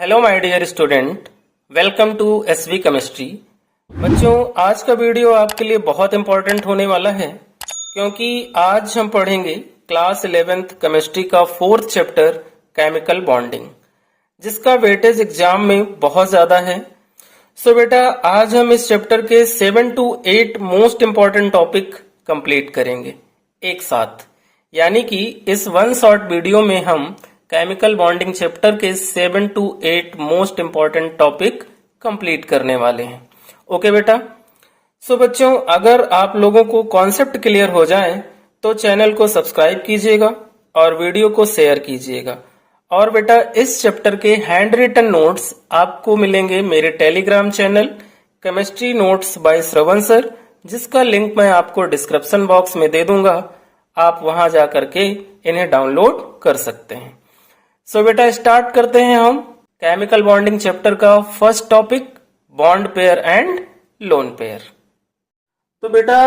Hello my dear student, welcome to SV chemistry. बच्चों, आज का वीडियो आपके लिए बहुत इंपॉर्टेंट होने वाला है क्योंकि आज हम पढ़ेंगे क्लास 11th केमिस्ट्री का 4th चैप्टर केमिकल बॉन्डिंग, जिसका वेटेज एग्जाम में बहुत ज्यादा है। सो बेटा, आज हम इस चैप्टर के 7 to 8 most important topic complete करेंगे एक साथ, यानी कि इस वन शॉर्ट वीडियो में हम केमिकल बॉन्डिंग चैप्टर के 7 to 8 most important topic complete करने वाले हैं। ओके बेटा। सो बच्चों, अगर आप लोगों को कॉन्सेप्ट क्लियर हो जाए तो चैनल को सब्सक्राइब कीजिएगा और वीडियो को शेयर कीजिएगा। और बेटा, इस चैप्टर के हैंड रिटन नोट्स आपको मिलेंगे मेरे Telegram channel chemistry notes by Shravan sir, जिसका लिंक मैं आपको डिस्क्रिप्शन बॉक्स में दे दूंगा। आप वहां जाकर के इन्हें डाउनलोड कर सकते हैं। सो बेटा, स्टार्ट करते हैं हम केमिकल बॉन्डिंग चैप्टर का first topic, bond pair and lone pair. तो बेटा,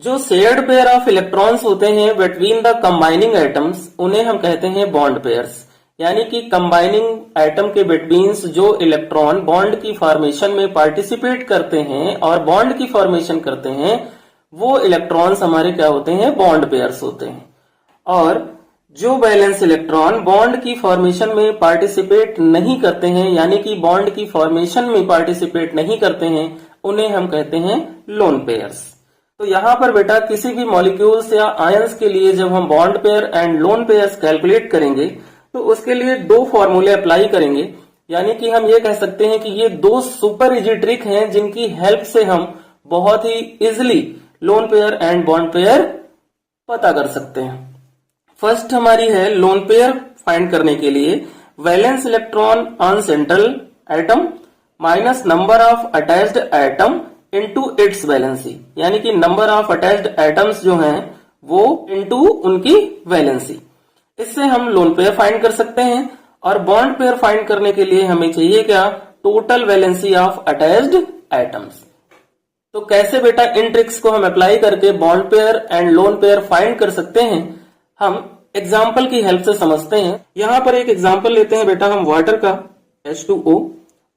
जो शेयर्ड पेयर ऑफ इलेक्ट्रॉन्स होते हैं बिटवीन द कंबाइनिंग एटम्स, उन्हें हम कहते हैं बॉन्ड पेयर्स। यानी कि कंबाइनिंग एटम के बिटवीन जो इलेक्ट्रॉन बॉन्ड की फॉर्मेशन में पार्टिसिपेट करते हैं और बॉन्ड की फॉर्मेशन करते हैं, वो इलेक्ट्रॉन्स हमारे क्या होते हैं? बॉन्ड पेयर्स होते हैं। और जो वैलेंस इलेक्ट्रॉन बॉन्ड की फॉर्मेशन में पार्टिसिपेट नहीं करते हैं, यानी कि बॉन्ड की फॉर्मेशन में पार्टिसिपेट नहीं करते हैं, उन्हें हम कहते हैं लोन पेयर्स। तो यहाँ पर बेटा, किसी भी मॉलिक्यूल्स या आयंस के लिए जब हम bond pair and lone pairs calculate करेंगे तो उसके लिए दो फॉर्मूले अप्लाई करेंगे। यानी कि हम ये कह सकते हैं कि ये दो सुपर इजी ट्रिक हैं जिनकी हेल्प से हम बहुत ही easily lone pair and bond pair पता कर सकते हैं। फर्स्ट हमारी है लोन पेयर फाइंड करने के लिए valence electron on central atom minus number of attached atom into its valency. यानी कि नंबर ऑफ अटैच्ड एटम्स जो हैं वो इनटू उनकी वैलेंसी। इससे हम लोन पेयर फाइंड कर सकते हैं। और बॉन्ड पेयर फाइंड करने के लिए हमें चाहिए क्या? Total valency of attached atoms. तो कैसे बेटा इन ट्रिक्स को हम अप्लाई करके bond pair and lone pair find कर सकते हैं, हम एग्जाम्पल की हेल्प से समझते हैं। यहां पर एक एग्जाम्पल लेते हैं बेटा हम वाटर का, H2O।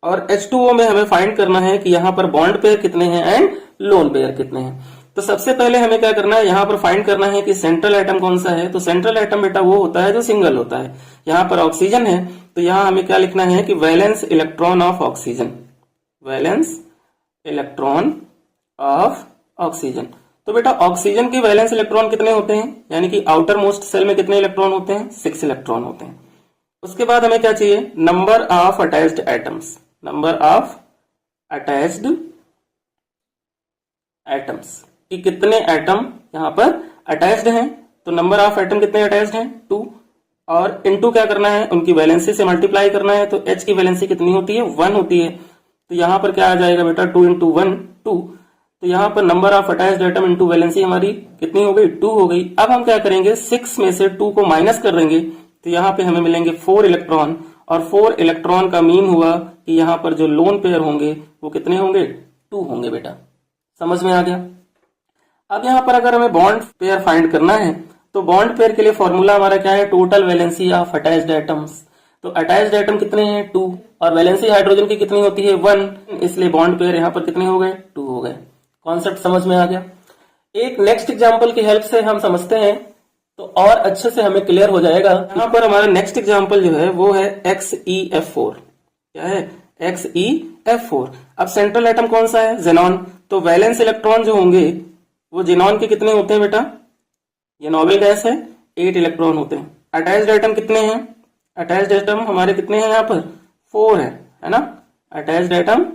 और H2O में हमें फाइंड करना है कि यहाँ पर बॉन्ड पेयर कितने हैं एंड लोन पेयर कितने हैं। तो सबसे पहले हमें क्या करना है? यहाँ पर फाइंड करना है कि सेंट्रल एटम कौन सा है। तो सेंट्रल एटम बेटा वो होता है जो सिंगल होता है। यहाँ पर ऑक्सीजन है, तो यहाँ हमें क्या लिखना है कि valence electron of oxygen, valence electron of oxygen. तो बेटा, ऑक्सीजन के वैलेंस इलेक्ट्रॉन कितने होते हैं? यानी कि आउटर मोस्ट सेल में कितने इलेक्ट्रॉन होते हैं? 6 इलेक्ट्रॉन होते हैं। उसके बाद हमें क्या चाहिए? Number of attached atoms, number of attached atoms कि कितने एटम यहाँ पर अटैच्ड हैं। तो नंबर ऑफ एटम कितने अटैच्ड हैं? 2। और इनटू क्या करना है? उनकी वैलेंसी से मल्टीप्लाई करना है। तो H की वैलेंसी कितनी होती है? 1 होती है। तो यहाँ पर क्या आ जाएगा बेटा? 2 इंटू 1 2। तो यहाँ पर number of attached atom into valency हमारी कितनी हो गई? 2 हो गई। अब हम क्या करेंगे? 6 में से 2 को माइनस कर देंगे, तो यहाँ पे हमें मिलेंगे 4 इलेक्ट्रॉन। और 4 इलेक्ट्रॉन का मीन हुआ कि यहाँ पर जो लोन पेयर होंगे वो कितने होंगे? 2 होंगे बेटा। समझ में आ गया? अब यहाँ पर अगर हमें बॉन्ड पेयर फाइंड करना है तो बॉन्ड पेयर के लिए फॉर्मूला हमारा क्या है? Total valency of attached atoms. तो अटैच्ड एटम कितने हैं? 2। और वैलेंसी हाइड्रोजन की कितनी होती है? 1। इसलिए बॉन्ड पेयर यहाँ पर कितने हो गए? 2 हो गए। कॉन्सेप्ट समझ में आ गया? एक नेक्स्ट एग्जांपल की हेल्प से हम समझते हैं तो और अच्छे से हमें क्लियर हो जाएगा। यहाँ पर हमारा नेक्स्ट एग्जांपल जो है वो है XeF4। क्या है? XeF4। अब सेंट्रल एटम कौन सा है? जेनॉन। तो वैलेंस इलेक्ट्रॉन जो होंगे वो जेनॉन के कितने होते हैं बेटा? ये नोबल गैस है, 8 इलेक्ट्रॉन होते हैं। अटैच्ड एटम कितने हैं? अटैच्ड एटम हमारे कितने हैं? यहाँ पर 4 है ना? अटैच्ड एटम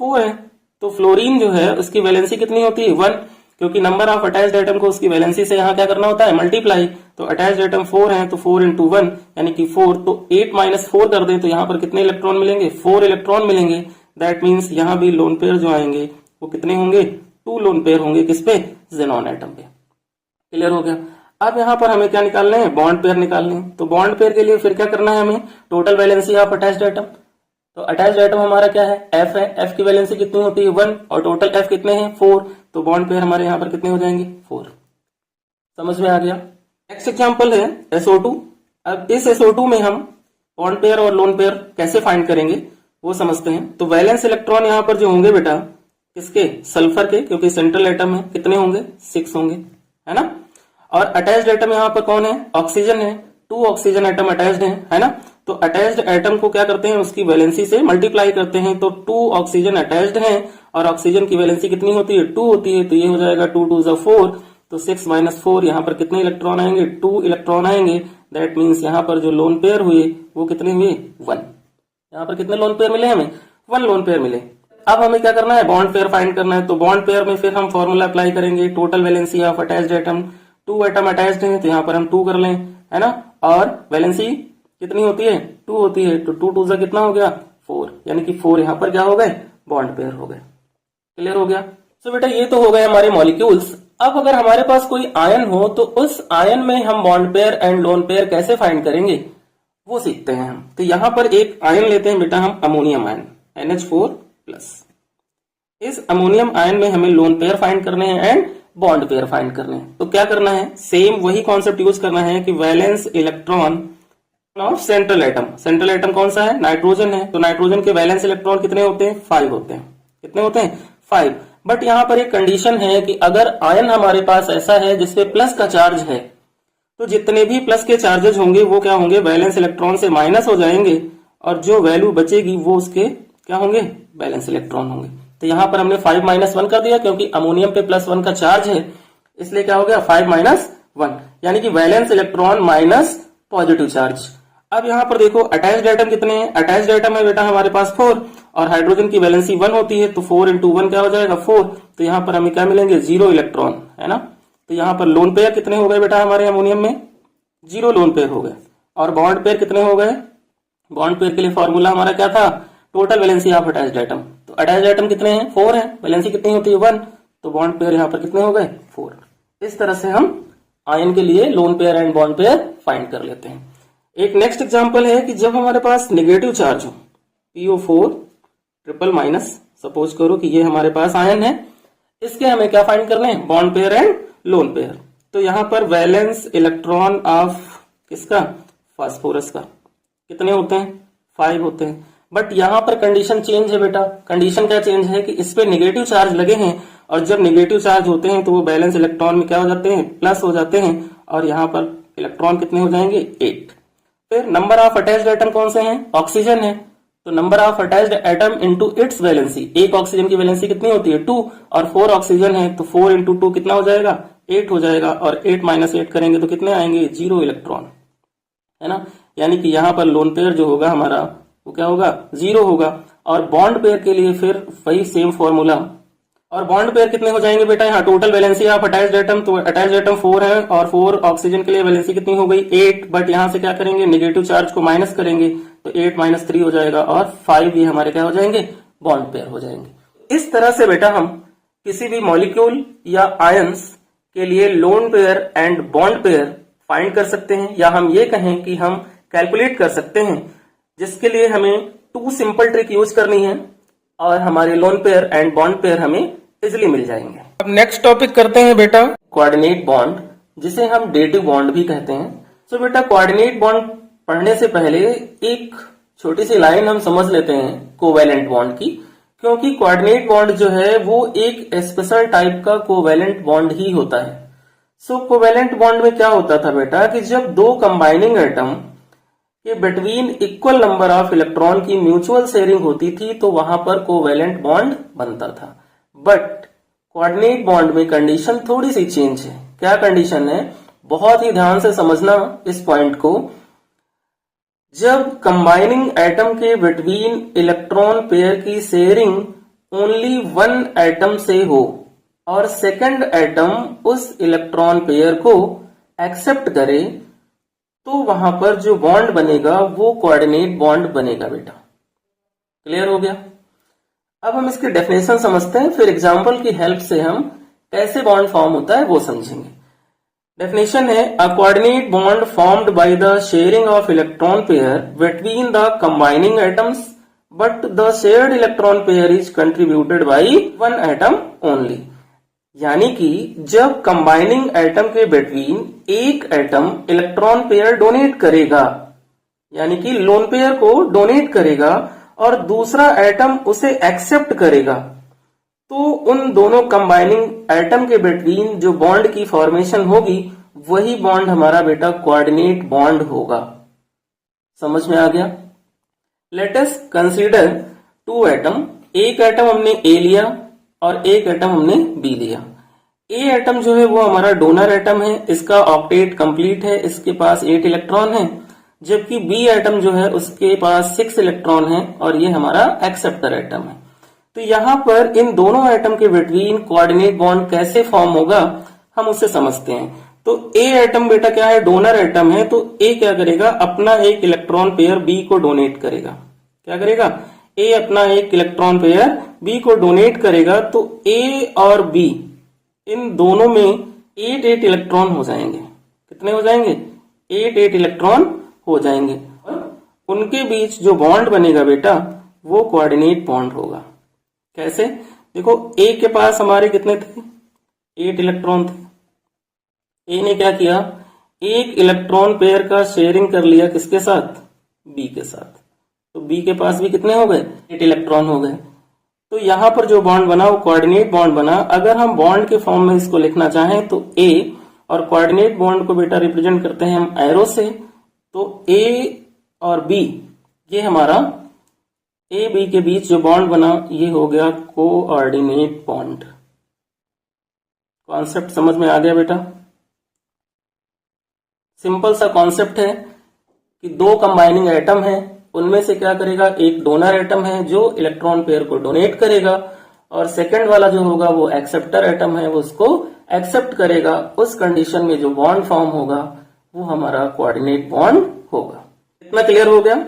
4 है। तो फ्लोरीन जो है उसकी वैलेंसी कितनी होती है? 1। क्योंकि नंबर ऑफ अटैच्ड एटम को उसकी वैलेंसी से यहाँ क्या करना होता है? मल्टीप्लाई। तो अटैच्ड एटम 4 है, तो 4 इंटू 1 यानी कि 4। तो 8 माइनस 4 कर दें तो यहाँ पर कितने इलेक्ट्रॉन मिलेंगे? 4 इलेक्ट्रॉन मिलेंगे। दैट मीन्स यहाँ भी लोन पेयर जो आएंगे वो कितने होंगे? 2 लोन पेयर होंगे। किस पे? जेनॉन एटम पे। क्लियर हो गया? अब यहाँ पर हमें क्या निकालने हैं? बॉन्ड पेयर निकालने हैं। तो बॉन्ड पेयर के लिए फिर क्या करना है हमें? Total valency of attached atom. तो अटैच्ड एटम हमारा क्या है? F है। F की वैलेंसी कितनी होती है? 1। और टोटल F कितने हैं? 4। तो बॉन्ड पेयर हमारे यहाँ पर कितने हो जाएंगे? 4। समझ में आ गया? नेक्स्ट एग्जांपल है SO2। अब इस SO2 में हम बॉन्ड पेयर और लोन पेयर कैसे फाइंड करेंगे वो समझते हैं। तो वैलेंस इलेक्ट्रॉन यहाँ पर जो होंगे बेटा किसके, सल्फर के, क्योंकि सेंट्रल एटम है, कितने होंगे 6 होंगे, है ना। और अटैच्ड एटम यहाँ पर कौन है, ऑक्सीजन है, 2 ऑक्सीजन एटम अटैच्ड है ना। तो अटैच्ड एटम को क्या करते हैं, उसकी वैलेंसी से मल्टीप्लाई करते हैं। तो 2 ऑक्सीजन अटैच्ड हैं और ऑक्सीजन की वैलेंसी कितनी होती है, 2 होती है। तो ये हो जाएगा 2 2 ज़ा 4, तो 6 - 4, यहाँ पर कितने इलेक्ट्रॉन आएंगे, 2 इलेक्ट्रॉन आएंगे। दैट मीन्स यहाँ पर जो लोन पेयर हुए वो कितने हुए, 1। यहाँ पर कितने लोन पेयर मिले हमें, 1 लोन पेयर मिले। अब हमें क्या करना है, बॉन्ड पेयर फाइंड करना है। तो बॉन्ड पेयर में फिर हम फॉर्मूला अप्लाई करेंगे, total valency of attached atom, 2 atom attached हैं तो यहाँ पर हम 2 कर लें, है ना। और वैलेंसी कितनी होती है, 2 होती है। तो 2 2 ज़ा कितना हो गया, 4, यानी कि 4 यहाँ पर क्या हो गए, बॉन्ड पेयर हो गए। क्लियर हो गया। सो बेटा ये तो हो गए हमारे मॉलिक्यूल्स। अब अगर हमारे पास कोई आयन हो तो उस आयन में हम bond pair and lone pair कैसे फाइंड करेंगे वो सीखते हैं हम। तो यहाँ पर एक आयन लेते हैं बेटा हम, अमोनियम आयन NH4+। इस अमोनियम आयन में हमें लोन पेयर फाइंड करने हैं एंड बॉन्ड पेयर फाइंड करने हैं। तो क्या करना है, सेम वही कॉन्सेप्ट यूज करना है कि valence electron of central atom, central atom कौन सा है, नाइट्रोजन है। तो नाइट्रोजन के वैलेंस इलेक्ट्रॉन कितने होते हैं, 5 होते हैं। कितने होते हैं, 5। बट यहाँ पर एक कंडीशन है कि अगर आयन हमारे पास ऐसा है जिसपे प्लस का चार्ज है, तो जितने भी प्लस के चार्जेस होंगे वो क्या होंगे, वैलेंस इलेक्ट्रॉन से माइनस हो जाएंगे और जो वैल्यू बचेगी वो उसके क्या होंगे, वैलेंस इलेक्ट्रॉन होंगे। तो यहाँ पर हमने 5 - 1 कर दिया क्योंकि अमोनियम पे +1 का चार्ज है, इसलिए क्या हो गया 5 - 1, यानी कि valence electron minus positive charge. अब यहाँ पर देखो अटैच्ड एटम कितने हैं, अटैच्ड एटम है बेटा हमारे पास 4 और हाइड्रोजन की वैलेंसी 1 होती है। तो 4 × 1 क्या हो जाएगा, 4। तो यहाँ पर हमें क्या मिलेंगे, 0 इलेक्ट्रॉन, है ना। तो यहाँ पर लोन पेयर कितने हो गए बेटा हमारे अमोनियम में, 0 लोन पेयर हो गए। और बॉन्ड पेयर कितने हो गए, बॉन्ड पेयर के लिए फॉर्मूला हमारा क्या था, total valency of attached atom. तो अटैच्ड एटम कितने हैं, 4 है, वैलेंसी कितनी होती है 1। तो बॉन्ड पेयर यहाँ पर कितने हो गए, 4। इस तरह से हम आयन के लिए loan pair and bond pair find कर लेते हैं। एक नेक्स्ट एग्जांपल है कि जब हमारे पास नेगेटिव चार्ज हो, PO4 ट्रिपल माइनस, सपोज करो कि ये हमारे पास आयन है, इसके हमें क्या फाइंड करने हैं, bond pair and lone pair. तो यहाँ पर वैलेंस इलेक्ट्रॉन ऑफ किसका, फास्फोरस का, कितने होते हैं, 5 होते हैं। बट यहाँ पर कंडीशन चेंज है बेटा। कंडीशन क्या चेंज है कि इस पे नेगेटिव चार्ज लगे हैं और जब नेगेटिव चार्ज होते हैं तो वो बैलेंस इलेक्ट्रॉन में क्या हो जाते हैं, प्लस हो जाते हैं और यहाँ पर इलेक्ट्रॉन कितने हो जाएंगे, 8। फिर नंबर ऑफ अटैच्ड एटम कौन से हैं, ऑक्सीजन है। तो number of attached atom into its valency, एक ऑक्सीजन की वैलेंसी कितनी होती है, 2 और 4 ऑक्सीजन है तो 4 × 2 कितना हो जाएगा, 8 हो जाएगा। और 8 - 8 करेंगे तो कितने आएंगे, 0 इलेक्ट्रॉन, है ना। यानी कि यहाँ पर लोन पेयर जो होगा हमारा वो क्या होगा, 0 होगा। और बॉन्ड पेयर के लिए फिर वही सेम फॉर्मूला। और बॉन्ड पेयर कितने हो जाएंगे बेटा, यहाँ total valency of attached atom, तो अटैच्ड एटम 4 है और 4 ऑक्सीजन के लिए वैलेंसी कितनी हो गई, 8। बट यहाँ से क्या करेंगे, नेगेटिव चार्ज को माइनस करेंगे तो 8 - 3 हो जाएगा और 5 ये हमारे क्या हो जाएंगे, बॉन्ड पेयर हो जाएंगे। इस तरह से बेटा हम किसी भी मॉलिक्यूल या आयंस के लिए loan pair and bond pair find कर सकते हैं, या हम ये कहें कि हम कैलकुलेट कर सकते हैं, जिसके लिए हमें 2 सिंपल ट्रिक यूज करनी है और हमारे loan pair and bond pair हमें इजिली मिल जाएंगे। अब नेक्स्ट टॉपिक करते हैं बेटा कोऑर्डिनेट बॉन्ड, जिसे हम डेटिव बॉन्ड भी कहते हैं। तो बेटा कोऑर्डिनेट बॉन्ड पढ़ने से पहले एक छोटी सी लाइन हम समझ लेते हैं कोवैलेंट बॉन्ड की, क्योंकि कोऑर्डिनेट बॉन्ड जो है वो एक स्पेशल टाइप का कोवैलेंट बॉन्ड ही होता है। सो कोवैलेंट बॉन्ड में क्या होता था बेटा कि जब 2 कंबाइनिंग एटम के between equal number of electron की म्यूचुअल शेयरिंग होती थी तो वहां पर कोवैलेंट बॉन्ड बनता था। बट कोऑर्डिनेट बॉन्ड में कंडीशन थोड़ी सी चेंज है। क्या कंडीशन है, बहुत ही ध्यान से समझना इस पॉइंट को। जब कंबाइनिंग एटम के बिटवीन इलेक्ट्रॉन पेयर की शेयरिंग ओनली 1 एटम से हो और सेकंड एटम उस इलेक्ट्रॉन पेयर को एक्सेप्ट करे, तो वहां पर जो बॉन्ड बनेगा वो कोऑर्डिनेट बॉन्ड बनेगा बेटा। क्लियर हो गया। अब हम इसकी डेफिनेशन समझते हैं, फिर एग्जांपल की हेल्प से हम कैसे बॉन्ड फॉर्म होता है वो समझेंगे। डेफिनेशन है, अ coordinate bond formed by the sharing of electron pair between the combining atoms but the shared electron pair is contributed bye 1 atom only. यानी कि जब कंबाइनिंग एटम के बिटवीन एक एटम इलेक्ट्रॉन पेयर डोनेट करेगा यानी कि lone pair को donate करेगा और दूसरा एटम उसे एक्सेप्ट करेगा, तो उन दोनों कंबाइनिंग एटम के बिटवीन जो बॉन्ड की फॉर्मेशन होगी वही बॉन्ड हमारा बेटा कोऑर्डिनेट बॉन्ड होगा। समझ में आ गया? Let us consider two atom. एक एटम हमने ए लिया और एक एटम हमने बी लिया। ए एटम जो है वो हमारा डोनर एटम है, इसका ऑक्टेट कंप्लीट है, इसके पास 8 इलेक्ट्रॉन है, जबकि बी एटम जो है उसके पास 6 इलेक्ट्रॉन है और ये हमारा एक्सेप्टर एटम है। तो यहां पर इन दोनों एटम के बिटवीन कोऑर्डिनेट बॉन्ड कैसे फॉर्म होगा हम उसे समझते हैं। तो ए एटम बेटा क्या है, डोनर एटम है, तो ए क्या करेगा, अपना एक इलेक्ट्रॉन पेयर बी को डोनेट करेगा। क्या करेगा, ए अपना एक इलेक्ट्रॉन पेयर बी को डोनेट करेगा। तो ए और बी इन दोनों में 8 इलेक्ट्रॉन हो जाएंगे। कितने हो जाएंगे, 8 इलेक्ट्रॉन हो जाएंगे। और उनके बीच जो बॉन्ड बनेगा बेटा वो कोऑर्डिनेट बॉन्ड होगा। कैसे, देखो ए के पास हमारे कितने थे, 8 इलेक्ट्रॉन थे। ए ने क्या किया, एक इलेक्ट्रॉन पेयर का शेयरिंग कर लिया किसके साथ, बी के साथ। तो बी के पास भी कितने हो गए, 8 इलेक्ट्रॉन हो गए। तो यहां पर जो बॉन्ड बना वो कोऑर्डिनेट बॉन्ड बना। अगर हम बॉन्ड के फॉर्म में इसको लिखना चाहें तो ए और कोऑर्डिनेट बॉन्ड को बेटा रिप्रेजेंट करते हैं हम एरो से। तो ए और बी, ये हमारा ए बी के बीच जो बॉन्ड बना ये हो गया कोऑर्डिनेट बॉन्ड। कॉन्सेप्ट समझ में आ गया बेटा? सिंपल सा कॉन्सेप्ट है कि दो कंबाइनिंग एटम है, उनमें से क्या करेगा, एक डोनर एटम है जो इलेक्ट्रॉन पेयर को डोनेट करेगा और सेकंड वाला जो होगा वो एक्सेप्टर एटम है, वो उसको एक्सेप्ट करेगा। उस कंडीशन में जो बॉन्ड फॉर्म होगा वो हमारा कोऑर्डिनेट बॉन्ड होगा। इतना क्लियर हो गया?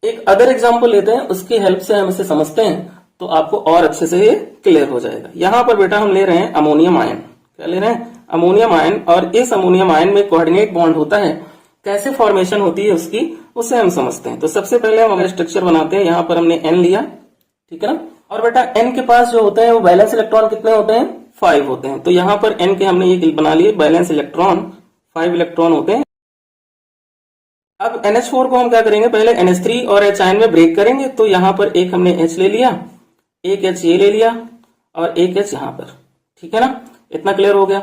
एक अदर एग्जांपल लेते हैं, उसकी हेल्प से हम इसे समझते हैं तो आपको और अच्छे से ये क्लियर हो जाएगा। यहां पर बेटा हम ले रहे हैं अमोनियम आयन। क्या ले रहे हैं, अमोनियम आयन। और इस अमोनियम आयन में कोऑर्डिनेट बॉन्ड होता है। कैसे फॉर्मेशन होती है उसकी, उसे हम समझते हैं। तो सबसे पहले हम अपना स्ट्रक्चर बनाते हैं। यहां पर हमने एन लिया, ठीक है ना। और बेटा एन के पास जो होते हैं वो बैलेंस इलेक्ट्रॉन कितने होते हैं, 5 होते हैं। तो यहां पर एन के हमने ये बना लिए बैलेंस इलेक्ट्रॉन, 5 इलेक्ट्रॉन होते हैं। अब NH4 को हम क्या करेंगे, पहले NH3 और H आयन में ब्रेक करेंगे। तो यहां पर एक हमने H ले लिया, एक H ये ले लिया और एक H यहां पर, ठीक है ना। इतना क्लियर हो गया।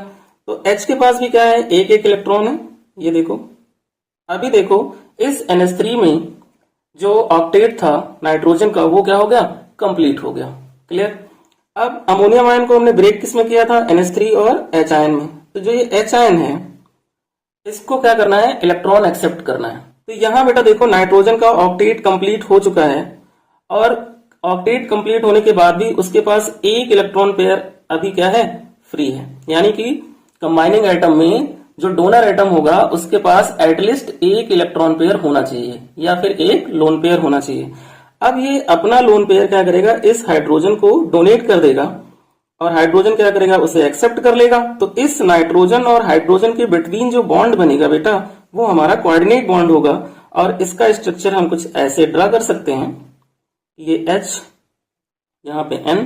तो H के पास भी क्या है, एक इलेक्ट्रॉन है। ये देखो, अभी देखो इस NH3 में जो ऑक्टेट था नाइट्रोजन का वो क्या हो गया, कंप्लीट हो गया। क्लियर। अब अमोनियम आयन को हमने ब्रेक किस में किया था, NH3 और H आयन में। तो जो ये H आयन है इसको क्या करना है, इलेक्ट्रॉन एक्सेप्ट करना है। तो यहां बेटा देखो नाइट्रोजन का ऑक्टेट कंप्लीट हो चुका है और ऑक्टेट कंप्लीट होने के बाद भी उसके पास एक इलेक्ट्रॉन पेयर अभी क्या है, फ्री है। यानी कि कंबाइनिंग एटम में जो डोनर एटम होगा उसके पास एटलीस्ट एक इलेक्ट्रॉन पेयर होना चाहिए या फिर एक लोन पेयर होना चाहिए। अब ये अपना लोन पेयर क्या करेगा, इस हाइड्रोजन को डोनेट कर देगा और हाइड्रोजन क्या करेगा, उसे एक्सेप्ट कर लेगा। तो इस नाइट्रोजन और हाइड्रोजन के बिटवीन जो बॉन्ड बनेगा बेटा वो हमारा कोऑर्डिनेट बॉन्ड होगा। और इसका स्ट्रक्चर हम कुछ ऐसे ड्रा कर सकते हैं, ये H, यहाँ पे N,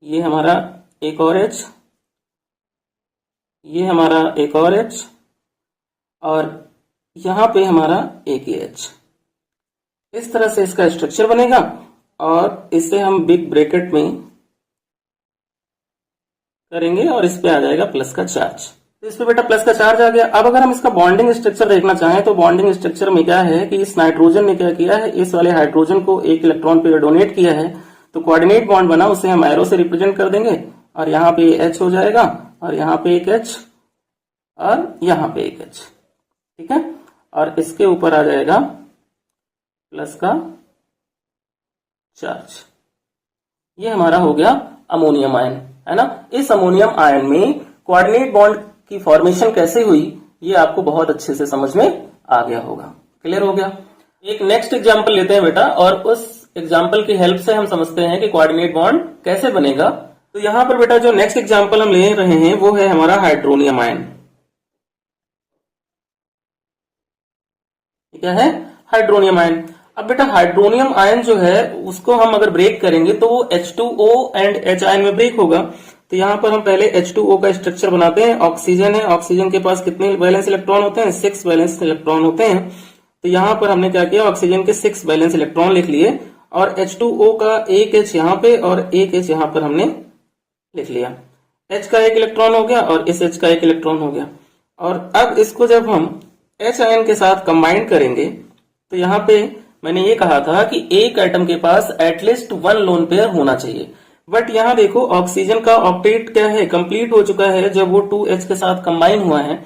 ये हमारा एक और H, ये हमारा एक और H और यहां पे हमारा एक ही H। इस तरह से इसका स्ट्रक्चर बनेगा और इसे हम बिग ब्रैकेट में करेंगे और इस पे आ जाएगा प्लस का चार्ज। तो इस पे बेटा प्लस का चार्ज आ गया। अब अगर हम इसका बॉन्डिंग स्ट्रक्चर देखना चाहें तो बॉन्डिंग स्ट्रक्चर में क्या है कि इस नाइट्रोजन ने क्या किया है, इस वाले हाइड्रोजन को एक इलेक्ट्रॉन पेयर डोनेट किया है। तो कोऑर्डिनेट बॉन्ड बना, उसे हम एरो से रिप्रेजेंट कर देंगे और यहाँ पे H हो जाएगा और यहाँ पे एक H और यहाँ पे एक H, ठीक है। और इसके ऊपर आ जाएगा प्लस का चार्ज। ये हमारा हो गया अमोनियम आयन, है ना। इस अमोनियम आयन में कोऑर्डिनेट बॉन्ड की फॉर्मेशन कैसे हुई ये आपको बहुत अच्छे से समझ में आ गया होगा। क्लियर हो गया। एक नेक्स्ट एग्जांपल लेते हैं बेटा और उस एग्जांपल की हेल्प से हम समझते हैं कि कोऑर्डिनेट बॉन्ड कैसे बनेगा। तो यहां पर बेटा जो नेक्स्ट एग्जांपल हम ले रहे हैं वो है हमारा हाइड्रोनियम आयन। क्या है, हाइड्रोनियम आयन। अब बेटा हाइड्रोनियम आयन जो है उसको हम अगर ब्रेक करेंगे तो वो H2O एंड H आयन में ब्रेक होगा। तो यहां पर हम पहले H2O का स्ट्रक्चर बनाते हैं। ऑक्सीजन है, ऑक्सीजन के पास कितने वैलेंस इलेक्ट्रॉन होते हैं, 6 वैलेंस इलेक्ट्रॉन होते हैं। तो यहाँ पर हमने क्या किया, ऑक्सीजन के 6 वैलेंस इलेक्ट्रॉन लिख लिए और H2O का एक H यहाँ पे और एक H यहाँ पर हमने लिख लिया। H का एक इलेक्ट्रॉन हो गया और इस H का एक इलेक्ट्रॉन हो गया। और अब इसको जब हम H आयन के साथ कंबाइन करेंगे तो यहाँ पे मैंने ये कहा था कि एक एटम के पास एटलीस्ट 1 लोन पेयर होना चाहिए, बट यहाँ देखो ऑक्सीजन का ऑक्टेट क्या है, कंप्लीट हो चुका है जब वो 2H के साथ कंबाइन हुआ है,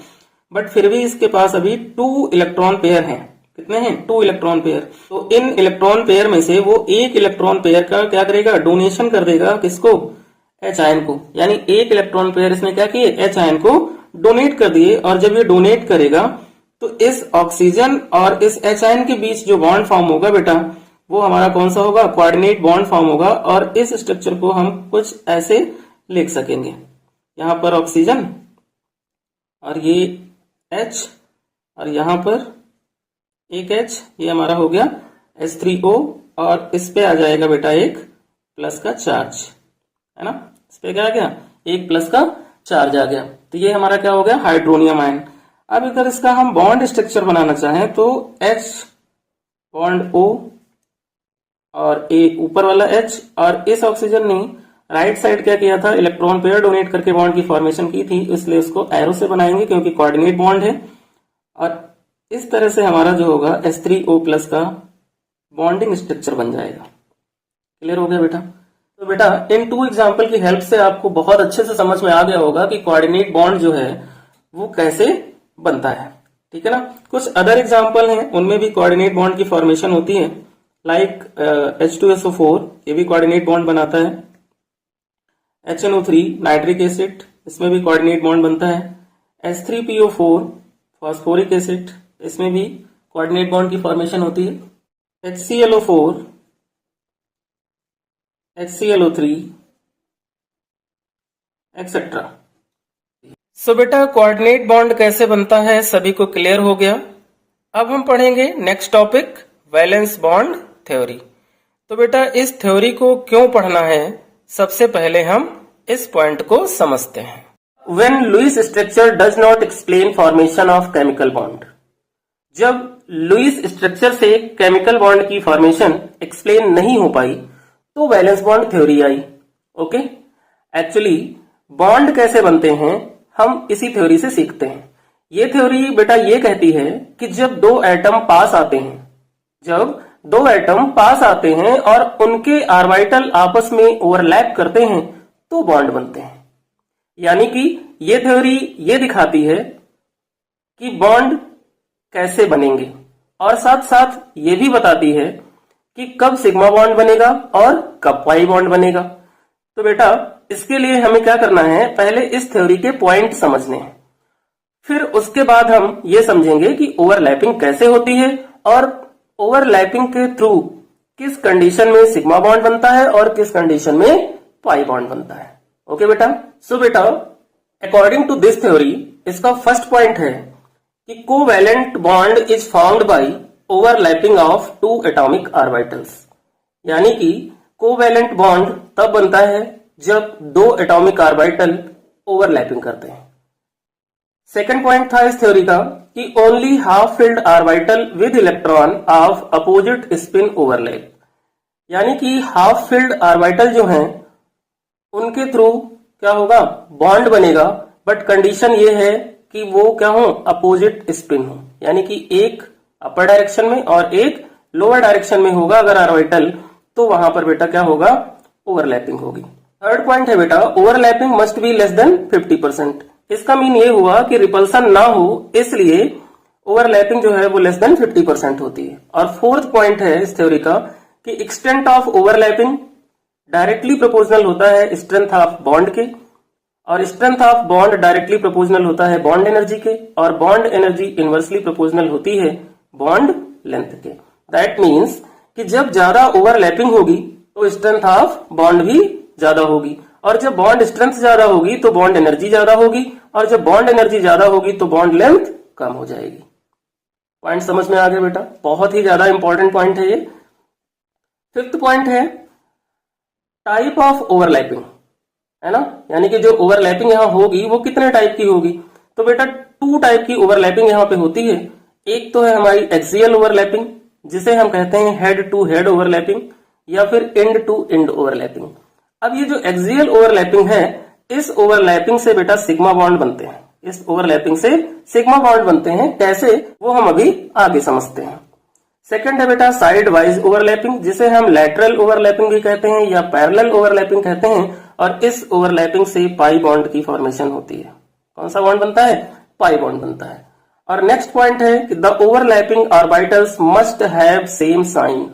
बट फिर भी इसके पास अभी 2 इलेक्ट्रॉन पेयर हैं। कितने हैं? 2 इलेक्ट्रॉन पेयर। तो इन इलेक्ट्रॉन पेयर में से वो एक इलेक्ट्रॉन पेयर का क्या करेगा, डोनेशन कर देगा किसको, H आयन को। यानी एक इलेक्ट्रॉन पेयर इसने क्या किए, H आयन को डोनेट कर दिए। और जब ये डोनेट करेगा तो इस ऑक्सीजन और इस H आयन के बीच जो बॉन्ड फॉर्म होगा बेटा, वो हमारा कौन सा होगा, कोऑर्डिनेट बॉन्ड फॉर्म होगा। और इस स्ट्रक्चर को हम कुछ ऐसे लिख सकेंगे, यहाँ पर ऑक्सीजन और ये H और यहाँ पर एक H, ये हमारा हो गया H3O और इस पे आ जाएगा बेटा एक प्लस का चार्ज, है ना। इस पे क्या आ गया, एक प्लस का चार्ज आ गया। तो ये हमारा क्या हो गया, हाइड्रोनियम आयन। अब इधर इसका हम बॉन्ड स्ट्रक्चर बनाना चाहें तो H बॉन्ड O और A ऊपर वाला H, और इस ऑक्सीजन ने राइट साइड क्या किया था, इलेक्ट्रॉन पेयर डोनेट करके बॉन्ड की फॉर्मेशन की थी, इसलिए उसको एरो से बनाएंगे क्योंकि कोऑर्डिनेट बॉन्ड है। और इस तरह से हमारा जो होगा H3O प्लस का बॉन्डिंग स्ट्रक्चर बन जाएगा। क्लियर हो गया बेटा। तो बेटा इन 2 एग्जाम्पल की हेल्प से आपको बहुत अच्छे से समझ में आ गया होगा कि कोऑर्डिनेट बॉन्ड जो है वो कैसे बनता है, ठीक है ना। कुछ अदर एग्जाम्पल हैं, उनमें भी कोऑर्डिनेट बॉन्ड की फॉर्मेशन होती है, लाइक H2SO4, ये भी कोऑर्डिनेट बॉन्ड बनाता है। HNO3 नाइट्रिक एसिड, इसमें भी कोऑर्डिनेट बॉन्ड बनता है। H3PO4 फॉस्फोरिक एसिड, इसमें भी कोऑर्डिनेट बॉन्ड की फॉर्मेशन होती है। HClO4, HClO3 etcetera. सो बेटा कोऑर्डिनेट बॉन्ड कैसे बनता है सभी को क्लियर हो गया। अब हम पढ़ेंगे next topic, valence bond theory. तो बेटा इस थ्योरी को क्यों पढ़ना है, सबसे पहले हम इस पॉइंट को समझते हैं। When Lewis structure does not explain formation of chemical bond, जब लुईस स्ट्रक्चर से केमिकल बॉन्ड की फॉर्मेशन एक्सप्लेन नहीं हो पाई तो वैलेंस बॉन्ड थ्योरी आई। ओके, एक्चुअली बॉन्ड कैसे बनते हैं हम इसी थ्योरी से सीखते हैं। ये थ्योरी बेटा ये कहती है कि जब 2 एटम पास आते हैं, जब 2 एटम पास आते हैं और उनके ऑर्बिटल आपस में ओवरलैप करते हैं तो बॉन्ड बनते हैं। यानी कि ये थ्योरी ये दिखाती है कि बॉन्ड कैसे बनेंगे और साथ साथ ये भी बताती है कि कब सिग्मा बॉन्ड बनेगा और कब पाई बॉन्ड बनेगा। तो बेटा इसके लिए हमें क्या करना है, पहले इस थ्योरी के पॉइंट समझने हैं, फिर उसके बाद हम ये समझेंगे कि ओवरलैपिंग कैसे होती है और ओवरलैपिंग के थ्रू किस कंडीशन में सिग्मा बॉन्ड बनता है और किस कंडीशन में पाई बॉन्ड बनता है। ओके बेटा। सो बेटा अकॉर्डिंग टू दिस थ्योरी इसका फर्स्ट पॉइंट है कि covalent bond is formed by overlapping of 2 atomic orbitals. यानी कि कोवैलेंट बॉन्ड तब बनता है जब 2 एटॉमिक ऑर्बिटल ओवरलैपिंग करते हैं। सेकंड पॉइंट था इस थ्योरी का कि only half filled orbital with electron of opposite spin overlap. यानी कि हाफ फिल्ड ऑर्बिटल जो हैं उनके थ्रू क्या होगा, बॉन्ड बनेगा, बट कंडीशन ये है कि वो क्या हो, अपोजिट स्पिन हो। यानी कि एक अपर डायरेक्शन में और एक लोअर डायरेक्शन में होगा अगर ऑर्बिटल, तो वहां पर बेटा क्या होगा, ओवरलैपिंग होगी। थर्ड पॉइंट है बेटा overlapping must be less than 50%। इसका मीन ये हुआ कि रिपल्सन ना हो, इसलिए ओवरलैपिंग जो है वो लेस देन 50% होती है। और फोर्थ पॉइंट है इस थ्योरी का कि extent of overlapping directly proportional होता है स्ट्रेंथ ऑफ बॉन्ड के, और strength of bond directly proportional होता है बॉन्ड एनर्जी के, और बॉन्ड एनर्जी इनवर्सली प्रोपोर्शनल होती है बॉन्ड लेंथ के। दैट मीन्स कि जब ज्यादा ओवरलैपिंग होगी तो स्ट्रेंथ ऑफ बॉन्ड भी ज्यादा होगी, और जब बॉन्ड स्ट्रेंथ ज्यादा होगी तो बॉन्ड एनर्जी ज्यादा होगी, और जब बॉन्ड एनर्जी ज्यादा होगी तो बॉन्ड लेंथ कम हो जाएगी। पॉइंट समझ में आ गया बेटा, बहुत ही ज्यादा इंपॉर्टेंट पॉइंट है ये। फिफ्थ पॉइंट है टाइप ऑफ ओवरलैपिंग, है ना। यानी कि जो ओवरलैपिंग यहां होगी वो कितने टाइप की होगी, तो बेटा 2 टाइप की ओवरलैपिंग यहां पे होती है। एक तो है हमारी एक्सियल ओवरलैपिंग, जिसे हम कहते हैं हेड टू हेड ओवरलैपिंग या फिर एंड टू एंड ओवरलैपिंग। अब ये जो एक्सियल ओवरलैपिंग है, इस ओवरलैपिंग से बेटा सिग्मा बॉन्ड बनते हैं। इस ओवरलैपिंग से सिग्मा बॉन्ड बनते हैं, कैसे वो हम अभी आगे समझते हैं। सेकंड है बेटा साइड वाइज ओवरलैपिंग, जिसे हम लैटरल ओवरलैपिंग भी कहते हैं या पैरेलल ओवरलैपिंग कहते हैं, और इस ओवरलैपिंग से पाई बॉन्ड की फॉर्मेशन होती है। कौन सा बॉन्ड बनता है? पाई बॉन्ड बनता है। और नेक्स्ट पॉइंट है कि the overlapping orbitals must have same sign.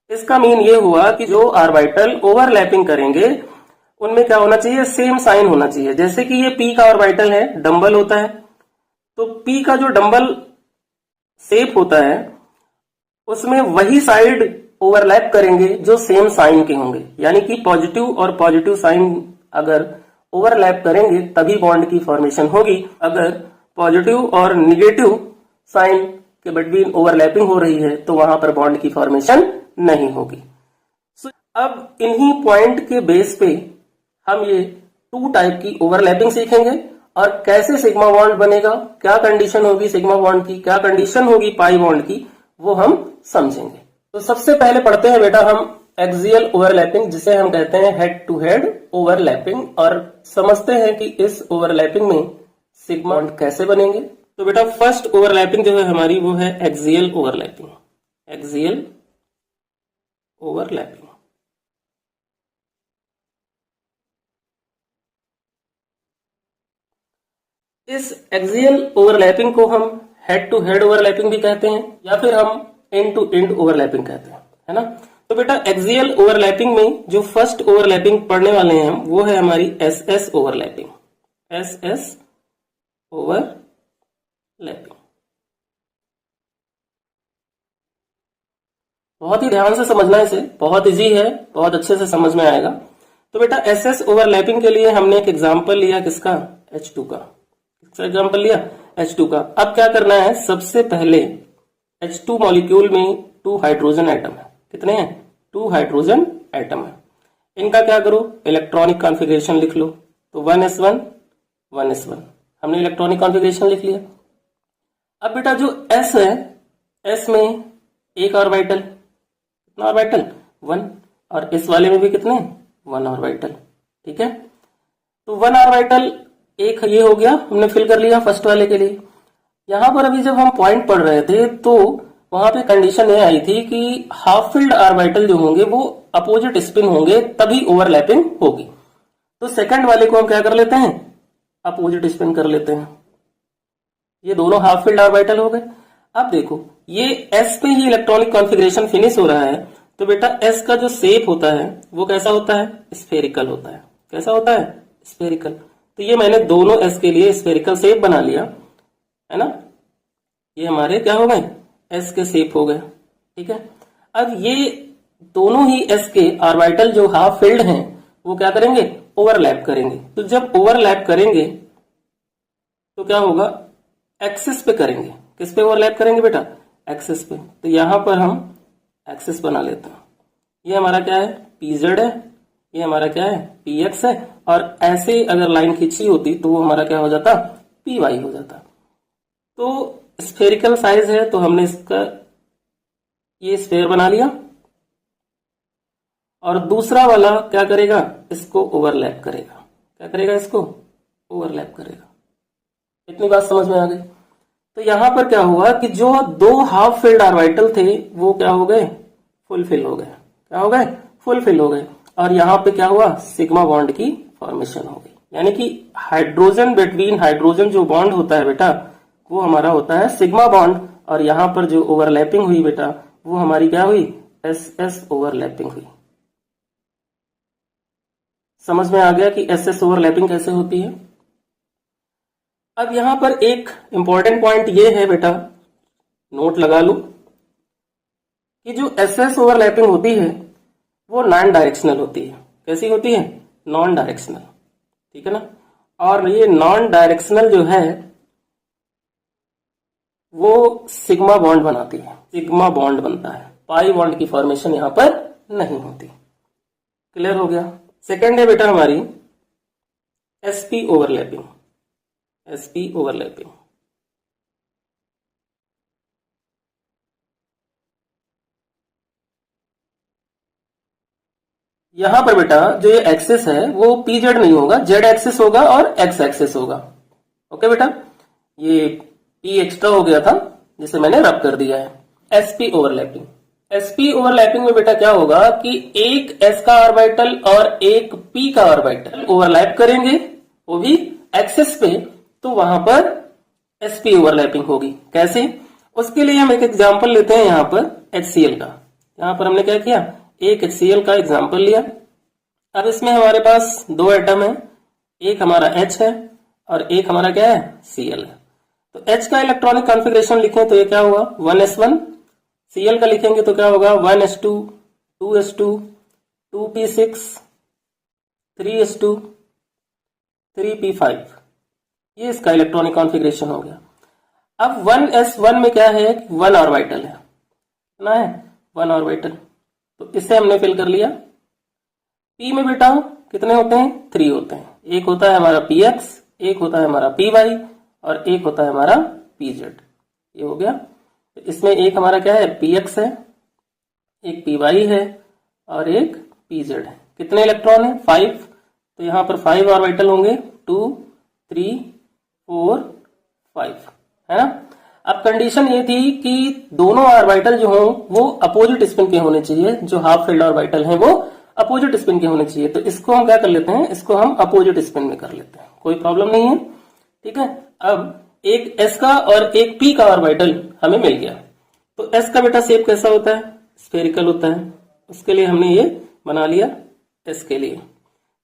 इसका मीन ये हुआ कि जो ऑर्बिटल ओवरलैपिंग करेंगे उनमें क्या होना चाहिए? सेम साइन होना चाहिए। जैसे कि ये पी का ऑर्बिटल है, डंबल होता है, तो पी का जो डंबल शेप होता है उसमें वही साइड ओवरलैप करेंगे जो सेम साइन के होंगे। यानी कि पॉजिटिव और पॉजिटिव साइन अगर ओवरलैप करेंगे तभी बॉन्ड की फॉर्मेशन होगी। अगर पॉजिटिव और निगेटिव साइन के बिटवीन ओवरलैपिंग हो रही है तो वहां पर बॉन्ड की फॉर्मेशन नहीं होगी। अब इन्हीं पॉइंट के बेस पे हम ये टू टाइप की ओवरलैपिंग सीखेंगे और कैसे सिग्मा बॉन्ड बनेगा, क्या कंडीशन होगी सिग्मा बॉन्ड की, क्या कंडीशन होगी पाई बॉन्ड की, वो हम समझेंगे। तो सबसे पहले पढ़ते हैं बेटा हम एक्सियल ओवरलैपिंग, जिसे हम कहते हैं हेड टू हेड ओवरलैपिंग, और समझते हैं कि इस ओवरलैपिंग में सिग्मा बॉन्ड कैसे बनेंगे। तो बेटा फर्स्ट ओवरलैपिंग जो है हमारी वो है एक्सियल ओवरलैपिंग। एक्सियल ओवरलैपिंग, इस एक्सियल ओवरलैपिंग को हम हेड टू हेड ओवरलैपिंग भी कहते हैं या फिर हम एंड टू एंड ओवरलैपिंग कहते हैं, है ना। तो बेटा एक्सियल ओवरलैपिंग में जो फर्स्ट ओवरलैपिंग पढ़ने वाले हैं हम वो है हमारी S S overlapping. S S overlapping बहुत ही ध्यान से समझना है इसे, बहुत इजी है, बहुत अच्छे से समझ में आएगा। तो बेटा एस एस ओवरलैपिंग के लिए हमने एक एग्जाम्पल लिया, किसका? H2 का। किसका एग्जाम्पल लिया? H2 का। अब क्या करना है, सबसे पहले H2 मॉलिक्यूल में 2 हाइड्रोजन एटम है। कितने हैं? 2 हाइड्रोजन एटम है। इनका क्या करो, इलेक्ट्रॉनिक कॉन्फ़िगरेशन लिख लो। तो 1s1 1s1 हमने इलेक्ट्रॉनिक कॉन्फ़िगरेशन लिख लिया। अब बेटा जो S है, S में एक ऑर्बिटल, कितना ऑर्बिटल? 1, और इस वाले में भी कितने? 1 ऑर्बिटल, ठीक है। तो 1 ऑर्बिटल एक ये हो गया, हमने फिल कर लिया फर्स्ट वाले के लिए। यहां पर अभी जब हम पॉइंट पढ़ रहे थे तो वहां पे कंडीशन ये आई थी कि हाफ फिल्ड ऑर्बिटल जो होंगे वो अपोजिट स्पिन होंगे तभी ओवरलैपिंग होगी। तो सेकंड वाले को हम क्या कर लेते हैं? अपोजिट स्पिन कर लेते हैं। ये दोनों हाफ फिल्ड ऑर्बिटल हो गए। अब देखो ये एस पे ही इलेक्ट्रॉनिक कॉन्फ़िगरेशन फिनिश हो रहा है, तो बेटा एस का जो शेप होता है वो कैसा होता है? स्फेरिकल होता है। कैसा होता है? स्फेरिकल। तो ये मैंने दोनों एस के लिए स्फेरिकल शेप बना लिया, है ना। ये हमारे क्या हो गए? एस के शेप हो गए, ठीक है। अब ये दोनों ही एस के ऑर्बिटल जो हाफ फिल्ड हैं वो क्या करेंगे? ओवरलैप करेंगे। तो जब ओवरलैप करेंगे तो क्या होगा? एक्सिस पे करेंगे। किस पे ओवरलैप करेंगे बेटा? एक्सिस पे। तो यहां पर हम एक्सिस बना लेते हैं। ये हमारा क्या है? पीजेड है, ये हमारा क्या है? पीएक्स है, और ऐसे अगर लाइन खींची होती तो वो हमारा क्या हो जाता? पी वाई हो जाता। तो स्फेरिकल साइज है तो हमने इसका ये स्फेयर बना लिया, और दूसरा वाला क्या करेगा? इसको ओवरलैप करेगा। क्या करेगा? इसको ओवरलैप करेगा। इतनी बात समझ में आ गई। तो यहां पर क्या हुआ कि जो 2 हाफ फिल्ड ऑर्बिटल थे वो क्या हो गए? फुलफिल हो गए। क्या हो गए? फुलफिल हो गए। और यहां पे क्या हुआ? सिग्मा बॉन्ड की फॉर्मेशन हो गई। यानी कि हाइड्रोजन बिटवीन हाइड्रोजन जो बॉन्ड होता है बेटा वो हमारा होता है सिग्मा बॉन्ड, और यहां पर जो ओवरलैपिंग हुई बेटा वो हमारी क्या हुई? एस एस ओवरलैपिंग हुई। समझ में आ गया कि एस एस ओवरलैपिंग कैसे होती है। अब यहां पर एक इंपॉर्टेंट पॉइंट ये है बेटा, नोट लगा लो, कि जो एस एस ओवरलैपिंग होती है वो नॉन डायरेक्शनल होती है। कैसी होती है? नॉन डायरेक्शनल, ठीक है ना। और ये नॉन डायरेक्शनल जो है वो सिग्मा बॉन्ड बनाती है, सिग्मा बॉन्ड बनता है, पाई बॉन्ड की फॉर्मेशन यहां पर नहीं होती। क्लियर हो गया। सेकेंड है बेटा हमारी एसपी ओवरलैपिंग। एसपी ओवरलैपिंग, यहाँ पर बेटा जो ये एक्सिस है वो पी जेड नहीं होगा, जेड एक्सिस होगा और एक्स एक्सिस होगा। ओके बेटा, ये पी एक्स्ट्रा हो गया था जिसे मैंने रब कर दिया है। एसपी ओवरलैपिंग, एसपी ओवरलैपिंग में बेटा क्या होगा कि एक एस का ऑर्बिटल और एक पी का ऑर्बिटल ओवरलैप करेंगे, वो भी एक्सिस पे, तो वहां पर एसपी ओवरलैपिंग होगी। कैसे? उसके लिए हम एक एग्जांपल लेते हैं यहाँ पर HCl का। यहाँ पर हमने क्या किया, एक HCl का एग्जांपल लिया। अब इसमें हमारे पास दो एटम है, एक हमारा H है और एक हमारा क्या है, Cl है। तो H का इलेक्ट्रॉनिक कॉन्फ़िगरेशन लिखें तो ये क्या हुआ 1s1, Cl का लिखेंगे तो क्या होगा 1s2, 2s2, 2p6, 3s2, 3p5। ये इसका इलेक्ट्रॉनिक कॉन्फ़िगरेशन हो गया। अब 1s1 में क्या है, वन ऑर्बिटल है ना, है वन ऑर्बिटल, तो इसे हमने फिल कर लिया। p में बेटा कितने होते हैं, 3 होते हैं। एक होता है हमारा px, एक होता है हमारा py और एक होता है हमारा pz। ये हो गया। तो इसमें एक हमारा क्या है, px है, एक py है और एक pz है। कितने इलेक्ट्रॉन है, 5। तो यहाँ पर 5 ऑर्बिटल होंगे, 2, 3, 4, 5, है ना। अब कंडीशन ये थी कि दोनों ऑर्बिटल जो हो वो अपोजिट स्पिन के होने चाहिए, जो हाफ फील्ड ऑर्बिटल हैं वो अपोजिट स्पिन के होने चाहिए। तो इसको हम क्या कर लेते हैं, इसको हम अपोजिट स्पिन में कर लेते हैं, कोई प्रॉब्लम नहीं है, ठीक है। अब एक एस का और एक पी का ऑर्बिटल हमें मिल गया। तो एस का बेटा शेप कैसा होता है, स्फेरिकल होता है, उसके लिए हमने ये बना लिया एस के लिए।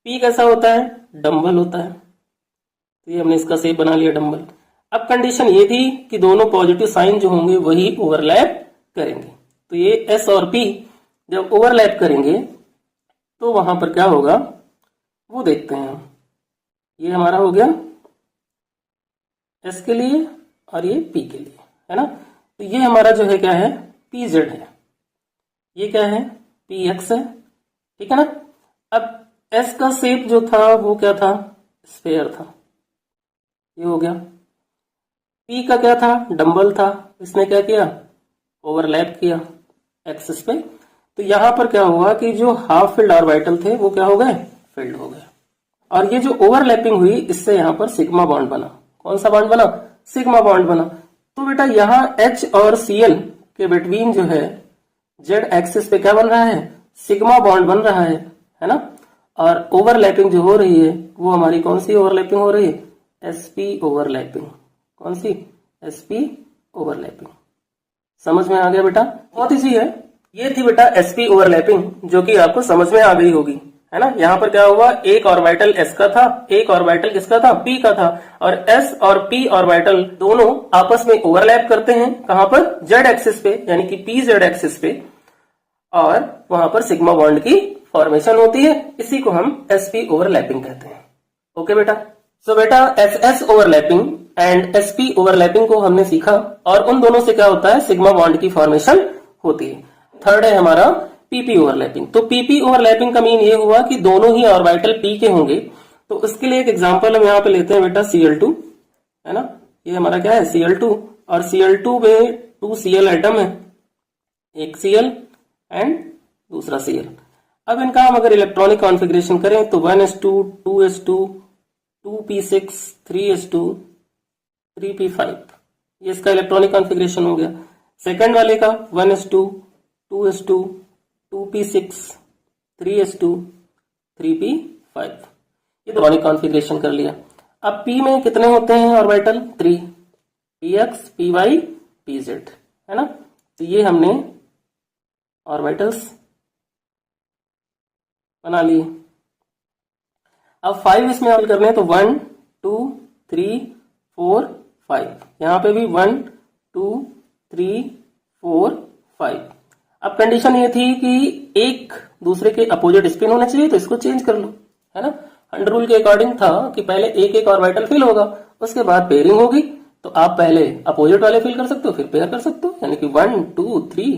पी कैसा होता है, डम्बल होता है, तो ये हमने इसका शेप बना लिया डम्बल। अब कंडीशन ये थी कि दोनों पॉजिटिव साइन जो होंगे वही ओवरलैप करेंगे। तो ये एस और पी जब ओवरलैप करेंगे तो वहां पर क्या होगा वो देखते हैं हम। ये हमारा हो गया एस के लिए और ये पी के लिए, है ना। तो ये हमारा जो है क्या है, पी जेड है, ये क्या है, पी एक्स है, ठीक है ना। अब एस का शेप जो था वो क्या था, स्फेयर था, ये हो गया। पी का क्या था, डंबल था, इसने क्या किया, ओवरलैप किया एक्सिस पे। तो यहां पर क्या हुआ कि जो हाफ फील्ड ऑर्बिटल थे वो क्या हो गए, फील्ड हो गए। और ये जो ओवरलैपिंग हुई इससे यहां पर सिग्मा बॉन्ड बना। कौन सा बॉन्ड बना, सिग्मा बॉन्ड बना। तो बेटा यहां H और Cl के बिटवीन जो है जेड एक्सिस पे क्या बन रहा है, सिग्मा बॉन्ड बन रहा है ना। और ओवरलैपिंग जो हो रही है वो हमारी कौन सी ओवरलैपिंग हो रही है, sp ओवरलैपिंग। कौन सी, sp ओवरलैपिंग। समझ में आ गया बेटा, बहुत इजी है। ये थी बेटा sp ओवरलैपिंग जो कि आपको समझ में आ गई होगी, है ना। यहाँ पर क्या हुआ, एक ऑर्बिटल s का था, एक ऑर्बिटल किसका था, p का था, और s और p ऑर्बिटल दोनों आपस में ओवरलैप करते हैं। कहां पर, z एक्सिस पे, यानी कि pz एक्सिस पे, और वहां पर सिग्मा बॉन्ड की फॉर्मेशन होती है। इसी को हम sp ओवरलैपिंग कहते हैं। ओके बेटा, सो बेटा ss overlapping and sp overlapping को हमने सीखा, और उन दोनों से क्या होता है, सिग्मा बॉन्ड की फॉर्मेशन होती है। थर्ड है हमारा pp ओवरलैपिंग। तो pp ओवरलैपिंग का मीन ये हुआ कि दोनों ही ऑर्बिटल p के होंगे। तो उसके लिए एक एग्जांपल हम यहाँ पे लेते हैं बेटा Cl2, है ना। ये हमारा क्या है, Cl2, और Cl2 में 2 Cl एटम है, एक Cl एंड दूसरा Cl। अब इनका हम अगर इलेक्ट्रॉनिक कॉन्फ़िगरेशन करें तो 1s2, 2s2, 2p6, 3s2, 3p5, ये इसका इलेक्ट्रॉनिक कॉन्फ़िगरेशन हो गया। सेकंड वाले का 1s2, 2s2, 2p6, 3s2, 3p5, ये इलेक्ट्रॉनिक कॉन्फ़िगरेशन कर लिया। अब p में कितने होते हैं ऑर्बिटल, 3, px, py, pz, है ना। तो ये हमने ऑर्बिटल्स बना लिए। अब 5 इसमें ऐड करने हैं तो 1, 2, 3, 4, 5, यहां पे भी 1, 2, 3, 4, 5। अब कंडीशन ये थी कि एक दूसरे के अपोजिट स्पिन होने चाहिए, तो इसको चेंज कर लो, है ना। अंडर रूल के अकॉर्डिंग था कि पहले एक एक ऑर्बिटल फिल होगा, उसके बाद पेयरिंग होगी। तो आप पहले अपोजिट वाले फिल कर सकते हो, फिर पेयर कर सकते हो, यानी कि 1, 2, 3,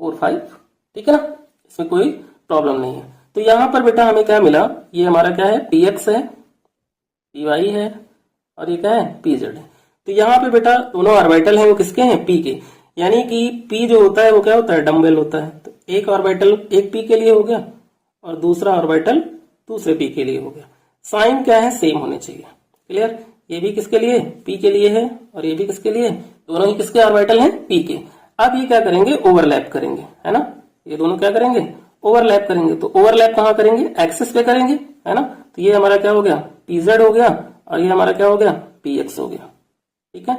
4, 5, ठीक है ना, इसमें कोई प्रॉब्लम नहीं है। तो यहां पर बेटा हमें क्या मिला, ये हमारा क्या है, px है, py है, और ये क्या है, pz है। तो यहाँ पे बेटा दोनों ऑर्बिटल हैं वो किसके हैं, p के, यानी कि p जो होता है वो क्या होता है, डम्बेल होता है। तो एक ऑर्बिटल एक p के लिए हो गया और दूसरा ऑर्बिटल दूसरे p के लिए हो गया। साइन क्या है, सेम होने चाहिए। क्लियर? ये भी किसके लिए, p के लिए है, और ये भी किसके लिए, दोनों ही किसके ऑर्बिटल हैं, p के। अब ये क्या करेंगे, ओवरलैप करेंगे, है ना। ये दोनों क्या करेंगे, ओवरलैप करेंगे। तो ओवरलैप कहाँ करेंगे, एक्सिस पे करेंगे, है ना। तो ये हमारा क्या हो गया, pz हो गया, और ये हमारा क्या हो गया, px हो गया। ठीक है,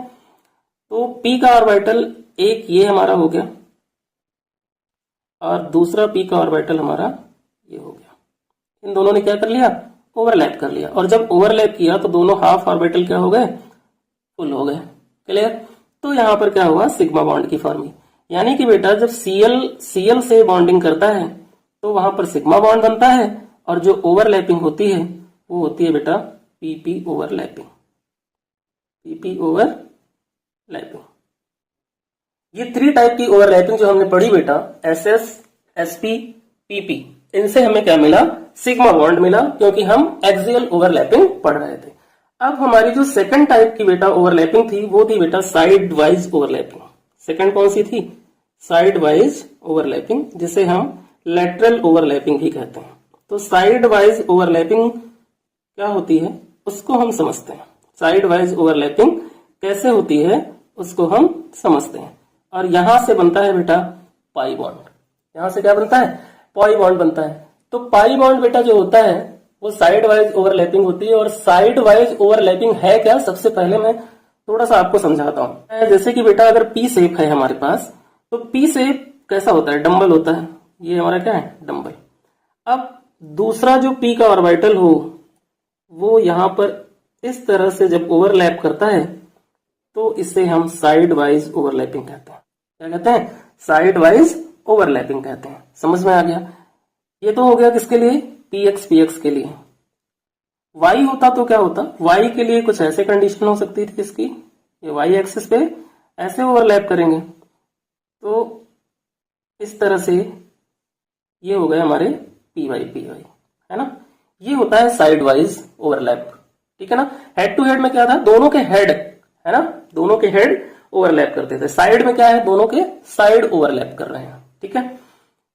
तो p का ऑर्बिटल एक ये हमारा हो गया, और दूसरा p का ऑर्बिटल हमारा ये हो गया। इन दोनों ने क्या कर लिया, ओवरलैप कर लिया। और जब ओवरलैप किया तो दोनों हाफ ऑर्बिटल क्या हो गए, फुल हो गए। क्लियर? तो यहां पर क्या हुआ, सिग्मा बॉन्ड की फॉर्मिंग। यानी कि बेटा जब Cl से बॉन्डिंग करता है तो वहां पर सिग्मा बॉन्ड बनता है, और जो ओवरलैपिंग होती है वो होती है बेटा pp ओवरलैपिंग। pp ओवरलैपिंग, ये 3 टाइप की ओवरलैपिंग जो हमने पढ़ी बेटा, SS, SP, PP, इनसे हमें क्या मिला, सिग्मा बॉन्ड मिला, क्योंकि हम एक्सियल ओवरलैपिंग पढ़ रहे थे। अब हमारी जो सेकंड टाइप की बेटा ओवरलैपिंग थी वो थी बेटा साइड वाइज ओवरलैपिंग। सेकंड कौन सी थी, साइड वाइज ओवरलैपिंग, जिसे हम लेटरल ओवरलैपिंग भी कहते हैं। तो साइड वाइज ओवरलैपिंग क्या होती है उसको हम समझते हैं। साइड वाइज ओवरलैपिंग कैसे होती है उसको हम समझते हैं। और यहां से बनता है बेटा पाई बॉन्ड। यहां से क्या बनता है, पाई बॉन्ड बनता है। तो पाई बॉन्ड बेटा जो होता है वो साइड वाइज ओवरलैपिंग होती है। और साइड वाइज ओवरलैपिंग है क्या, सबसे पहले मैं थोड़ा सा आपको समझाता हूं। जैसे कि बेटा अगर पी शेप है हमारे पास, तो पी शेप कैसा होता है, डंबल होता है। ये हमारा क्या है, डंबल। अब दूसरा जो पी का ऑर्बिटल हो वो यहां पर इस तरह से जब ओवरलैप करता है तो इसे हम साइड वाइज ओवरलैपिंग कहते हैं। क्या कहते हैं, साइड वाइज ओवरलैपिंग कहते हैं। समझ में आ गया? ये तो हो गया किसके लिए, px के लिए। y होता तो क्या होता, y के लिए कुछ ऐसे कंडीशन हो सकती थी इसकी, ये y एक्सिस पे ऐसे ओवरलैप करेंगे तो इस तरह से ये हो गए हमारे py, है ना। ये होता है साइड वाइज ओवरलैप। ठीक है ना। हेड टू हेड में क्या था, दोनों के हेड, है ना, दोनों के हेड ओवरलैप करते थे। साइड में क्या है, दोनों के साइड ओवरलैप कर रहे हैं। ठीक है,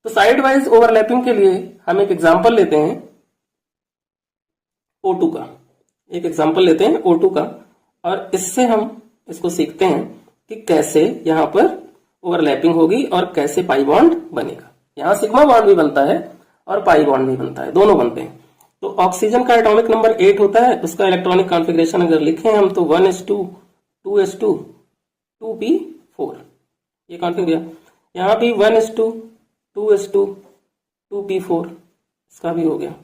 तो साइड वाइज ओवरलैपिंग के लिए हम एक एग्जांपल लेते हैं O2 का। एक एग्जांपल लेते हैं O2 का, और इससे हम इसको सीखते हैं कि कैसे यहां पर ओवरलैपिंग होगी और कैसे पाई बॉन्ड बनेगा। यहां सिग्मा बॉन्ड भी बनता है और पाई बॉन्ड भी बनता है, दोनों बनते हैं। तो ऑक्सीजन का एटॉमिक नंबर 8 होता है, उसका इलेक्ट्रॉनिक कॉन्फ़िगरेशन अगर लिखें हम तो 1s2 2s2 2p4, ये कॉन्फ़िगरेशन। यहां भी 1s2 2s2 2p4, इसका भी हो गया।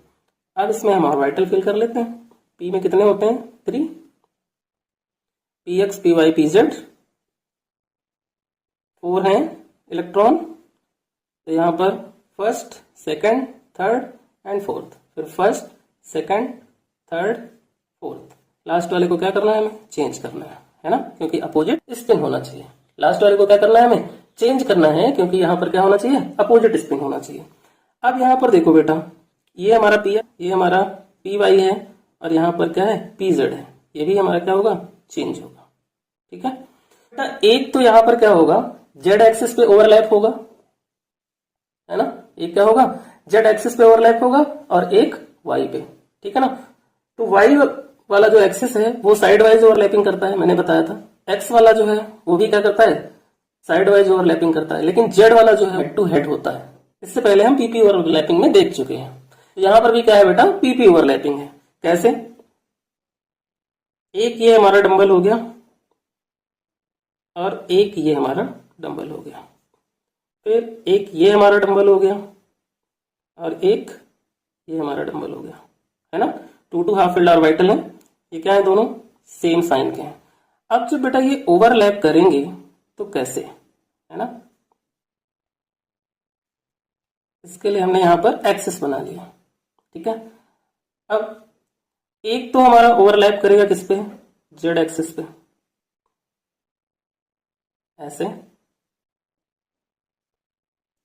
अब इसमें हम ऑर्बिटल फिल कर लेते हैं। p में कितने होते हैं, 3, px py pz 4 हैं इलेक्ट्रॉन। तो यहां पर first, second, third and fourth, फिर first, second, third, fourth. Last वाले को क्या करना है, हमें चेंज करना है ना, क्योंकि अपोजिट स्पिन होना चाहिए। लास्ट वाले को क्या करना है, हमें चेंज करना है, क्योंकि यहां पर क्या होना चाहिए, अपोजिट स्पिन होना चाहिए। अब यहां पर देखो बेटा, ये हमारा पी है, ये हमारा पी वाई है, और यहां पर क्या है, पी जेड है। ये भी हमारा क्या होगा, चेंज होगा। ठीक है बेटा, एक तो यहां पर क्या होगा, जेड एक्सिस पे ओवरलैप होगा, है ना। एक क्या होगा, जेड एक्सिस पे ओवरलैप होगा, और एक वाई पे। ठीक है ना। तो वाई वाला जो एक्सिस है वो साइड वाइज ओवरलैपिंग करता है, मैंने बताया था। एक्स वाला जो है वो भी क्या करता है, साइड वाइज ओवरलैपिंग करता है। लेकिन जेड वाला जो है हेड टू हेड होता है। इससे पहले हम पीपी ओवरलैपिंग में देख चुके हैं। तो यहां पर भी क्या है बेटा, पीपी ओवरलैपिंग है। कैसे, एक ये हमारा डंबल हो गया और एक ये हमारा डंबल हो गया, फिर एक ये हमारा डंबल हो गया और एक ये हमारा डंबल हो गया, है ना। 2 हाफ फील्ड ऑर्बिटल है, ये क्या है, दोनों सेम साइन के हैं। अब जब बेटा ये ओवरलैप करेंगे तो कैसे, है ना, इसके लिए हमने यहां पर एक्सिस बना लिया। ठीक है, अब एक तो हमारा ओवरलैप करेगा किस पे, जेड एक्सिस पे, ऐसे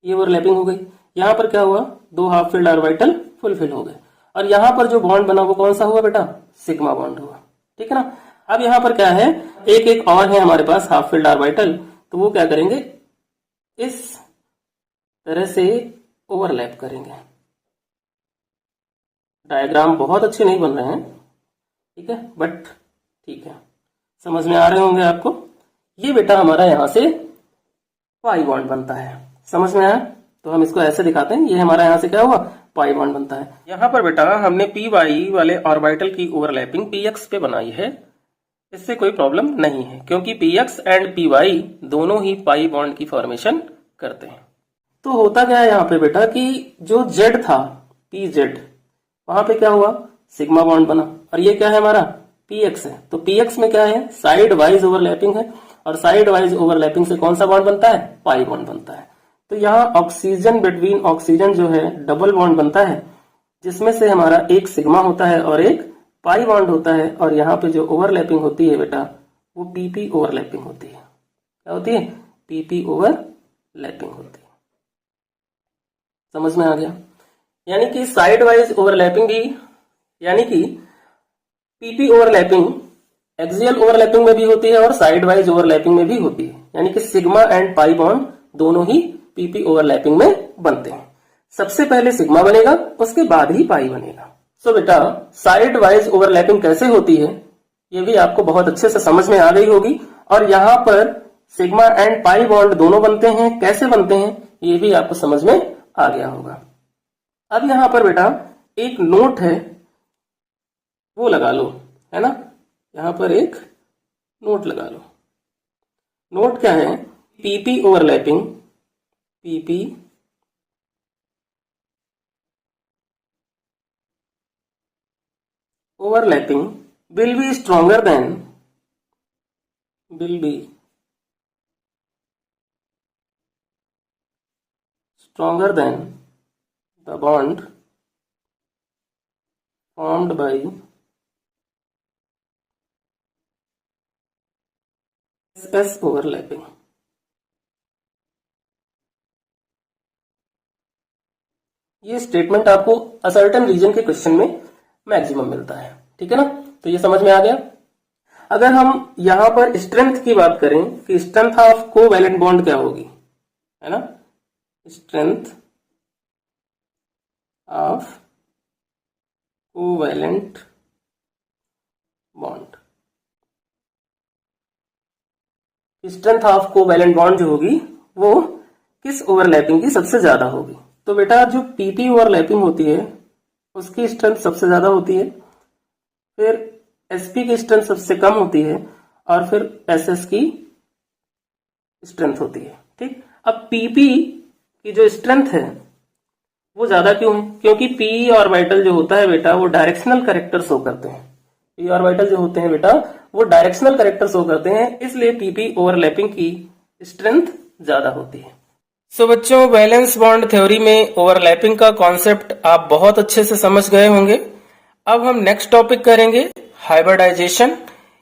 ये ओवरलैपिंग हो गई। यहां पर क्या हुआ, 2 हाफ फील्ड ऑर्बिटल फुलफिल हो गए, और यहां पर जो बॉन्ड बना वो कौन सा हुआ बेटा, सिग्मा बॉन्ड हुआ। ठीक है ना। अब यहां पर क्या है, एक और है हमारे पास हाफ फील्ड ऑर्बिटल, तो वो क्या करेंगे, इस तरह से ओवरलैप करेंगे। डायग्राम बहुत अच्छे नहीं बन रहे हैं, ठीक है, बट ठीक है, समझ में आ रहे होंगे आपको। ये बेटा हमारा यहाँ से पाई बॉन्ड बनता है, समझ में आया। तो हम इसको ऐसे दिखाते हैं, ये हमारा यहाँ से क्या हुआ, पाई बॉन्ड बनता है। यहाँ पर बेटा हमने पी वाई वाले ऑर्बिटल की ओवरलैपिंग पी एक्स पे बनाई है, इससे कोई प्रॉब्लम नहीं है, क्योंकि P X and P Y दोनों ही पाई बॉन्ड की फॉर्मेशन करते हैं। तो होता क्या है यहाँ पे बेटा कि जो जेड था पी जेड, वहां पे क्या हुआ, सिग्मा बॉन्ड बना, और ये क्या है हमारा पी एक्स है। तो पी एक्स में क्या है, साइड वाइज ओवरलैपिंग है, और साइड वाइज ओवरलैपिंग से कौन सा बॉन्ड बनता है, पाई बॉन्ड बनता है। तो यहाँ ऑक्सीजन बिटवीन ऑक्सीजन जो है डबल बॉन्ड बनता है, जिसमें से हमारा एक सिग्मा होता है और एक पाई बॉन्ड होता है, और यहाँ पे जो ओवरलैपिंग होती है बेटा वो पीपी ओवरलैपिंग होती है। क्या होती है, पीपी ओवरलैपिंग होती है। समझ में आ गया। यानी कि साइड वाइज ओवरलैपिंग ही, यानी कि पीपी ओवरलैपिंग एक्सियल ओवरलैपिंग में भी होती है और साइड वाइज ओवरलैपिंग में भी होती है। यानी कि सिग्मा एंड पाई बॉन्ड दोनों ही पीपी ओवरलैपिंग में बनते हैं। सबसे पहले सिग्मा बनेगा, उसके बाद ही पाई बनेगा। सो बेटा साइड वाइज ओवरलैपिंग कैसे होती है ये भी आपको बहुत अच्छे से समझ में आ गई होगी, और यहाँ पर सिग्मा एंड पाई बॉन्ड दोनों बनते हैं, कैसे बनते हैं ये भी आपको समझ में आ गया होगा। अब यहाँ पर बेटा एक नोट है, वो लगा लो, है ना, यहाँ पर एक नोट लगा लो। नोट क्या है, PP overlapping, PP overlapping will be stronger than the bond formed by SS overlapping। ये स्टेटमेंट आपको असर्टेन रीजन के क्वेश्चन में मैक्सिमम मिलता है, ठीक है ना। तो ये समझ में आ गया। अगर हम यहां पर स्ट्रेंथ की बात करें कि स्ट्रेंथ ऑफ कोवैलेंट बॉन्ड क्या होगी, है ना, strength of covalent bond, strength of covalent bond जो होगी वो किस ओवरलैपिंग की सबसे ज्यादा होगी। तो बेटा जो पीपी ओवरलैपिंग होती है उसकी स्ट्रेंथ सबसे ज्यादा होती है, फिर एसपी की स्ट्रेंथ सबसे कम होती है, और फिर एसएस की स्ट्रेंथ होती है, ठीक। अब पीपी की जो स्ट्रेंथ है वो ज्यादा क्यों है, क्योंकि पी ऑर्बिटल जो होता है बेटा वो डायरेक्शनल कैरेक्टर शो करते हैं। पी ऑर्बिटल जो होते हैं बेटा वो डायरेक्शनल कैरेक्टर शो करते हैं, इसलिए पीपी ओवरलैपिंग की स्ट्रेंथ ज्यादा होती है। सो बच्चों वैलेंस बॉन्ड थ्योरी में ओवरलैपिंग का कॉन्सेप्ट आप बहुत अच्छे से समझ गए होंगे। अब हम नेक्स्ट टॉपिक करेंगे हाइब्रिडाइजेशन।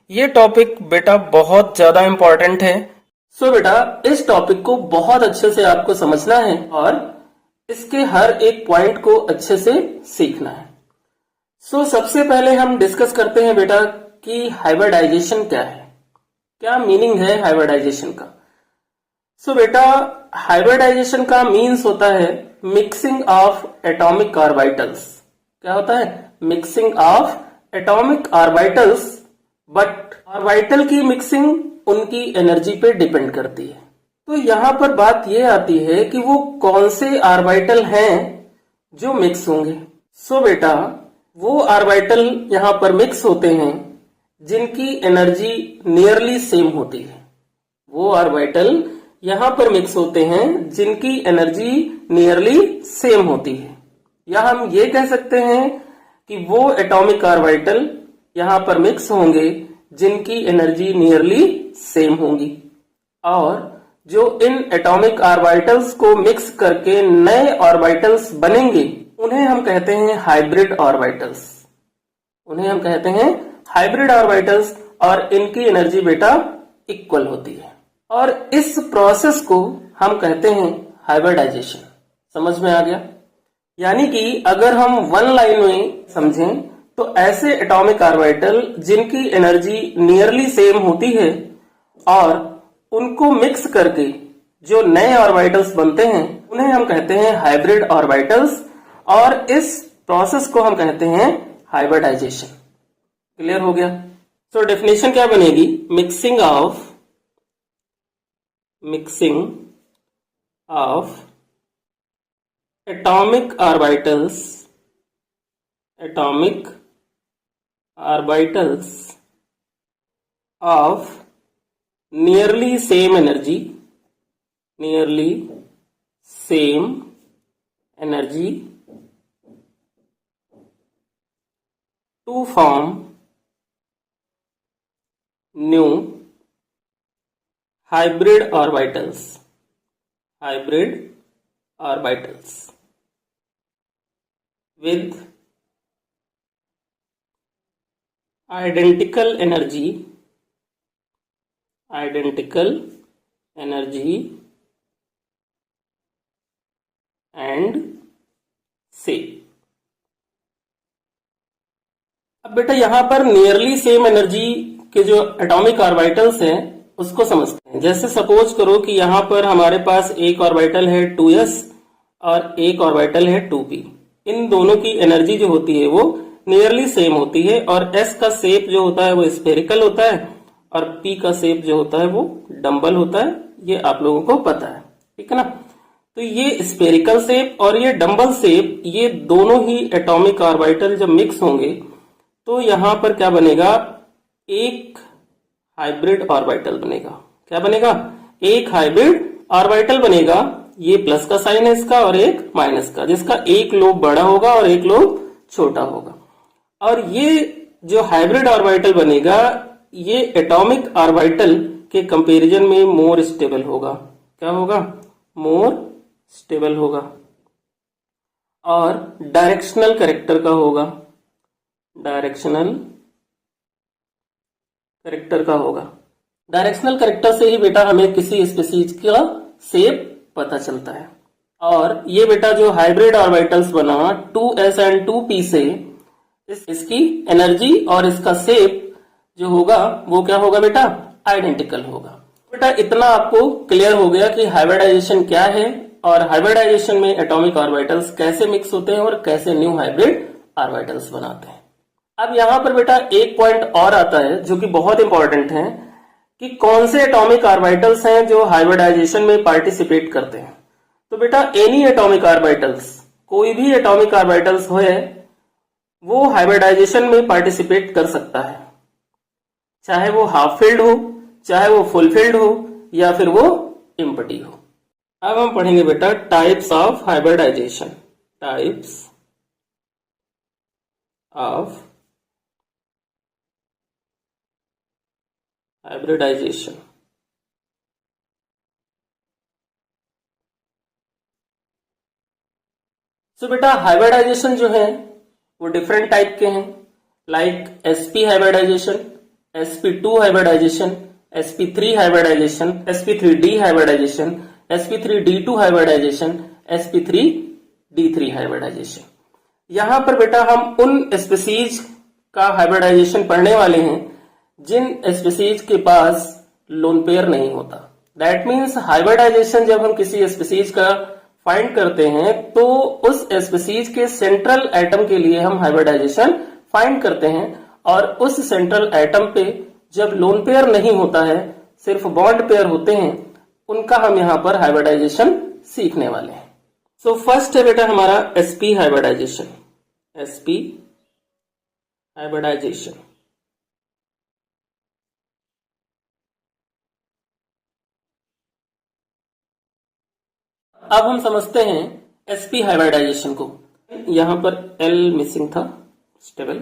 ये टॉपिक बेटा बहुत ज्यादा इंपॉर्टेंट है। सो बेटा इस टॉपिक को बहुत अच्छे से आपको समझना है और इसके हर एक पॉइंट को अच्छे से सीखना है। सो सबसे पहले हम डिस्कस करते हैं बेटा कि हाइब्रिडाइजेशन क्या है, क्या मीनिंग है हाइब्रिडाइजेशन का। सो बेटा हाइब्रिडाइजेशन का मीन्स होता है मिक्सिंग ऑफ एटॉमिक ऑर्बिटल्स। क्या होता है, mixing of atomic orbitals, but orbital की मिक्सिंग उनकी एनर्जी पे डिपेंड करती है। तो यहां पर बात यह आती है कि वो कौन से ऑर्बिटल हैं जो मिक्स होंगे। सो बेटा वो ऑर्बिटल यहां पर मिक्स होते हैं जिनकी एनर्जी नियरली सेम होती है। वो ऑर्बिटल यहां पर मिक्स होते हैं जिनकी एनर्जी नियरली सेम होती है, या हम ये कह सकते हैं कि वो एटॉमिक ऑर्बिटल यहां पर मिक्स होंगे जिनकी एनर्जी नियरली सेम होगी, और जो इन एटॉमिक ऑर्बिटल्स को मिक्स करके नए ऑर्बिटल्स बनेंगे उन्हें हम कहते हैं हाइब्रिड ऑर्बिटल्स। उन्हें हम कहते हैं हाइब्रिड ऑर्बिटल्स, और इनकी एनर्जी बेटा इक्वल होती है, और इस प्रोसेस को हम कहते हैं हाइब्रिडाइजेशन। समझ में आ गया। यानी कि अगर हम वन लाइन में समझें तो ऐसे एटॉमिक ऑर्बिटल जिनकी एनर्जी नियरली सेम होती है और उनको मिक्स करके जो नए ऑर्बिटल्स बनते हैं उन्हें हम कहते हैं हाइब्रिड ऑर्बिटल्स, और इस प्रोसेस को हम कहते हैं हाइब्रिडाइजेशन। क्लियर हो गया? सो डेफिनेशन क्या बनेगी? Mixing of atomic orbitals of nearly same energy to form new hybrid orbitals with identical energy and shape। अब बेटा यहां पर नियरली सेम एनर्जी के जो एटॉमिक ऑर्बिटल्स हैं उसको समझते हैं। जैसे सपोज करो कि यहां पर हमारे पास एक ऑर्बिटल है 2s और एक ऑर्बिटल है 2p। इन दोनों की एनर्जी जो होती है वो नियरली सेम होती है और s का शेप जो होता है वो स्फेरिकल होता है और p का शेप जो होता है वो डम्बल होता है। ये आप लोगों को पता है, ठीक है ना? तो ये स्फेरिकल शेप और ये डम्बल शेप, ये दोनों ही एटॉमिक ऑर्बिटल जब मिक्स होंगे तो यहां पर क्या बनेगा? एक हाइब्रिड ऑर्बिटल बनेगा। क्या बनेगा? एक हाइब्रिड ऑर्बिटल बनेगा। ये प्लस का साइन है इसका और एक माइनस का, जिसका एक लोब बड़ा होगा और एक लोब छोटा होगा। और ये जो हाइब्रिड ऑर्बिटल बनेगा ये एटॉमिक ऑर्बिटल के कंपैरिजन में मोर स्टेबल होगा। क्या होगा? मोर स्टेबल होगा और डायरेक्शनल कैरेक्टर का होगा। डायरेक्शनल कैरेक्टर से ही बेटा हमें किसी स्पीसीज का शेप पता चलता है। और ये बेटा जो हाइब्रिड ऑर्बिटल्स बना 2s एंड 2p से इसकी एनर्जी और इसका शेप जो होगा वो क्या होगा बेटा? आइडेंटिकल होगा। बेटा इतना आपको क्लियर हो गया कि हाइब्रिडाइजेशन क्या है और हाइब्रिडाइजेशन में एटॉमिक ऑर्बिटल्स कैसे मिक्स होते हैं और कैसे न्यू हाइब्रिड ऑर्बिटल्स बनाते हैं। अब यहां पर बेटा एक पॉइंट और आता है जो कि बहुत इंपॉर्टेंट है कि कौन से एटॉमिक ऑर्बिटल्स हैं जो हाइब्रिडाइजेशन में पार्टिसिपेट करते हैं। तो बेटा एनी एटॉमिक ऑर्बिटल्स, कोई भी एटॉमिक ऑर्बिटल्स हो वो हाइब्रिडाइजेशन में पार्टिसिपेट कर सकता है, चाहे वो हाफ फिल्ड हो, चाहे वो फुल फिल्ड हो या फिर वो एम्प्टी हो। अब हम पढ़ेंगे बेटा types of hybridization. Types of hybridization. तो बेटा हाइब्रिडाइजेशन जो है वो डिफरेंट टाइप के हैं, like sp hybridization, sp2 hybridization, sp3 hybridization, sp3d hybridization, sp3d2 hybridization, sp3d3 hybridization. यहां पर बेटा हम उन स्पीसीज का हाइब्रिडाइजेशन पढ़ने वाले हैं जिन स्पीसीज के पास लोन पेयर नहीं होता। दैट मीन्स हाइब्रिडाइजेशन जब हम किसी स्पीसीज का फाइंड करते हैं तो उस स्पीसीज के सेंट्रल एटम के लिए हम हाइब्रिडाइजेशन फाइंड करते हैं और उस सेंट्रल एटम पे जब लोन पेयर नहीं होता है, सिर्फ बॉन्ड पेयर होते हैं, उनका हम यहां पर हाइब्रिडाइजेशन सीखने वाले हैं। सो फर्स्ट है बेटा हमारा sp हाइब्रिडाइजेशन। sp हाइब्रिडाइजेशन अब हम समझते हैं sp हाइब्रिडाइजेशन को। यहां पर L मिसिंग था, स्टेबल।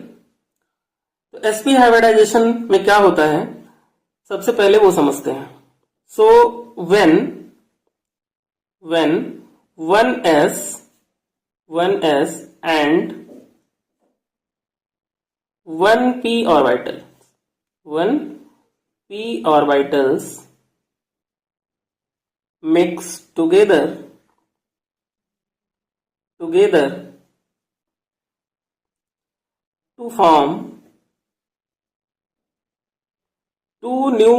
तो sp हाइब्रिडाइजेशन में क्या होता है सबसे पहले वो समझते हैं। So when 1s and 1p orbitals mix together to form two new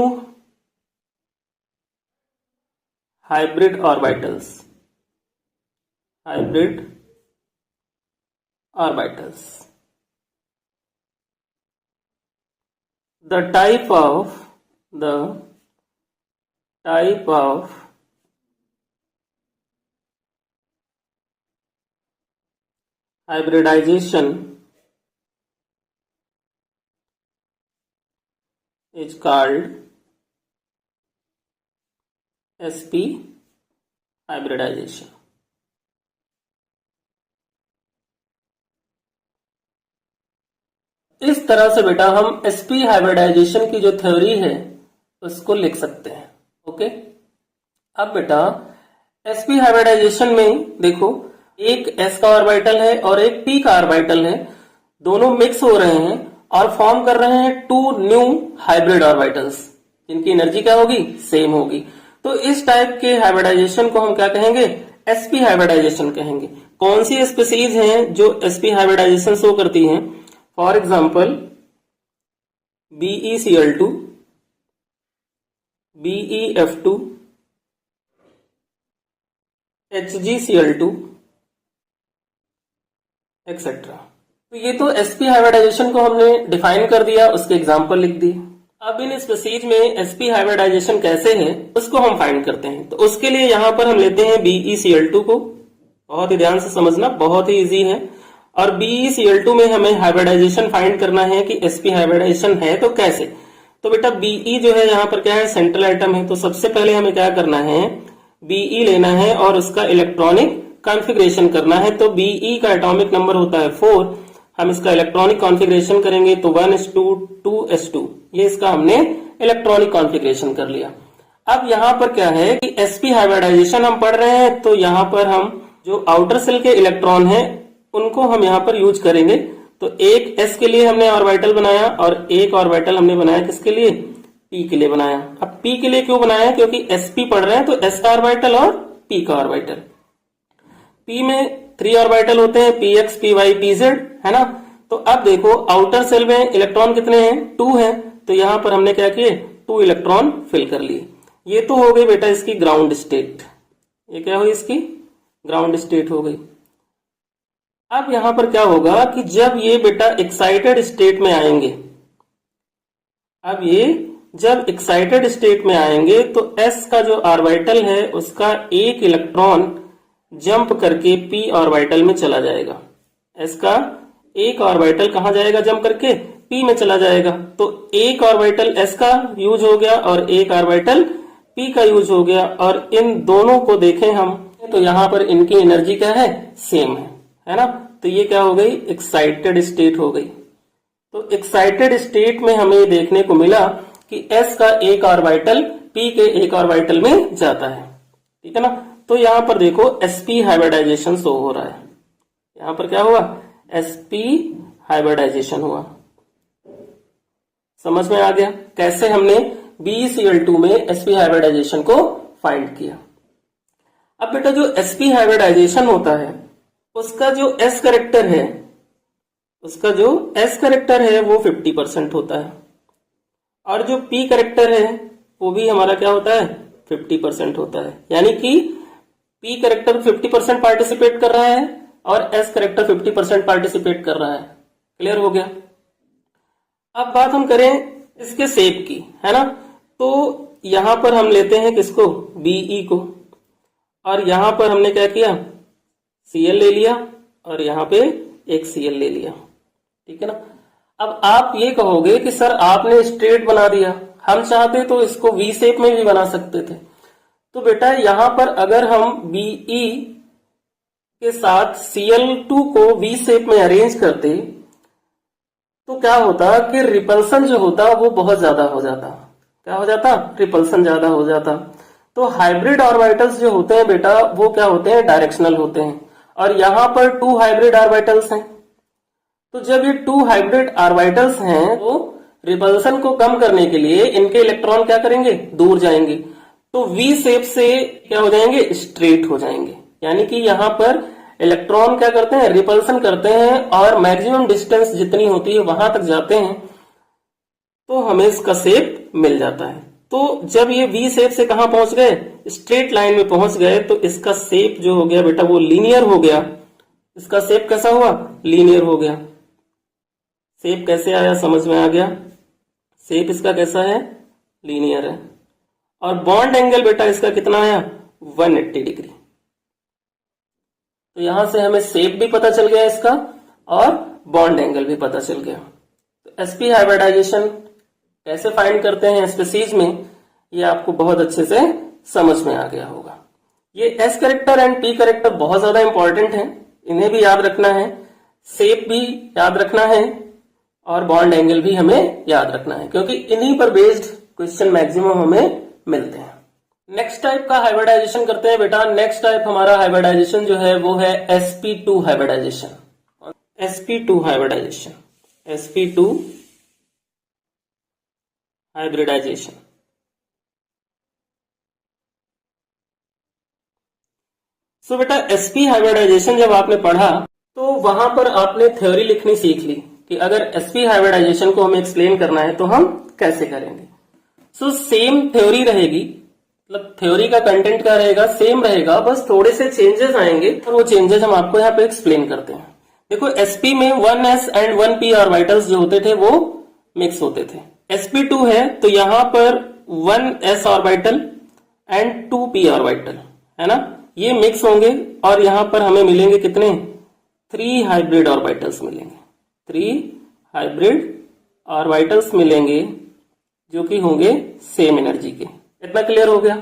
hybrid orbitals orbitals. The type of hybridization is called sp hybridization. इस तरह से बेटा हम sp हाइब्रिडाइजेशन की जो थ्योरी है उसको लिख सकते हैं। ओके, अब बेटा sp हाइब्रिडाइजेशन में देखो एक s का ऑर्बिटल है और एक p का ऑर्बिटल है, दोनों मिक्स हो रहे हैं और फॉर्म कर रहे हैं टू न्यू हाइब्रिड ऑर्बिटल्स, जिनकी एनर्जी क्या होगी, सेम होगी। तो इस टाइप के हाइब्रिडाइजेशन को हम क्या कहेंगे, sp हाइब्रिडाइजेशन कहेंगे। कौन सी स्पीसीज हैं जो sp हाइब्रिडाइजेशन शो करती हैं? For example BeCl2, BeF2, HgCl2 etcetera. तो ये तो sp हाइब्रिडाइजेशन को हमने डिफाइन कर दिया, उसके एग्जाम्पल लिख दिए। अब इन स्पीसीज में sp हाइब्रिडाइजेशन कैसे है उसको हम फाइंड करते हैं। तो उसके लिए यहां पर हम लेते हैं BeCl2 को, बहुत ही ध्यान से समझना, बहुत ही इजी है। और BeCl2 में हमें हाइब्रिडाइजेशन फाइंड करना है कि sp हाइब्रिडाइजेशन है तो कैसे। तो बेटा Be जो है यहाँ पर क्या है, सेंट्रल एटम है। तो सबसे पहले हमें क्या करना है, Be लेना है और उसका इलेक्ट्रॉनिक कॉन्फ़िगरेशन करना है। तो Be का एटॉमिक नंबर होता है 4, हम इसका इलेक्ट्रॉनिक कॉन्फ़िगरेशन करेंगे तो 1s2 2s2, ये इसका हमने इलेक्ट्रॉनिक कॉन्फ़िगरेशन कर लिया। अब यहाँ पर क्या है कि sp हाइब्रिडाइजेशन हम पढ़ रहे हैं, तो यहाँ पर हम जो आउटर सेल के इलेक्ट्रॉन है उनको हम यहाँ पर यूज करेंगे। तो एक s के लिए हमने ऑर्बिटल बनाया और एक ऑर्बिटल हमने बनाया किसके लिए, p के लिए बनाया। अब p के लिए क्यों बनाया, क्योंकि sp पढ़ रहे हैं तो s का ऑर्बिटल और p का ऑर्बिटल। p में 3 ऑर्बिटल होते हैं, px py pz, है ना। तो अब देखो आउटर सेल में इलेक्ट्रॉन कितने हैं, 2 हैं। तो यहां पर हमने क्या किए, 2 इलेक्ट्रॉन फिल कर लिए। ये तो हो गई बेटा इसकी ग्राउंड स्टेट, ये क्या हुई, इसकी ग्राउंड स्टेट हो गई। अब यहां पर क्या होगा कि जब ये बेटा एक्साइटेड स्टेट में आएंगे, अब ये जब एक्साइटेड स्टेट में आएंगे तो s का जो ऑर्बिटल है उसका एक इलेक्ट्रॉन जंप करके p ऑर्बिटल में चला जाएगा। s का एक ऑर्बिटल कहां जाएगा, जंप करके p में चला जाएगा। तो एक ऑर्बिटल s का यूज हो गया और एक ऑर्बिटल p का यूज हो गया, और इन दोनों को देखें हम तो यहां पर इनकी एनर्जी क्या है, सेम है ना। तो ये क्या हो गई, एक्साइटेड स्टेट हो गई। तो एक्साइटेड स्टेट में हमें देखने को मिला कि s का एक ऑर्बिटल p के एक ऑर्बिटल में जाता है, ठीक है ना। तो यहां पर देखो sp हाइब्रिडाइजेशन शो हो रहा है, यहां पर क्या हुआ, sp हाइब्रिडाइजेशन हुआ। समझ में आ गया कैसे हमने BeCl2 में sp हाइब्रिडाइजेशन को फाइंड किया। अब बेटा जो sp हाइब्रिडाइजेशन होता है उसका जो s करेक्टर है, उसका जो s करेक्टर है वो 50% होता है, और जो p करेक्टर है वो भी हमारा क्या होता है, 50% होता है। यानी कि p करेक्टर 50% पार्टिसिपेट कर रहा है और s करेक्टर 50% पार्टिसिपेट कर रहा है। क्लियर हो गया। अब बात हम करें इसके शेप की, है ना। तो यहां पर हम लेते हैं किसको, Be को, और यहां पर हमने क्या किया, Cl ले लिया और यहाँ पे एक Cl ले लिया, ठीक है ना। अब आप ये कहोगे कि सर आपने स्ट्रेट बना दिया, हम चाहते तो इसको वी शेप में भी बना सकते थे। तो बेटा यहां पर अगर हम Be के साथ Cl2 को वी शेप में अरेंज करते तो क्या होता कि रिपल्सन जो होता वो बहुत ज्यादा हो जाता। क्या हो जाता, रिपल्सन ज्यादा हो जाता। तो हाइब्रिड ऑर्बिटल्स जो होते हैं बेटा वो क्या होते हैं, डायरेक्शनल होते हैं, और यहां पर 2 हाइब्रिड ऑर्बिटल्स हैं। तो जब ये 2 हाइब्रिड ऑर्बिटल्स हैं तो रिपल्सन को कम करने के लिए इनके इलेक्ट्रॉन क्या करेंगे, दूर जाएंगे। तो वी शेप से क्या हो जाएंगे, स्ट्रेट हो जाएंगे। यानी कि यहां पर इलेक्ट्रॉन क्या करते हैं, रिपल्सन करते हैं और मैक्सिमम डिस्टेंस जितनी होती है वहां तक जाते हैं, तो हमें इसका शेप मिल जाता है। तो जब ये वी शेप से कहां पहुंच गए, स्ट्रेट लाइन में पहुंच गए, तो इसका शेप जो हो गया बेटा वो लीनियर हो गया। इसका शेप कैसा हुआ? लीनियर हो गया। शेप कैसे आया समझ में आ गया? शेप इसका कैसा है? लीनियर है। और बॉन्ड एंगल बेटा इसका कितना आया? 180 डिग्री। तो यहां से हमें शेप भी पता चल गया इसका और बॉन्ड एंगल भी पता चल गया। तो sp हाइब्रिडाइजेशन कैसे फाइंड करते हैं स्पीसीज में, ये आपको बहुत अच्छे से समझ में आ गया होगा। ये s character and p character बहुत ज्यादा इंपॉर्टेंट है, इन्हें भी याद रखना है, शेप भी याद रखना है और बॉन्ड एंगल भी हमें याद रखना है, क्योंकि इन्हीं पर बेस्ड क्वेश्चन मैक्सिमम हमें मिलते हैं। नेक्स्ट टाइप का हाइब्रिडाइजेशन करते हैं बेटा। नेक्स्ट टाइप हमारा हाइब्रिडाइजेशन जो है वो है sp2 hybridisation. sp2 hybridisation, sp2 hybridisation. सो बेटा sp हाइब्रिडाइजेशन जब आपने पढ़ा तो वहां पर आपने थ्योरी लिखनी सीख ली कि अगर sp हाइब्रिडाइजेशन को हमें एक्सप्लेन करना है तो हम कैसे करेंगे। सो सेम थ्योरी रहेगी, मतलब थ्योरी का कंटेंट क्या रहेगा? सेम रहेगा, बस थोड़े से चेंजेस आएंगे और वो चेंजेस हम आपको यहाँ पे एक्सप्लेन करते हैं। देखो sp में 1s एंड 1p ऑर्बिटल्स जो होते थे वो मिक्स होते थे। sp2 है तो यहां पर 1s orbital and 2p orbital है ना, ये मिक्स होंगे और यहां पर हमें मिलेंगे कितने? 3 हाइब्रिड ऑर्बिटल्स मिलेंगे। 3 हाइब्रिड ऑर्बिटल्स मिलेंगे जो कि होंगे सेम एनर्जी के। इतना क्लियर हो गया?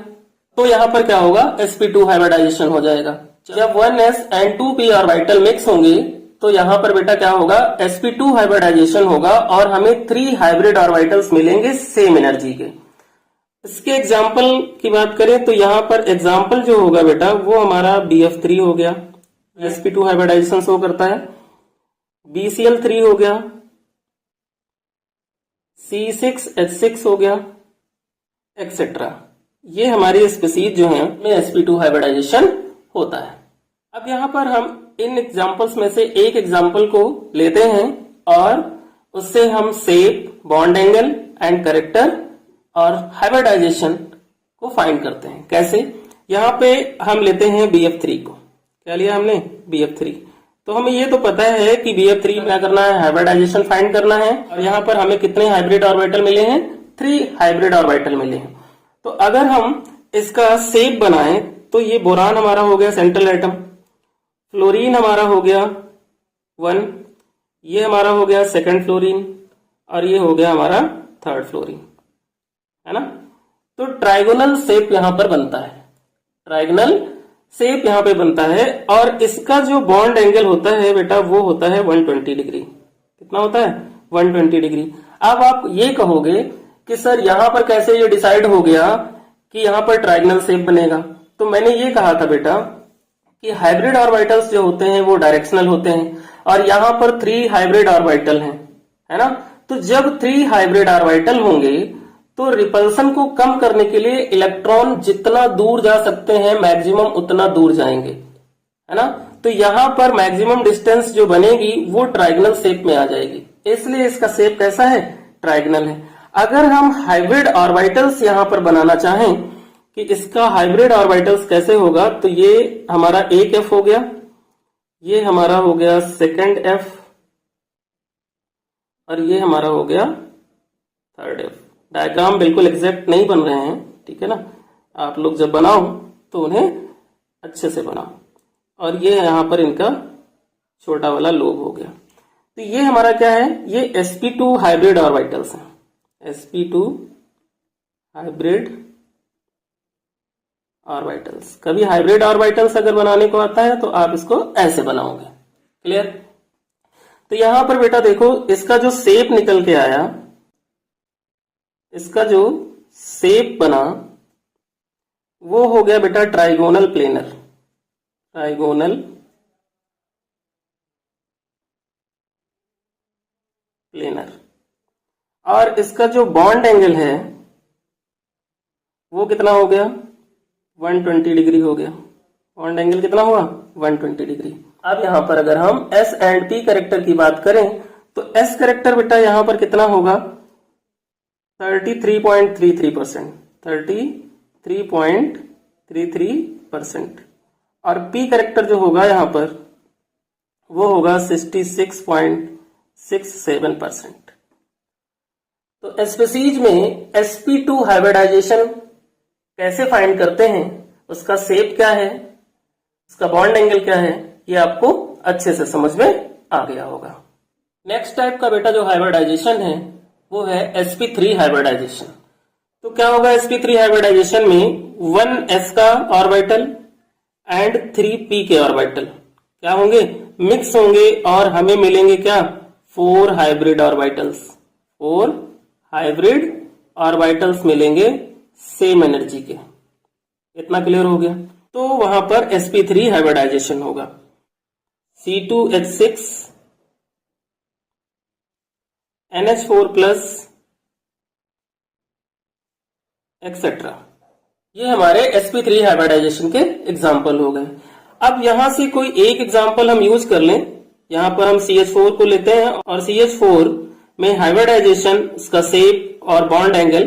तो यहां पर क्या होगा? sp2 हाइब्रिडाइजेशन हो जाएगा। जब 1s and 2p orbital mix होंगे तो यहां पर बेटा क्या होगा? sp2 हाइब्रिडाइजेशन होगा और हमें 3 हाइब्रिड ऑर्बिटल्स मिलेंगे सेम एनर्जी के। इसके एग्जाम्पल की बात करें तो यहां पर एग्जाम्पल जो होगा बेटा वो हमारा bf3 हो गया, sp2 हाइब्रिडाइजेशन शो करता है। bcl3 हो गया, c6h6 हो गया, एक्सेट्रा। ये हमारी स्पीसीज जो है में sp2 हाइब्रिडाइजेशन होता है। अब यहां पर हम इन एग्जाम्पल्स में से एक एग्जाम्पल को लेते हैं और उससे हम shape, bond angle and character और हाइब्रिडाइजेशन को फाइंड करते हैं। कैसे? यहाँ पे हम लेते हैं bf3 को। क्या लिया हमने? bf3। तो हमें ये तो पता है कि bf3 क्या करना है? हाइब्रिडाइजेशन फाइंड करना है। और यहाँ पर हमें कितने हाइब्रिड ऑर्बिटल मिले हैं? 3 हाइब्रिड ऑर्बिटल मिले हैं। तो अगर हम इसका शेप बनाएं तो ये बोरान हमारा हो गया सेंट्रल एटम, फ्लोरीन हमारा हो गया 1, ये हमारा हो गया सेकंड फ्लोरीन और ये हो गया हमारा थर्ड फ्लोरीन, है ना। तो ट्राइगोनल शेप यहां पर बनता है, ट्राइगोनल शेप यहां पे बनता है और इसका जो बॉन्ड एंगल होता है बेटा वो होता है 120 डिग्री। कितना होता है? 120 डिग्री। अब आप ये कहोगे कि सर यहां पर कैसे ये डिसाइड हो गया कि यहां पर ट्राइगोनल शेप बनेगा? तो मैंने ये कहा था बेटा कि हाइब्रिड ऑर्बिटल्स जो होते हैं वो डायरेक्शनल होते हैं और यहां पर 3 हाइब्रिड ऑर्बिटल हैं, है ना। तो जब 3 हाइब्रिड ऑर्बिटल होंगे तो रिपल्सन को कम करने के लिए इलेक्ट्रॉन जितना दूर जा सकते हैं मैक्सिमम उतना दूर जाएंगे, है ना। तो यहां पर मैक्सिमम डिस्टेंस जो बनेगी वो ट्राइगोनल शेप में आ जाएगी, इसलिए इसका शेप कैसा है? ट्राइगोनल है। अगर हम हाइब्रिड ऑर्बिटल्स यहां पर बनाना चाहें कि इसका हाइब्रिड ऑर्बिटल्स कैसे होगा, तो ये हमारा एक एफ हो गया, ये हमारा हो गया सेकंड एफ और ये हमारा हो गया थर्ड एफ। डायग्राम बिल्कुल एग्जैक्ट नहीं बन रहे हैं, ठीक है ना। आप लोग जब बनाओ तो उन्हें अच्छे से बनाओ। और ये यहां पर इनका छोटा वाला लोब हो गया। तो ये हमारा क्या है? ये sp2 हाइब्रिड ऑर्बिटल्स हैं, sp2 हाइब्रिड ऑर्बिटल्स। कभी हाइब्रिड ऑर्बिटल्स अगर बनाने को आता है तो आप इसको ऐसे बनाओगे। क्लियर? तो यहां पर बेटा देखो इसका जो शेप निकल के आया, इसका जो शेप बना वो हो गया बेटा ट्राइगोनल प्लेनर, ट्राइगोनल प्लेनर। और इसका जो बॉन्ड एंगल है वो कितना हो गया? 120 डिग्री हो गया। बॉन्ड एंगल कितना हुआ? 120 डिग्री। अब यहां पर अगर हम S एंड P कैरेक्टर की बात करें तो S कैरेक्टर बेटा यहां पर कितना होगा? 33.33%, 33.33%। और P कैरेक्टर जो होगा यहां पर वो होगा 66.67%। तो स्पीसीज में sp2 हाइब्रिडाइजेशन कैसे फाइंड करते हैं, उसका शेप क्या है, उसका बॉन्ड एंगल क्या है, ये आपको अच्छे से समझ में आ गया होगा। नेक्स्ट टाइप का बेटा जो हाइब्रिडाइजेशन है वो है sp3 हाइब्रिडाइजेशन। तो क्या होगा sp3 हाइब्रिडाइजेशन में 1s का ऑर्बिटल एंड 3p के ऑर्बिटल क्या होंगे, मिक्स होंगे और हमें मिलेंगे क्या, 4 हाइब्रिड ऑर्बिटल्स। 4 हाइब्रिड ऑर्बिटल्स मिलेंगे सेम एनर्जी के। इतना क्लियर हो गया। तो वहां पर sp3 हाइब्रिडाइजेशन होगा। C2H6 NH4+ एक्सेट्रा, ये हमारे sp3 हाइब्रिडाइजेशन के एग्जाम्पल हो गए। अब यहां से कोई एक एग्जाम्पल हम यूज कर लें। यहां पर हम CH4 को लेते हैं और CH4 में हाइब्रिडाइजेशन, उसका शेप और बॉन्ड एंगल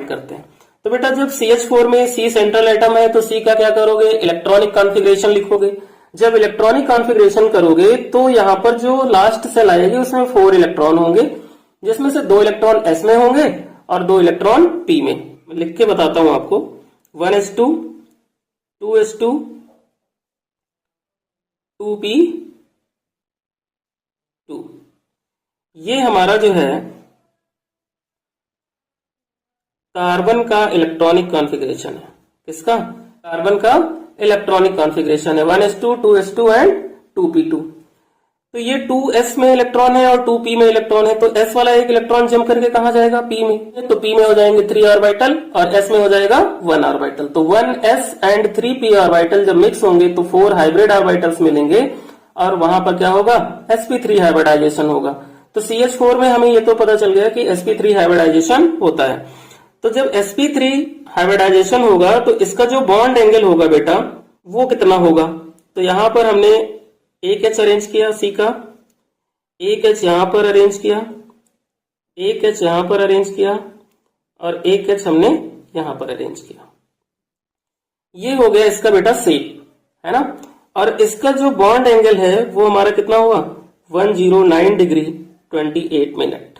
करते हैं। तो बेटा जब CH4 में C सेंट्रल एटम है तो C का क्या करोगे, इलेक्ट्रॉनिक कॉन्फ़िगरेशन लिखोगे। जब इलेक्ट्रॉनिक कॉन्फ़िगरेशन करोगे तो यहां पर जो लास्ट सेल आएगी उसमें 4 इलेक्ट्रॉन होंगे, जिसमें से 2 इलेक्ट्रॉन S में होंगे और 2 इलेक्ट्रॉन P में। मैं लिख के बताता हूं आपको। 1s2, 2s2, 2p2। ये हमारा जो है कार्बन का इलेक्ट्रॉनिक कॉन्फ़िगरेशन है। किसका, कार्बन का इलेक्ट्रॉनिक कॉन्फ़िगरेशन है। 1s2, 2s2 and 2p2। तो ये 2s में इलेक्ट्रॉन है और 2p में इलेक्ट्रॉन है, तो s वाला एक इलेक्ट्रॉन जम करके कहां जाएगा, p में। तो p में हो जाएंगे 3 ऑर्बिटल और s में हो जाएगा 1 ऑर्बिटल। तो 1s एंड 3p ऑर्बिटल जब मिक्स होंगे तो 4 हाइब्रिड ऑर्बिटल्स मिलेंगे और वहां पर क्या होगा, sp3 हाइब्रिडाइजेशन होगा। तो CH4 में हमें ये तो पता चल गया कि sp3 हाइब्रिडाइजेशन होता है। तो जब sp3 हाइब्रिडाइजेशन होगा तो इसका जो बॉन्ड एंगल होगा बेटा वो कितना होगा। तो यहां पर हमने एक H अरेंज किया C का, एक H यहां पर अरेंज किया, एक H यहां पर अरेंज किया और एक H हमने यहां पर अरेंज किया। ये हो गया इसका बेटा शेप, है ना। और इसका जो बॉन्ड एंगल है वो हमारा कितना हुआ, 109 डिग्री 28 मिनट।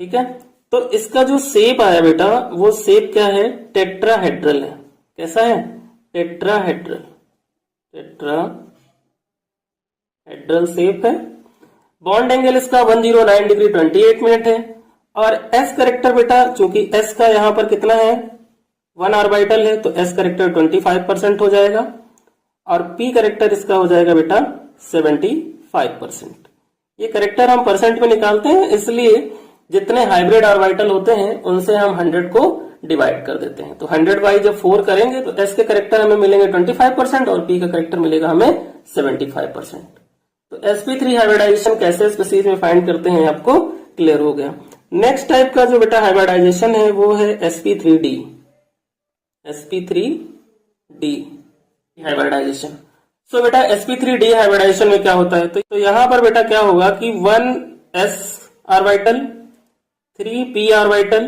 ठीक है। तो इसका जो शेप आया बेटा वो शेप क्या है, टेट्राहेड्रल है। कैसा है, टेट्राहेड्रल, टेट्राहेड्रल शेप है। बॉन्ड एंगल इसका 109 डिग्री 28 मिनट है। और S करेक्टर बेटा, चूंकि S का यहां पर कितना है, 1 ऑर्बिटल है, तो S करेक्टर 25% हो जाएगा और P करेक्टर इसका हो जाएगा बेटा 75%। ये करेक्टर हम परसेंट में निकालते हैं, इसलिए जितने हाइब्रिड ऑर्बिटल होते हैं उनसे हम 100 को डिवाइड कर देते हैं। तो 100 बाई जब 4 करेंगे तो S के करेक्टर हमें मिलेंगे 25% और P का करेक्टर मिलेगा हमें 75%। तो sp3 हाइब्रिडाइजेशन कैसे स्पीसीज में फाइंड करते हैं आपको क्लियर हो गया। नेक्स्ट टाइप का जो बेटा हाइब्रिडाइजेशन है वो है sp3d, sp3d हाइब्रिडाइजेशन। सो बेटा sp3d हाइब्रिडाइजेशन में क्या होता है, तो यहां पर बेटा क्या होगा कि 1s orbital, 3p orbital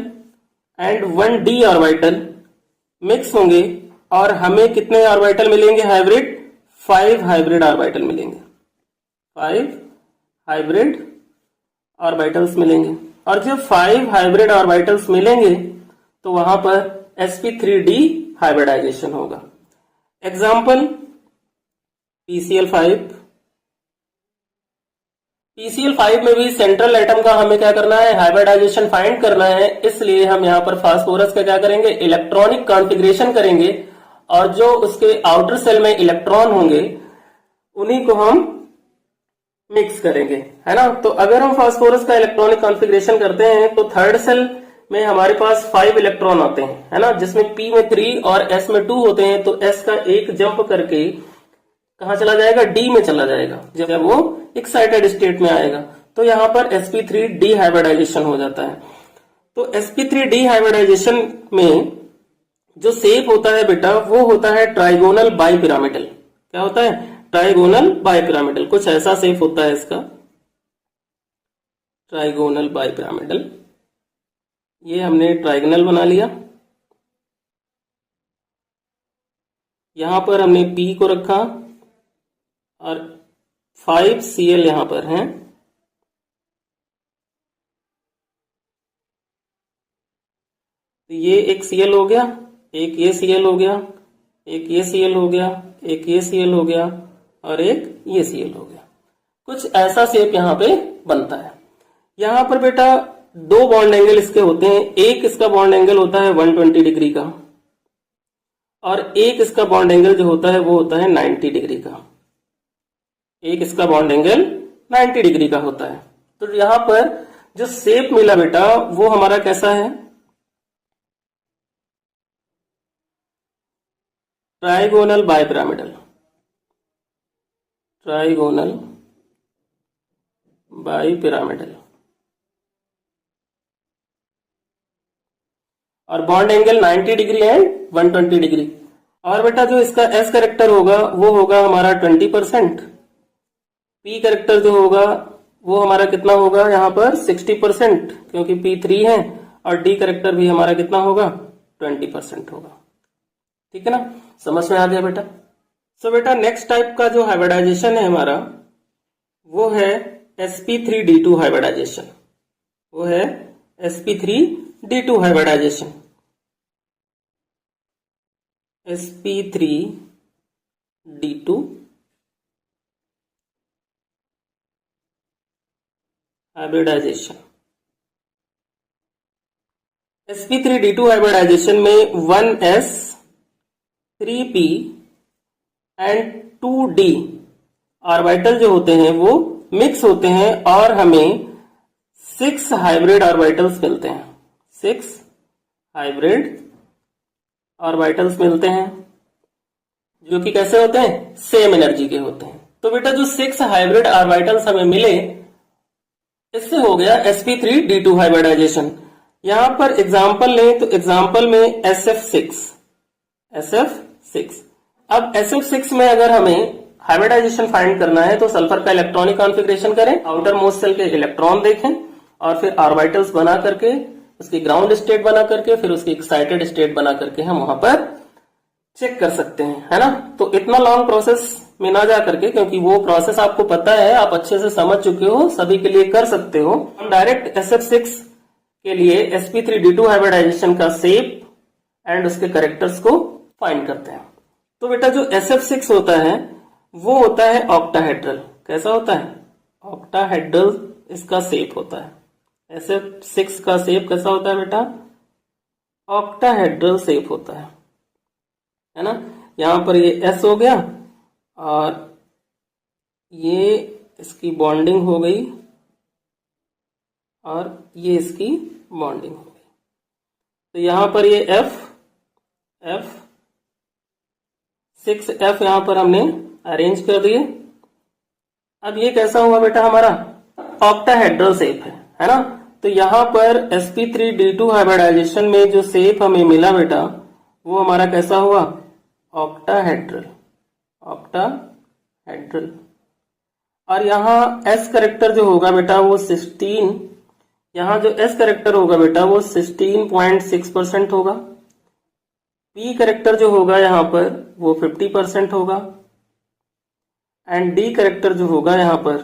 and 1d orbital mix होंगे और हमें कितने ऑर्बिटल मिलेंगे हाइब्रिड, 5 हाइब्रिड ऑर्बिटल मिलेंगे, 5 हाइब्रिड ऑर्बिटल्स मिलेंगे। और जब 5 हाइब्रिड ऑर्बिटल्स मिलेंगे तो वहां पर sp3d हाइब्रिडाइजेशन होगा। Example PCl5। PCl5 में भी सेंट्रल एटम का हमें क्या करना है, हाइब्रिडाइजेशन फाइंड करना है। इसलिए हम यहां पर फास्फोरस का क्या करेंगे, इलेक्ट्रॉनिक कॉन्फ़िगरेशन करेंगे और जो उसके आउटर सेल में इलेक्ट्रॉन होंगे उन्हीं को हम मिक्स करेंगे, है ना। तो अगर हम फास्फोरस का इलेक्ट्रॉनिक कॉन्फ़िगरेशन करते हैं तो थर्ड सेल में हमारे पास 5 इलेक्ट्रॉन आते हैं, है ना, जिसमें P में 3 और S में 2 होते हैं। तो S का एक जंप करके कहां चला जाएगा, D में चला जाएगा जब वो एक्साइटेड स्टेट में आएगा। तो यहां पर sp3d हाइब्रिडाइजेशन हो जाता है। तो sp3d हाइब्रिडाइजेशन में जो शेप होता है बेटा वो होता है ट्राइगोनल बाइपिरामिडल। क्या होता है, ट्राइगोनल बाइपिरामिडल। कुछ ऐसा शेप होता है इसका, ट्राइगोनल बाइपिरामिडल। ये हमने ट्राइगोनल बना लिया। यहां पर हमने P को रखा और 5Cl यहां पर हैं। तो ये एक Cl हो गया, एक ये Cl हो गया, एक ये Cl हो गया, एक ये Cl हो गया और एक ये Cl हो गया। कुछ ऐसा शेप यहां पे बनता है। यहां पर बेटा दो बॉन्ड एंगल इसके होते हैं। एक इसका बॉन्ड एंगल होता है 120 डिग्री का और एक इसका बॉन्ड एंगल जो होता है वो होता है 90 डिग्री का। एक इसका बॉन्ड एंगल 90 डिग्री का होता है। तो यहां पर जो शेप मिला बेटा वो हमारा कैसा है? Trigonal bipyramidal. Trigonal bipyramidal. और bond angle 90 degree and 120 degree. और बेटा जो इसका एस कैरेक्टर होगा वो होगा हमारा 20%। पी कैरेक्टर जो होगा वो हमारा कितना होगा यहाँ पर 60%, क्योंकि P3 है। और डी कैरेक्टर भी हमारा कितना होगा 20% होगा। ठीक है ना, समझ में आ गया बेटा। सो बेटा नेक्स्ट टाइप का जो हाइब्रिडाइजेशन है हमारा वो है sp3d2 हाइब्रिडाइजेशन। वो है sp3d2 hybridisation. sp3d2 hybridisation. sp3d2 hybridisation में 1s 3p and 2d orbital जो होते हैं वो मिक्स होते हैं और हमें 6 हाइब्रिड ऑर्बिटल्स मिलते हैं। 6 हाइब्रिड ऑर्बिटल्स मिलते हैं जो कि कैसे होते हैं? सेम एनर्जी के होते हैं। तो बेटा जो 6 हाइब्रिड ऑर्बिटल्स हमें मिले इससे हो गया sp3d2 हाइब्रिडाइजेशन। यहां पर एग्जांपल लें तो एग्जांपल में SF6। अब SF6 में अगर हमें हाइब्रिडाइजेशन फाइंड करना है तो सल्फर का इलेक्ट्रॉनिक कॉन्फ़िगरेशन करें, आउटर मोस्ट शेल के इलेक्ट्रॉन देखें और फिर ऑर्बिटल्स बना करके उसकी ग्राउंड स्टेट बना करके फिर उसकी एक्साइटेड स्टेट बना करके हम वहां पर चेक कर सकते हैं, है ना। तो इतना लॉन्ग प्रोसेस में ना जा करके, क्योंकि वो प्रोसेस आपको पता है, आप अच्छे से समझ चुके हो, सभी के लिए कर सकते हो। हम डायरेक्ट SF6 के लिए sp3d2 हाइब्रिडाइजेशन का शेप एंड उसके कैरेक्टर्स को फाइंड करते हैं। तो बेटा जो SF6 होता है वो होता है ऑक्टाहेड्रल। कैसा होता है? ऑक्टाहेड्रल इसका शेप होता है। SF6 का शेप कैसा होता है बेटा? ऑक्टाहेड्रल शेप होता है ना। यहां पर ये S हो गया और ये इसकी बॉन्डिंग हो गई और ये इसकी बॉन्डिंग हो गई। तो यहां पर ये F6F यहां पर हमने अरेंज कर दिए। अब ये कैसा हुआ बेटा? हमारा ऑक्टाहेड्रल शेप है ना। तो यहां पर sp3d2 हाइब्रिडाइजेशन में जो शेप हमें मिला बेटा वो हमारा कैसा हुआ? ऑक्टाहेड्रल। और यहाँ S कैरेक्टर जो होगा बेटा वो 16, यहाँ जो S कैरेक्टर होगा बेटा वो 16.6% होगा। P कैरेक्टर जो होगा यहाँ पर वो 50% होगा एंड D कैरेक्टर जो होगा यहाँ पर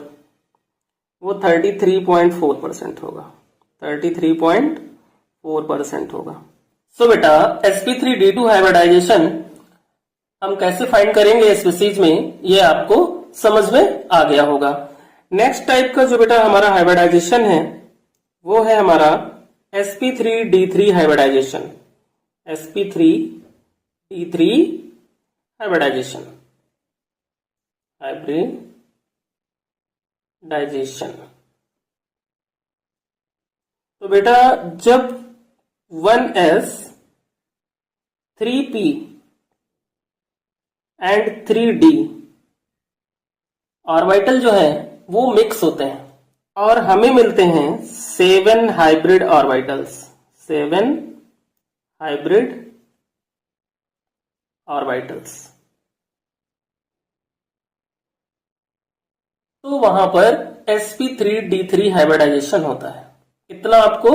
वो 33.4% होगा। 33.4% होगा। सो बेटा sp3d2 हाइब्रिडाइजेशन हम कैसे फाइंड करेंगे इस स्पीशीज में, ये आपको समझ में आ गया होगा। नेक्स्ट टाइप का जो बेटा हमारा हाइब्रिडाइजेशन है वो है हमारा sp3d3 हाइब्रिडाइजेशन। sp3d3 hybridisation. तो बेटा जब 1s 3p and 3d orbital जो है वो मिक्स होते हैं और हमें मिलते हैं 7 हाइब्रिड ऑर्बिटल्स। 7 hybrid orbitals. तो वहां पर sp3d3 हाइब्रिडाइजेशन होता है। इतना आपको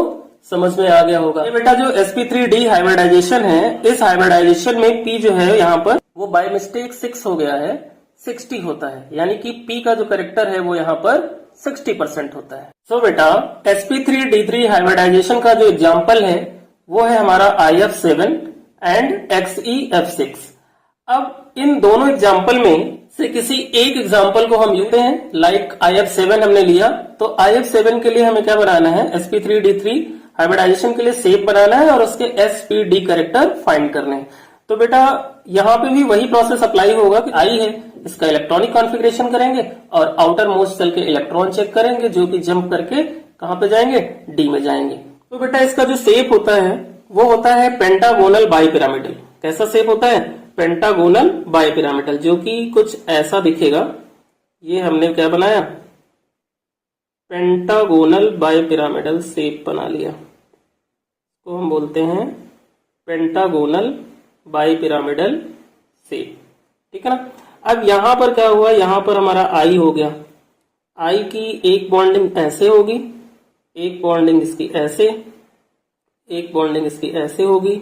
समझ में आ गया होगा। ये बेटा जो sp3d हाइब्रिडाइजेशन है, इस हाइब्रिडाइजेशन में p जो है यहाँ पर वो बाय मिस्टेक 6 हो गया है। 60 होता है, यानी कि P का जो करेक्टर है वो यहाँ पर 60% होता है। सो बेटा sp3d3 हाइब्रिडाइजेशन का जो एग्जाम्पल है वो है हमारा IF7 एंड XeF6। अब इन दोनों एग्जाम्पल में से किसी एक एग्जाम्पल को हम यूज हैं, लाइक IF7 हमने लिया, तो IF7 के लिए हमें क्या बनाना है, sp3d3 हाइब्रिडाइजेशन के लिए शेप बनाना है और उसके spd कैरेक्टर फाइंड करने हैं। तो बेटा यहाँ पे भी वही प्रोसेस अप्लाई होगा कि I है, इसका इलेक्ट्रॉनिक कॉन्फ़िगरेशन करेंगे और आउटर मोस्ट सेल के इलेक्ट्रॉन चेक करेंगे, जो कि जंप करके कहां पे जाएंगे, D में जाएंगे। तो बेटा इसका जो शेप होता है वो होता है पेंटागोनल बाइपिरामिडल। कैसा शेप होता है, पेंटागोनल बाइपिरामिडल, जो कि कुछ ऐसा दिखेगा। ये हमने क्या बनाया, पेंटागोनल बाइपिरामिडल शेप बना लिया, तो हम बोलते हैं पेंटागोनल बाइपिरामिडल शेप, ठीक है ना। अब यहां पर क्या हुआ, यहां पर हमारा I हो गया, I की एक बॉन्डिंग ऐसे होगी, एक बॉन्डिंग इसकी ऐसे, एक बॉन्डिंग इसकी ऐसे होगी,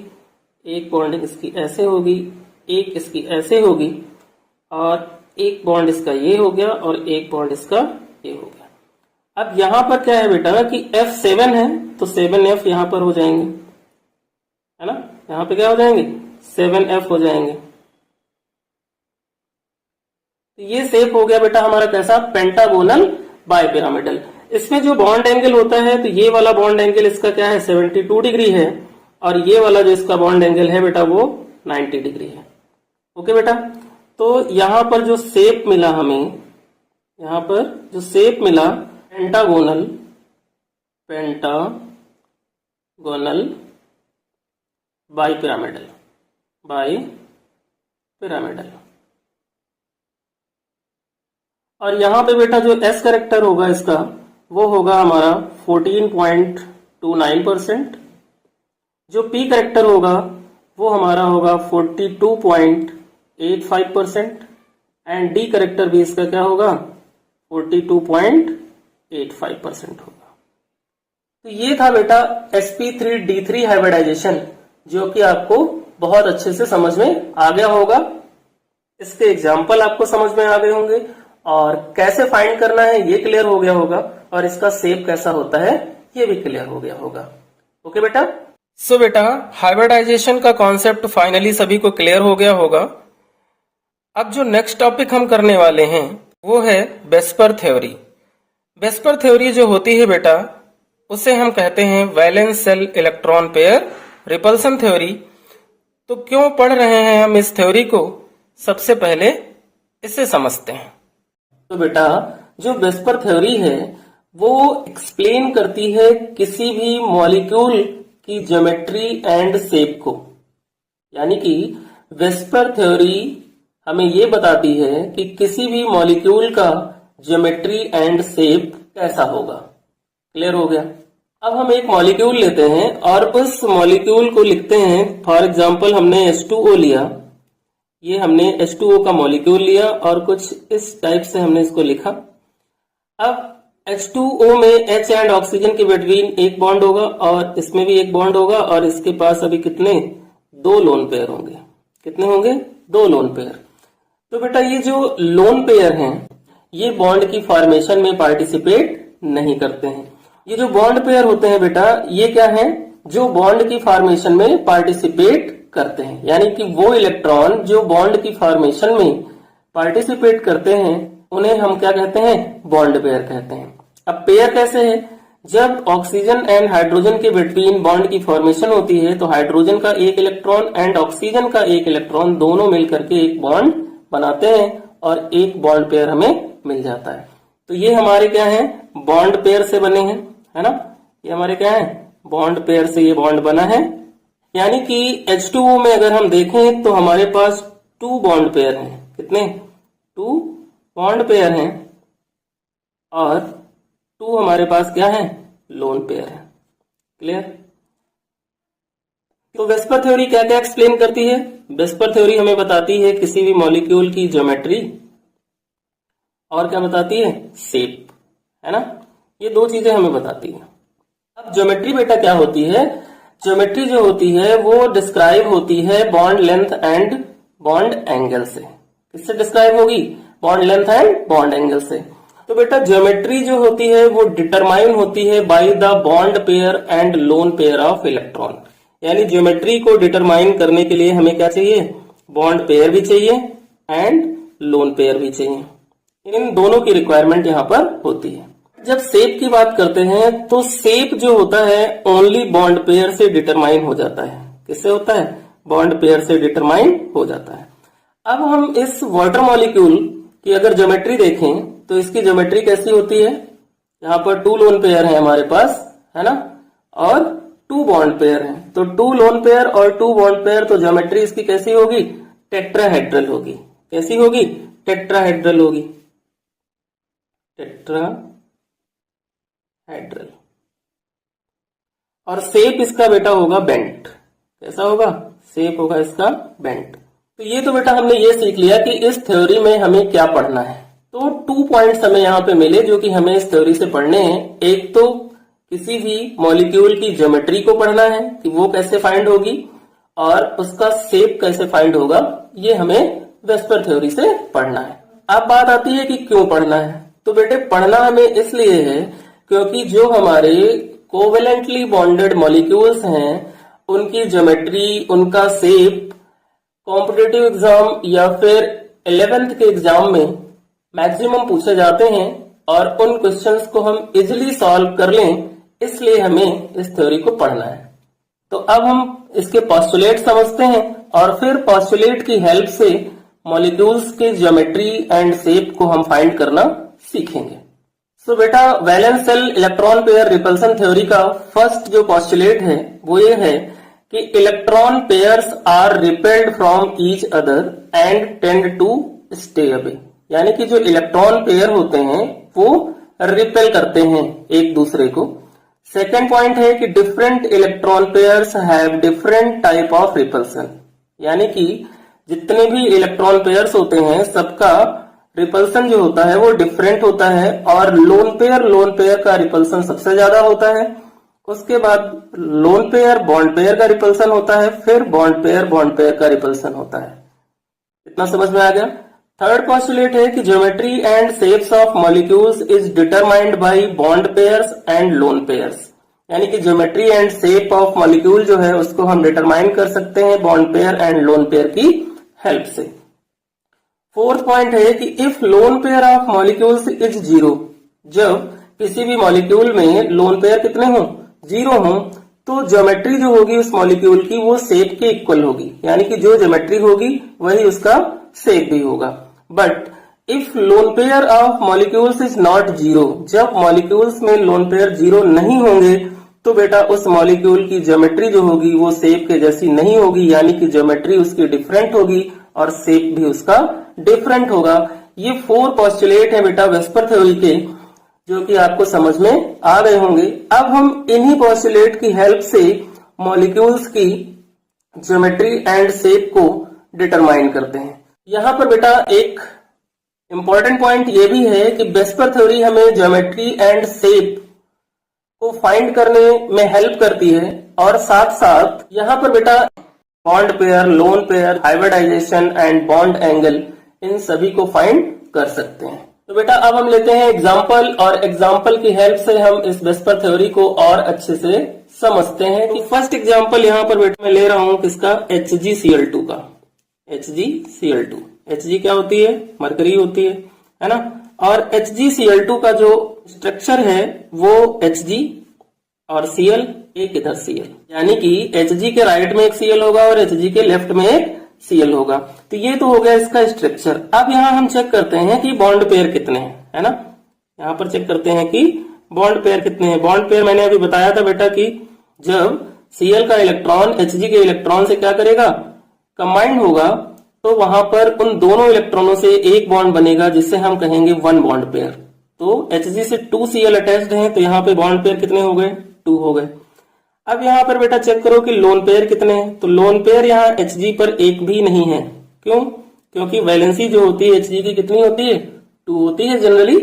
एक बॉन्डिंग इसकी ऐसे होगी, एक इसकी ऐसे होगी, और एक बॉन्ड इसका ये हो गया और एक बॉन्ड इसका ये हो गया। अब यहां पर क्या है बेटा कि F7 है तो 7F यहां पर हो जाएंगे, है ना, यहां पे क्या हो जाएंगे, 7F हो जाएंगे। तो ये शेप हो गया बेटा हमारा कैसा, पेंटागोनल बाइपिरामिडल। इसमें जो बॉन्ड एंगल होता है, तो ये वाला बॉन्ड एंगल इसका क्या है, 72 डिग्री है, और ये वाला जो इसका बॉन्ड एंगल है बेटा वो 90 डिग्री है। ओके बेटा, तो यहां पर जो शेप मिला हमें, यहां पर जो शेप मिला पेंटागोनल बाइपिरामिडल, और यहां पे बेटा जो S करेक्टर होगा इसका वो होगा हमारा 14.29%, जो P करेक्टर होगा वो हमारा होगा 42.85%, एंड D करेक्टर भी इसका क्या होगा, 42.85% होगा। तो ये था बेटा sp3d3 हाइब्रिडाइजेशन, जो कि आपको बहुत अच्छे से समझ में आ गया होगा। इसके एग्जाम्पल आपको समझ में आ गए होंगे, और कैसे फाइंड करना है ये क्लियर हो गया होगा, और इसका शेप कैसा होता है ये भी क्लियर हो गया होगा। ओके बेटा, सो बेटा हाइब्रिडाइजेशन का कॉन्सेप्ट फाइनली सभी को क्लियर हो गया होगा। अब जो नेक्स्ट टॉपिक हम करने वाले हैं वो है वेस्पर थ्योरी। वेस्पर थ्योरी जो होती है बेटा, उसे हम कहते हैं valence shell electron pair repulsion theory. तो क्यों पढ़ रहे हैं हम इस थ्योरी को, सबसे पहले इसे समझते हैं। तो बेटा जो वेस्पर थ्योरी है वो एक्सप्लेन करती है किसी भी मॉलिक्यूल की ज्योमेट्री एंड शेप को, यानी कि वेस्पर थ्योरी हमें ये बताती है कि किसी भी मॉलिक्यूल का ज्योमेट्री एंड शेप कैसा होगा। क्लियर हो गया। अब हम एक मॉलिक्यूल लेते हैं और उस मॉलिक्यूल को लिखते हैं। फॉर एग्जांपल हमने H2O लिया, ये हमने H2O का मॉलिक्यूल लिया और कुछ इस टाइप से हमने इसको लिखा। अब H2O में H एंड ऑक्सीजन के बिटवीन एक बॉन्ड होगा और इसमें भी एक बॉन्ड होगा, और इसके पास अभी कितने, 2 लोन पेयर होंगे। कितने होंगे, 2 लोन पेयर। तो बेटा ये जो लोन पेयर हैं ये बॉन्ड की फॉर्मेशन में पार्टिसिपेट नहीं करते हैं। ये जो बॉन्ड पेयर होते हैं बेटा ये क्या है, जो बॉन्ड की फॉर्मेशन में पार्टिसिपेट करते हैं, यानी कि वो इलेक्ट्रॉन जो बॉन्ड की फॉर्मेशन में पार्टिसिपेट करते हैं उन्हें हम क्या कहते हैं, बॉन्ड पेयर कहते हैं। अब पेयर कैसे है, जब ऑक्सीजन एंड हाइड्रोजन के बिटवीन बॉन्ड की फॉर्मेशन होती है तो हाइड्रोजन का एक इलेक्ट्रॉन एंड ऑक्सीजन का एक इलेक्ट्रॉन दोनों मिलकर के एक बॉन्ड बनाते हैं और एक बॉन्ड पेयर हमें मिल जाता है। तो ये हमारे क्या है, बॉन्ड पेयर से बने हैं, है ना। ये हमारे क्या है, बॉन्ड पेयर से ये बॉन्ड बना है। यानी कि H2O में अगर हम देखें तो हमारे पास 2 बॉन्ड पेयर हैं। कितने, 2 बॉन्ड पेयर हैं, और 2 हमारे पास क्या है, लोन पेयर है। क्लियर। तो वेस्पर थ्योरी क्या क्या एक्सप्लेन करती है, वेस्पर थ्योरी हमें बताती है किसी भी मॉलिक्यूल की ज्योमेट्री, और क्या बताती है, शेप, है ना। ये 2 चीजें हमें बताती है। अब ज्योमेट्री बेटा क्या होती है, ज्योमेट्री जो होती है वो डिस्क्राइब होती है bond length and bond angle से। किससे डिस्क्राइब होगी, bond length and bond angle से। तो बेटा ज्योमेट्री जो होती है वो डिटरमाइन होती है by the bond pair and lone pair of electron. यानी ज्योमेट्री को डिटरमाइन करने के लिए हमें क्या चाहिए, बॉन्ड पेयर भी चाहिए एंड लोन पेयर भी चाहिए। इन दोनों की रिक्वायरमेंट यहाँ पर होती है। जब शेप की बात करते हैं तो शेप जो होता है ओनली बॉन्ड पेयर से डिटरमाइन हो जाता है। किससे होता है, बॉन्ड पेयर से डिटरमाइन हो जाता है। अब हम इस वाटर मॉलिक्यूल की अगर ज्योमेट्री देखें तो इसकी ज्योमेट्री कैसी होती है, यहाँ पर 2 लोन पेयर है हमारे पास, है ना, और 2 बॉन्ड पेयर है। तो 2 लोन पेयर और 2 बॉन्ड पेयर, तो ज्योमेट्री इसकी कैसी होगी, टेट्राहेड्रल होगी। कैसी होगी, टेट्राहेड्रल होगी, टेट्राहेड्रल। और शेप इसका बेटा होगा बेंट। कैसा होगा, शेप होगा इसका बेंट। तो ये तो बेटा हमने ये सीख लिया कि इस थ्योरी में हमें क्या पढ़ना है। तो 2 पॉइंट्स हमें यहाँ पे मिले जो कि हमें इस थ्योरी से पढ़ने हैं। एक तो किसी भी मॉलिक्यूल की ज्योमेट्री को पढ़ना है कि वो कैसे फाइंड होगी, और उसका शेप कैसे फाइंड होगा, ये हमें वेस्पर थ्योरी से पढ़ना है। अब बात आती है कि क्यों पढ़ना है। तो बेटे पढ़ना हमें इसलिए है क्योंकि जो हमारे कोवेलेंटली बॉन्डेड मॉलिक्यूल्स हैं उनकी ज्योमेट्री, उनका शेप कॉम्पिटिटिव एग्जाम या फिर 11th के एग्जाम में मैक्सिमम पूछे जाते हैं, और उन क्वेश्चंस को हम इजिली सॉल्व कर लें, इसलिए हमें इस थ्योरी को पढ़ना है। तो अब हम इसके पोस्टुलेट समझते हैं और फिर पोस्टुलेट की हेल्प से मॉलिक्यूल्स के ज्योमेट्री एंड शेप को हम फाइंड करना सीखेंगे। सो बेटा valence shell electron pair repulsion theory का फर्स्ट जो पोस्टुलेट है वो ये है कि electron pairs are repelled from each other and tend to stay away. यानी कि जो इलेक्ट्रॉन पेयर होते हैं वो रिपेल करते हैं एक दूसरे को। सेकेंड पॉइंट है कि different electron pairs have different type of repulsion. यानी कि जितने भी इलेक्ट्रॉन पेयर्स होते हैं सबका रिपल्सन जो होता है वो डिफरेंट होता है, और लोन पेयर का रिपल्सन सबसे ज्यादा होता है। उसके बाद लोन पेयर बॉन्ड पेयर का रिपल्सन होता है, फिर बॉन्ड पेयर का रिपल्सन होता है। इतना समझ में आ गया। थर्ड पोस्टुलेट है कि geometry and shapes of molecules is determined by bond pairs and lone pairs. यानी कि geometry and shape of molecule जो है उसको हम डिटरमाइन कर सकते हैं bond pair and lone pair की हेल्प से। फोर्थ पॉइंट है कि if lone pair of molecules is 0, जब किसी भी मॉलिक्यूल में लोन पेयर कितने हों, 0 हों, तो ज्योमेट्री जो होगी उस मॉलिक्यूल की वो शेप के इक्वल होगी। यानी कि जो ज्योमेट्री होगी वही उसका शेप भी होगा। But if lone pair of molecules is not 0, जब मॉलिक्यूल्स में लोन पेयर 0 नहीं होंगे तो बेटा उस मॉलिक्यूल की ज्योमेट्री जो होगी वो शेप के जैसी नहीं होगी। यानी कि ज्योमेट्री उसकी डिफरेंट होगी और शेप भी उसका डिफरेंट होगा। ये 4 पोस्टुलेट है बेटा वेस्पर थ्योरी के, जो कि आपको समझ में आ गए होंगे। अब हम इन्हीं पोस्टुलेट की हेल्प से मॉलिक्यूल्स की ज्योमेट्री एंड शेप को डिटरमाइन करते हैं। यहाँ पर बेटा एक इंपॉर्टेंट पॉइंट ये भी है कि वेस्पर थ्योरी हमें ज्योमेट्री एंड शेप को फाइंड करने में हेल्प करती है, और साथ साथ यहाँ पर बेटा bond pair, lone pair, hybridisation and bond angle, इन सभी को फाइंड कर सकते हैं। तो बेटा अब हम लेते हैं एग्जाम्पल, और एग्जाम्पल की हेल्प से हम इस वेस्पर थ्योरी को और अच्छे से समझते हैं। कि फर्स्ट एग्जाम्पल यहाँ पर बेटा मैं ले रहा हूँ किसका, HgCl2 का। HgCl2, Hg क्या होती है, मरकरी होती है ना। और HgCl2 का जो स्ट्रक्चर है वो Hg और Cl, एक इधर Cl, यानी कि Hg के राइट में एक Cl होगा और Hg के लेफ्ट में एक Cl होगा। तो ये तो हो गया इसका स्ट्रक्चर। अब यहाँ हम चेक करते हैं कि बॉन्ड पेयर कितने हैं, है ना। यहाँ पर चेक करते हैं कि बॉन्ड पेयर कितने हैं। बॉन्ड पेयर मैंने अभी बताया था बेटा कि जब Cl का इलेक्ट्रॉन Hg के इलेक्ट्रॉन से क्या करेगा, कंबाइंड होगा, तो वहां पर उन दोनों इलेक्ट्रॉनों से एक बॉन्ड बनेगा जिससे हम कहेंगे 1 बॉन्ड पेयर। तो Hg से 2 Cl अटैच्ड हैं, तो यहाँ पे बॉन्ड पेयर कितने हो गए, 2 हो गए। अब यहाँ पर बेटा चेक करो कि लोन पेयर कितने हैं। तो लोन पेयर यहाँ Hg पर एक भी नहीं है। क्यों? क्योंकि वैलेंसी जो होती है Hg की कितनी होती है, 2 होती है जनरली।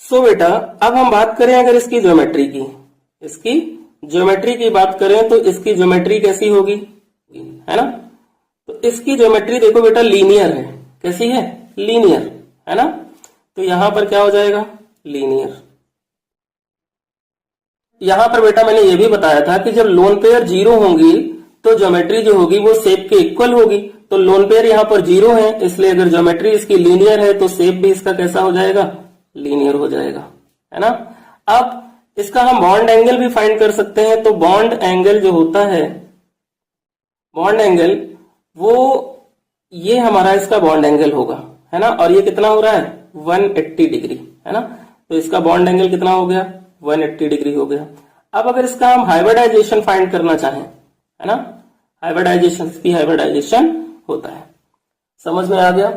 सो बेटा अब हम बात करें अगर इसकी ज्योमेट्री की, इसकी ज्योमेट्री की बात करें तो इसकी ज्योमेट्री कैसी होगी, है ना। तो इसकी ज्योमेट्री देखो बेटा लीनियर है। कैसी है, लीनियर, है ना। तो यहां पर क्या हो जाएगा, लीनियर। यहां पर बेटा मैंने ये भी बताया था कि जब लोन पेयर जीरो होंगी तो ज्योमेट्री जो होगी वो शेप के इक्वल होगी। तो लोन पेयर यहां पर जीरो है, इसलिए अगर ज्योमेट्री इसकी लीनियर है तो शेप भी इसका कैसा हो जाएगा, लीनियर हो जाएगा, है ना। अब इसका हम बॉन्ड एंगल भी फाइंड कर सकते हैं। तो बॉन्ड एंगल जो होता है, बॉन्ड एंगल वो ये हमारा इसका बॉन्ड एंगल होगा, है ना। और ये कितना हो रहा है, 180 डिग्री, है ना। तो इसका बॉन्ड एंगल कितना हो गया, 180 डिग्री हो गया। अब अगर इसका हम हाइब्रिडाइजेशन फाइंड करना चाहें, है ना, हाइब्रिडाइजेशन, इसकी हाइब्रिडाइजेशन होता है। समझ में आ गया।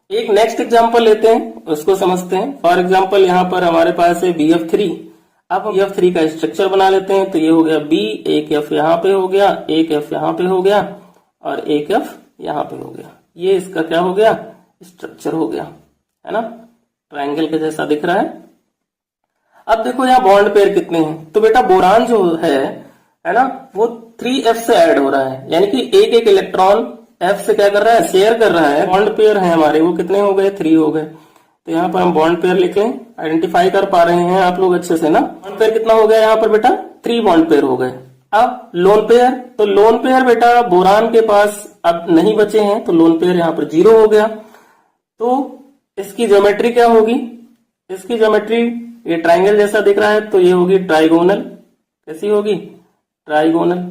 एक नेक्स्ट एग्जांपल लेते हैं, उसको समझते हैं। फॉर एग्जांपल यहाँ पर हमारे पास है BF3। अब हम BF3 का स्ट्रक्चर बना लेते हैं। तो ये हो गया B, एक F यहाँ पे हो गया, एक F यहाँ पे हो गया और एक F यहाँ पे हो गया। ये इसका क्या हो गया, स्ट्रक्चर हो गया, है ना, ट्रायंगल के जैसा दिख रहा है। अब देखो यहाँ बॉन्ड पेयर कितने हैं। तो बेटा बोरान जो है ना, वो 3F से ऐड हो रहा है, यानी कि एक एक इलेक्ट्रॉन F से क्या कर रहा है, शेयर कर रहा है। बॉन्ड पेयर है हमारे, वो कितने हो गए, 3 हो गए। तो यहाँ पर हम बॉन्ड पेयर लिख लें, आइडेंटिफाई कर पा रहे हैं आप लोग अच्छे से ना। बॉन्ड पेयर कितना हो गया यहाँ पर बेटा, 3 बॉन्ड पेयर हो गए। अब लोन पेयर, तो लोन पेयर बेटा बोरान के पास अब नहीं बचे हैं, तो लोन पेयर यहाँ पर 0 हो गया। तो इसकी ज्योमेट्री क्या होगी, इसकी ज्योमेट्री ये ट्राइंगल जैसा दिख रहा है, तो ये होगी ट्राइगोनल। कैसी होगी, ट्राइगोनल।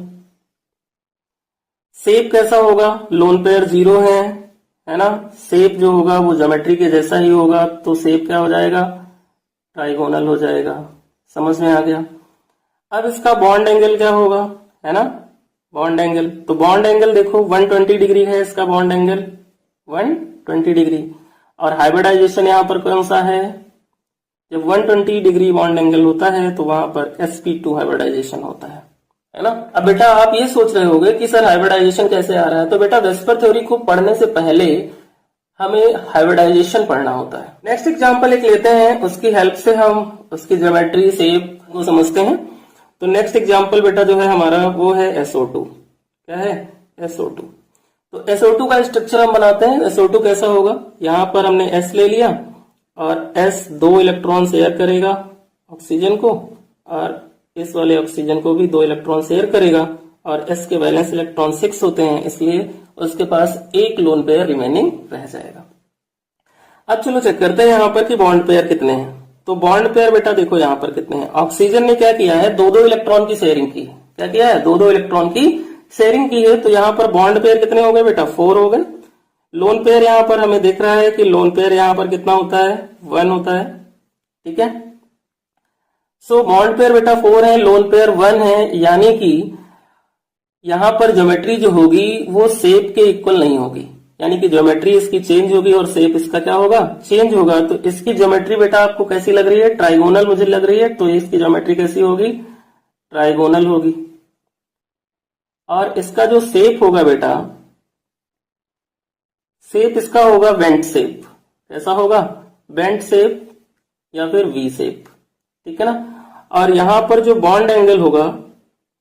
शेप कैसा होगा, लोन पेयर 0 है ना। शेप जो होगा वो ज्योमेट्री के जैसा ही होगा, तो शेप क्या हो जाएगा, ट्राइगोनल हो जाएगा। समझ में आ गया। अब इसका बॉन्ड एंगल क्या होगा, है ना, बॉन्ड एंगल। तो बॉन्ड एंगल देखो 120 डिग्री है इसका बॉन्ड एंगल, 120 डिग्री। और हाइब्रिडाइजेशन यहाँ पर कौन सा है, जब 120 डिग्री बॉन्ड एंगल होता है तो वहां पर sp2 हाइब्रिडाइजेशन होता है ना। अब बेटा आप ये सोच रहे होंगे कि सर हाइब्रिडाइजेशन कैसे आ रहा है। तो बेटा वेस्पर थ्योरी को पढ़ने से पहले हमें हाइब्रिडाइजेशन पढ़ना होता है। नेक्स्ट एग्जांपल एक लेते हैं, उसकी हेल्प से हम उसकी ज्योमेट्री शेप को समझते हैं। तो नेक्स्ट एग्जांपल बेटा जो है हमारा वो है SO2। क्या है, SO2। तो SO2 का स्ट्रक्चर हम बनाते हैं। SO2 कैसा होगा, यहाँ पर हमने S ले लिया और S 2 इलेक्ट्रॉन शेयर करेगा ऑक्सीजन को, और इस वाले ऑक्सीजन को भी 2 इलेक्ट्रॉन शेयर करेगा, और S के वैलेंस इलेक्ट्रॉन 6 होते हैं, इसलिए उसके पास एक लोन पेयर रिमेनिंग रह जाएगा। अब चलो चेक करते हैं यहाँ पर कि बॉन्ड पेयर कितने हैं। तो बॉन्ड पेयर बेटा देखो यहाँ पर कितने हैं। ऑक्सीजन ने क्या किया है, 2-2 इलेक्ट्रॉन की शेयरिंग की है। क्या किया है, 2-2 इलेक्ट्रॉन की शेयरिंग की है। तो यहाँ पर बॉन्ड पेयर कितने हो गए बेटा, 4 हो गए। लोन पेयर यहाँ पर हमें दिख रहा है कि लोन पेयर यहाँ पर कितना होता है, 1 होता है, ठीक है। सो बॉन्ड पेयर बेटा 4 है, लोन पेयर 1 है, यानी कि यहां पर ज्योमेट्री जो होगी वो शेप के इक्वल नहीं होगी, यानी कि ज्योमेट्री इसकी चेंज होगी और शेप इसका क्या होगा, चेंज होगा। तो इसकी ज्योमेट्री बेटा आपको कैसी लग रही है, ट्राइगोनल मुझे लग रही है। तो इसकी ज्योमेट्री कैसी होगी, ट्राइगोनल होगी। और इसका जो शेप होगा बेटा, शेप इसका होगा बेंट शेप। कैसा होगा, बेंट शेप या फिर वी शेप, ठीक है ना। और यहां पर जो बॉन्ड एंगल होगा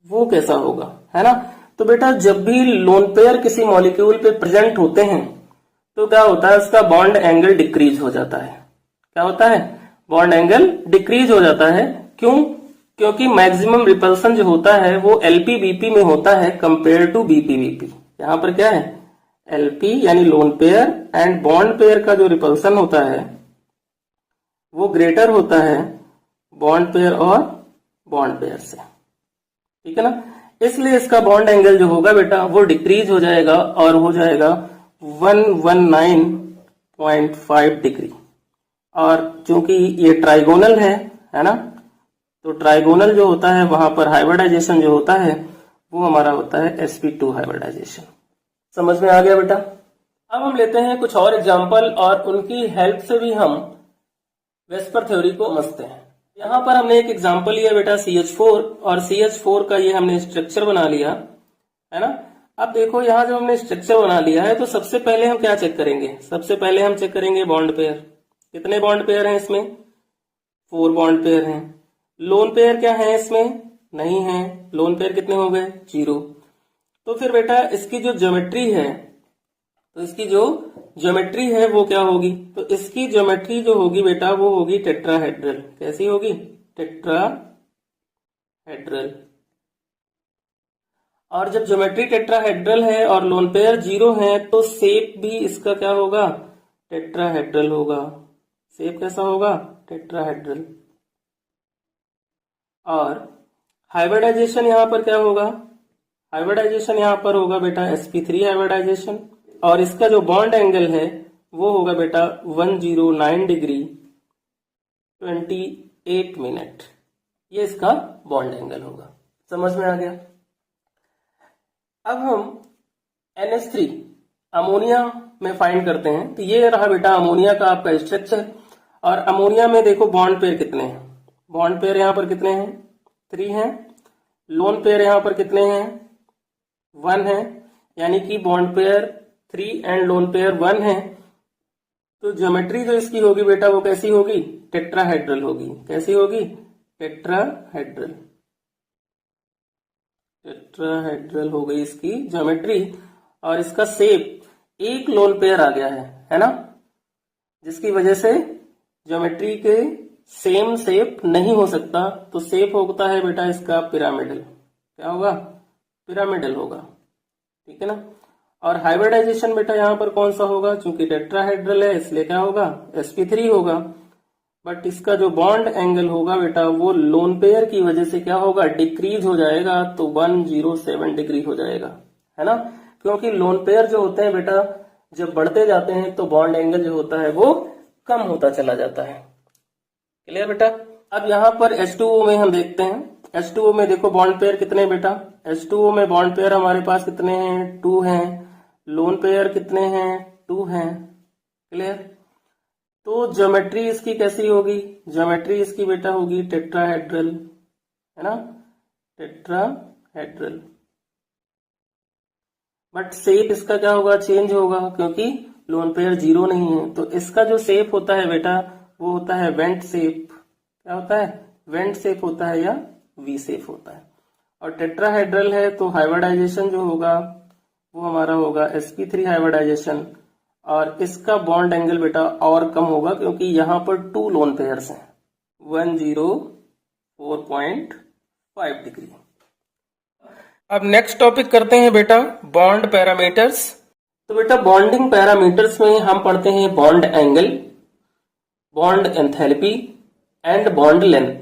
वो कैसा होगा, है ना। तो बेटा जब भी लोन पेयर किसी मॉलिक्यूल पे प्रेजेंट होते हैं तो क्या होता है, उसका बॉन्ड एंगल डिक्रीज हो जाता है। क्या होता है, बॉन्ड एंगल डिक्रीज हो जाता है। क्यों, क्योंकि मैक्सिमम रिपल्सन जो होता है वो LPBP में होता है कंपेयर टू BPBP। यहां पर क्या है, LP यानी loan pair and bond pair का जो रिपल्सन होता है वो ग्रेटर होता है बॉन्ड पेयर और बॉन्ड पेयर से, ठीक है ना। इसलिए इसका बॉन्ड एंगल जो होगा बेटा वो डिक्रीज हो जाएगा और हो जाएगा 119.5 डिग्री। और चूंकि ये ट्राइगोनल है ना, तो ट्राइगोनल जो होता है वहां पर हाइब्रिडाइजेशन जो होता है वो हमारा होता है sp2 हाइब्रिडाइजेशन। समझ में आ गया बेटा। अब हम लेते हैं कुछ और एग्जाम्पल और उनकी हेल्प से भी हम वेस्पर थ्योरी को समझते हैं। यहां पर हमने एक एग्जाम्पल लिया बेटा CH4, और CH4 का ये हमने स्ट्रक्चर बना लिया, है ना। अब देखो यहाँ जब हमने स्ट्रक्चर बना लिया है तो सबसे पहले हम क्या चेक करेंगे, सबसे पहले हम चेक करेंगे बॉन्ड पेयर। कितने बॉन्ड पेयर हैं इसमें, 4 बॉन्ड पेयर हैं। लोन पेयर क्या है इसमें, नहीं है। लोन पेयर कितने हो गए, 0। तो फिर बेटा इसकी जो ज्योमेट्री है, तो इसकी जो ज्योमेट्री है वो क्या होगी, तो इसकी ज्योमेट्री जो होगी बेटा वो होगी टेट्राहेड्रल। कैसी होगी, टेट्राहेड्रल। और जब ज्योमेट्री टेट्राहेड्रल है और लोन पेयर 0 है तो शेप भी इसका क्या होगा, टेट्राहेड्रल होगा। शेप कैसा होगा, टेट्राहेड्रल। और हाइब्रिडाइजेशन यहां पर क्या होगा, हाइब्रिडाइजेशन यहां पर होगा बेटा sp3 हाइब्रिडाइजेशन। और इसका जो बॉन्ड एंगल है वो होगा बेटा 109 डिग्री 28 मिनट। ये इसका बॉन्ड एंगल होगा। समझ में आ गया। अब हम NH3 अमोनिया में फाइंड करते हैं। तो ये रहा बेटा अमोनिया का आपका स्ट्रक्चर। और अमोनिया में देखो बॉन्ड पेयर कितने हैं, बॉन्ड पेयर यहां पर कितने हैं, 3 हैं। लोन पेयर यहां पर कितने हैं, 1 है। यानी कि bond pair 3 and lone pair 1 है। तो ज्योमेट्री जो इसकी होगी बेटा वो कैसी होगी, टेट्राहेड्रल होगी। कैसी होगी, टेट्राहेड्रल। टेट्राहेड्रल हो गई इसकी ज्योमेट्री। और इसका शेप एक लोन पेयर आ गया है ना, जिसकी वजह से ज्योमेट्री के सेम शेप नहीं हो सकता। तो शेप होता है बेटा इसका पिरामिडल। क्या होगा, पिरामिडल होगा। ठीक है ना। और हाइब्रिडाइजेशन बेटा यहां पर कौन सा होगा, चूंकि टेट्राहेड्रल है इसलिए क्या होगा, sp3 होगा। बट इसका जो बॉन्ड एंगल होगा बेटा वो लोन पेयर की वजह से क्या होगा, डिक्रीज हो जाएगा। तो 107 डिग्री हो जाएगा, है ना। क्योंकि लोन पेयर जो होते हैं बेटा जब बढ़ते जाते हैं तो बॉन्ड एंगल जो होता है वो कम होता चला जाता है। क्लियर बेटा। अब यहाँ पर H2O में हम देखते हैं। H2O में देखो बॉन्ड पेयर कितने हैं बेटा, H2O में बॉन्ड पेयर हमारे पास कितने हैं, 2 हैं। लोन पेयर कितने हैं, 2 हैं। क्लियर। तो ज्योमेट्री इसकी कैसी होगी, ज्योमेट्री इसकी बेटा होगी टेट्राहेड्रल, है ना, टेट्राहेड्रल। बट शेप इसका क्या होगा, चेंज होगा, क्योंकि लोन पेयर 0 नहीं है। तो इसका जो शेप होता है बेटा वो होता है वेंट शेप। क्या होता है, वेंट शेप होता है या वी शेप होता है। और टेट्राहेड्रल है तो हाइब्रिडाइजेशन जो होगा वो हमारा होगा sp3 हाइब्रिडाइजेशन। और इसका बॉन्ड एंगल बेटा और कम होगा क्योंकि यहां पर 2 लोन पेयर्स हैं, 104.5 डिग्री। अब नेक्स्ट टॉपिक करते हैं बेटा बॉन्ड पैरामीटर्स। तो बेटा बॉन्डिंग पैरामीटर्स में हम पढ़ते हैं bond angle, bond enthalpy and bond length.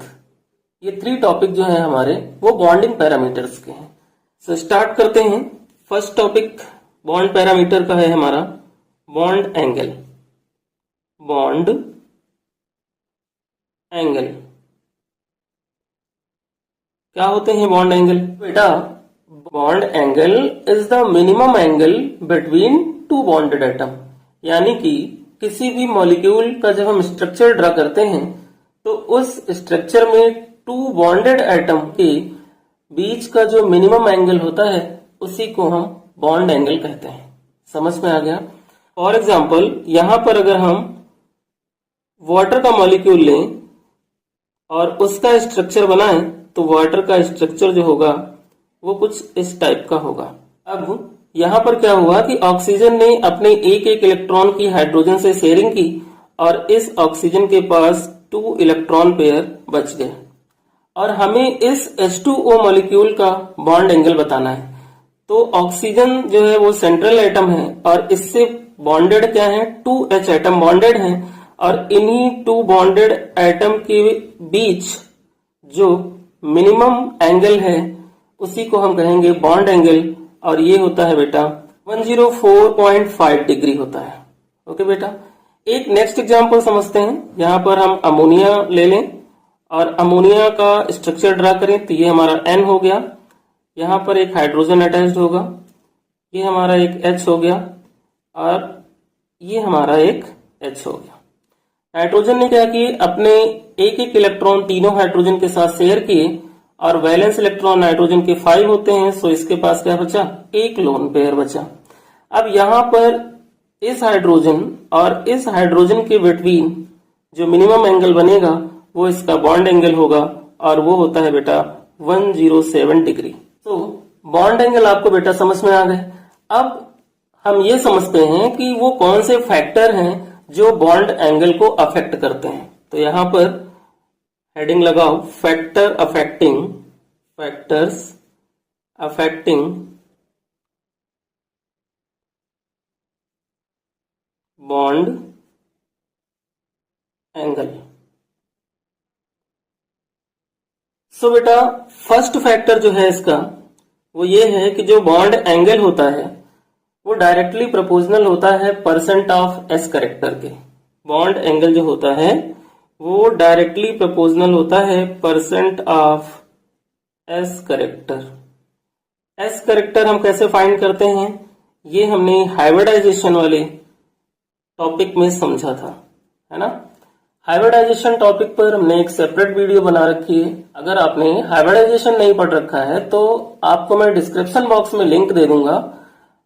ये 3 टॉपिक जो है हमारे वो बॉन्डिंग पैरामीटर्स के हैं। सो स्टार्ट करते हैं। फर्स्ट टॉपिक बॉन्ड पैरामीटर का है हमारा बॉन्ड एंगल। बॉन्ड एंगल क्या होते हैं बॉन्ड एंगल बेटा, bond angle is the minimum angle between 2 bonded atom. यानी कि किसी भी मॉलिक्यूल का जब हम स्ट्रक्चर ड्रा करते हैं तो उस स्ट्रक्चर में 2 बॉन्डेड एटम के बीच का जो मिनिमम एंगल होता है उसी को हम बॉन्ड एंगल कहते हैं। समझ में आ गया। फॉर एग्जाम्पल यहां पर अगर हम वाटर का मॉलिक्यूल लें और उसका स्ट्रक्चर बनाएं तो वाटर का स्ट्रक्चर जो होगा वो कुछ इस टाइप का होगा। अब यहां पर क्या हुआ कि ऑक्सीजन ने अपने एक इलेक्ट्रॉन की हाइड्रोजन से शेयरिंग की और इस ऑक्सीजन के पास 2 इलेक्ट्रॉन पेयर बच गए और हमें इस H2O मॉलिक्यूल का बॉन्ड एंगल बताना है। तो ऑक्सीजन जो है वो सेंट्रल एटम है और इससे बॉन्डेड क्या है, 2H एटम बॉन्डेड है और इन्हीं 2 बॉन्डेड एटम के बीच जो मिनिमम एंगल है उसी को हम कहेंगे बॉन्ड एंगल और ये होता है बेटा 104.5 डिग्री होता है। ओके बेटा। एक नेक्स्ट एग्जांपल समझते हैं। यहाँ पर हम अमोनिया ले लें और अमोनिया का स्ट्रक्चर ड्रा करें। तो ये हमारा N हो गया, यहाँ पर एक हाइड्रोजन अटैच्ड होगा, ये हमारा एक H हो गया और ये हमारा एक H हो गया। नाइट्रोजन ने क्या किए, अपने एक इलेक्ट्रॉन तीनों हाइड्रोजन के साथ शेयर किए और वैलेंस इलेक्ट्रॉन नाइट्रोजन के 5 होते हैं। सो इसके पास क्या बचा, एक लोन पेयर बचा। अब यहां पर इस हाइड्रोजन और इस हाइड्रोजन के बिटवीन जो मिनिमम एंगल बनेगा वो इसका बॉन्ड एंगल होगा और वो होता है बेटा 107 डिग्री। तो बॉन्ड एंगल आपको बेटा समझ में आ गए। अब हम ये समझते हैं कि वो कौन से फैक्टर हैं जो बॉन्ड एंगल को अफेक्ट करते हैं। तो यहां पर हेडिंग लगाओ, फैक्टर्स अफेक्टिंग बॉन्ड एंगल। सो बेटा फर्स्ट फैक्टर जो है इसका वो ये है कि जो बॉन्ड एंगल होता है वो डायरेक्टली प्रोपोर्शनल होता है परसेंट ऑफ एस करेक्टर के। बॉन्ड एंगल जो होता है वो डायरेक्टली प्रोपोर्शनल होता है percent of S character. S character हम कैसे फाइंड करते हैं, ये हमने हाइब्रिडाइजेशन वाले टॉपिक में समझा था, है ना। हाइब्रिडाइजेशन टॉपिक पर हमने एक सेपरेट वीडियो बना रखी है। अगर आपने हाइब्रिडाइजेशन नहीं पढ़ रखा है तो आपको मैं डिस्क्रिप्शन बॉक्स में लिंक दे दूंगा,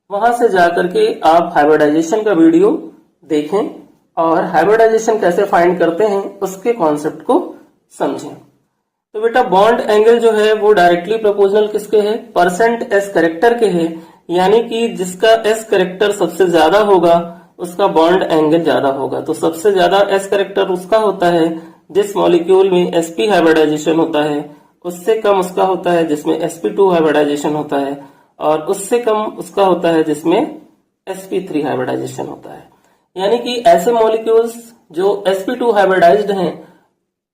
वहां से जाकर के आप हाइब्रिडाइजेशन का वीडियो देखें और हाइब्रिडाइजेशन कैसे फाइंड करते हैं उसके कॉन्सेप्ट को समझें। तो बेटा बॉन्ड एंगल जो है वो डायरेक्टली प्रोपोर्शनल किसके है, परसेंट एस करेक्टर के है, यानी कि जिसका एस करेक्टर सबसे ज्यादा होगा उसका बॉन्ड एंगल ज्यादा होगा। तो सबसे ज्यादा एस करेक्टर उसका होता है जिस मॉलिक्यूल में sp हाइब्रिडाइजेशन होता है, उससे कम उसका होता है जिसमें sp2 हाइब्रिडाइजेशन होता है, और उससे कम उसका होता है जिसमें sp3 हाइब्रिडाइजेशन होता है। यानी कि ऐसे मॉलिक्यूल्स जो sp2 हाइब्रिडाइज्ड हैं